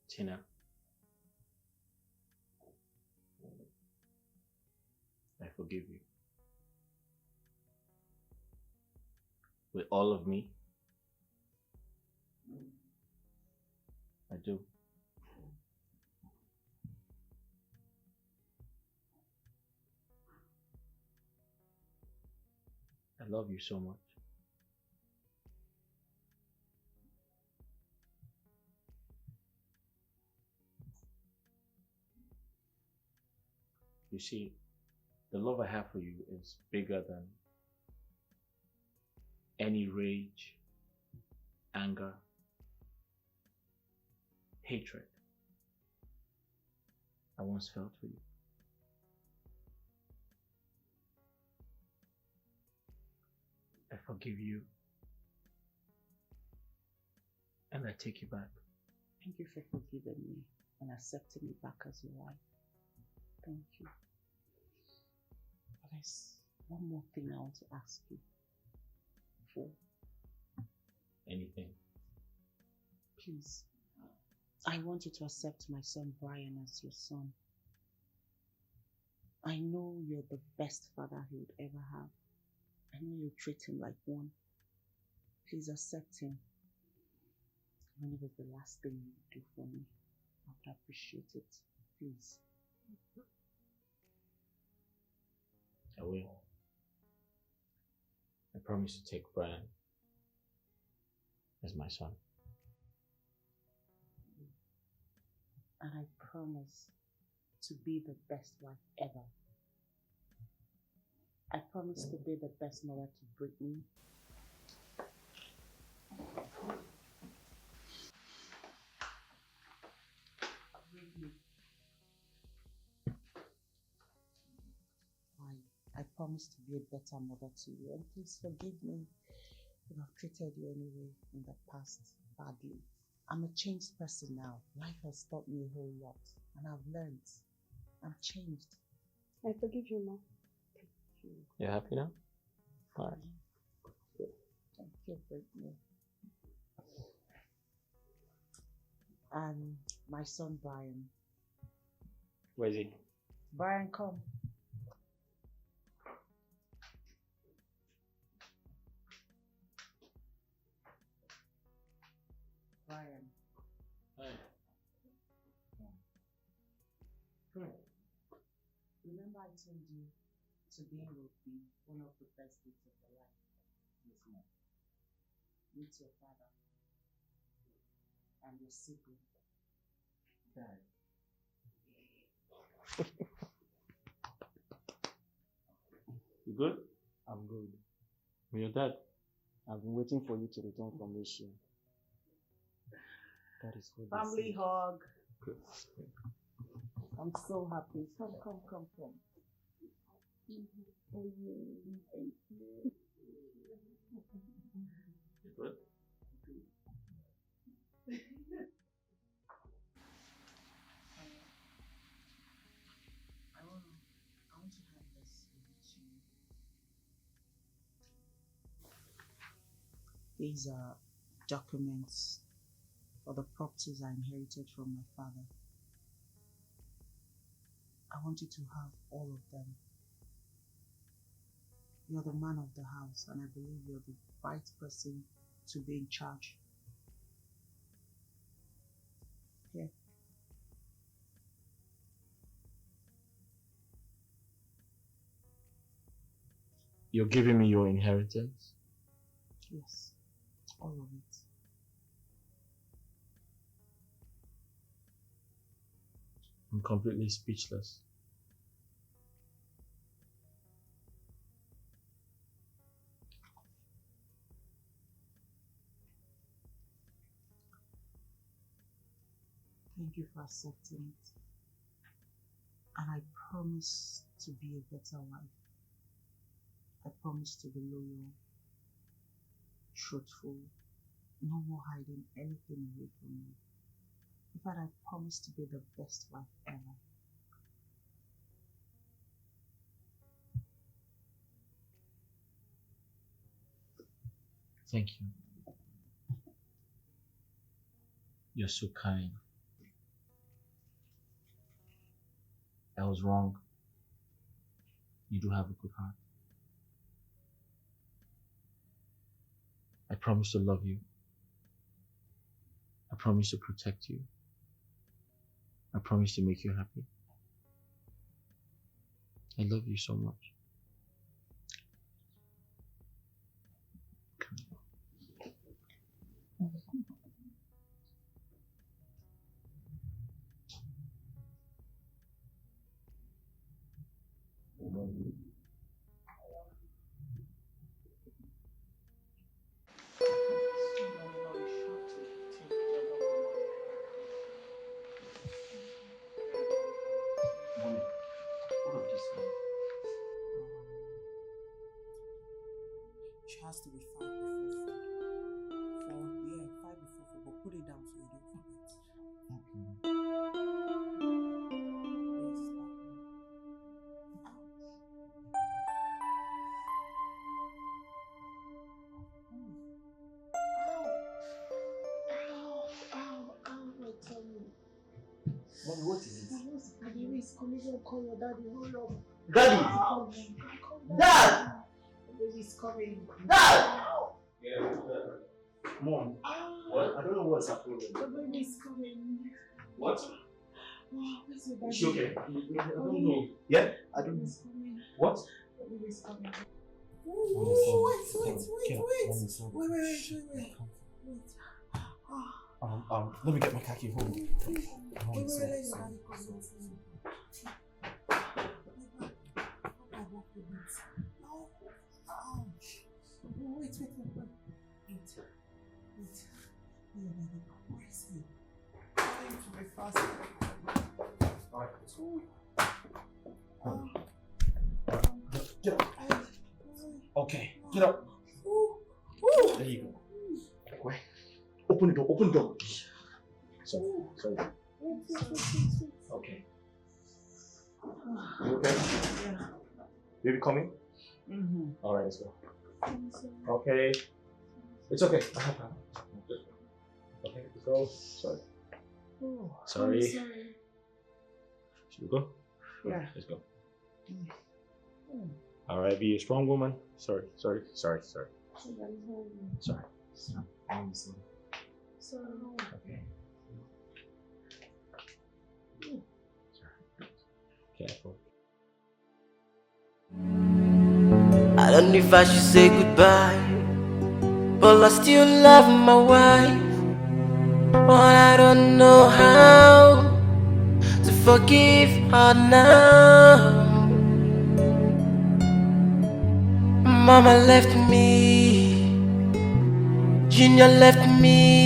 Tina, I forgive you. With all of me, I do. I love you so much. You see, the love I have for you is bigger than any rage, anger, hatred I once felt for you. I forgive you and I take you back. Thank you for forgiving me and accepting me back as your wife. Thank you. But there's one more thing I want to ask you for. Anything. Please, I want you to accept my son Brian as your son. I know you're the best father he would ever have. I know you treat him like one. Please accept him. Even if it's the last thing you do for me, I would appreciate it. Please. I will. I promise to take Brian as my son. And I promise to be the best wife ever. I promise to be the best mother to Brittany. I promise to be a better mother to you, and please forgive me if I've treated you anyway in the past badly. I'm a changed person now. Life has taught me a whole lot, and I've learned. I'm changed. I forgive you, Mom. Thank you. You happy now? All right. Good. Thank you, Brittany. And my son Brian. Where's he? Brian, come. Brian. Hi. Good. Remember I told you today will be one of the best days of your life? Yes, Mom. Meet your father and your sibling. Dad. You good? I'm good. With your dad? I've been waiting for you to return from Asia. That is what Family hug. I'm so happy. Come. Good. I want to have this with you. These are documents for the properties I inherited from my father. I want you to have all of them. You're the man of the house, and I believe you're the right person to be in charge. Here. You're giving me your inheritance? Yes, all of it. I'm completely speechless. Thank you for accepting it. And I promise to be a better wife. I promise to be loyal, truthful, no more hiding anything away from you. In fact, I promise to be the best wife ever. Thank you. You're so kind. I was wrong. You do have a good heart. I promise to love you. I promise to protect you. I promise to make you happy. I love you so much. She has to be 5 before 4. 4, yeah, 5 before 4, but put it down so you don't forget. Okay. Yes, Ow, my tummy. Mommy, what is it? My baby is coming. Don't call your daddy. Hurry up. Daddy! Come on. Dad! The baby is coming. Dad! Yeah. Mom, what? I don't know what's happening. The baby is coming. What? Where's your daddy? Is she okay? I don't know. Yeah? I don't know. What? The baby is coming. Wait. Let me get my khaki. Hold on. Wait, let your daddy come. Wait. Where is he? Trying to be fast. Alright, let's go. Get up. Okay, get up. There you go. Wait. Open the door. Sorry. Okay. You okay? Yeah. Baby coming? Mm-hmm. Alright, let's go. Okay. It's okay. Okay, let's go. Sorry. Sorry. I'm sorry. Should we go? Yeah. Let's go. Alright, be a strong woman. Sorry. Sorry. Sorry. Okay. Careful. I don't know if I should say goodbye, but I still love my wife. But I don't know how to forgive her now. Mama left me, Junior left me.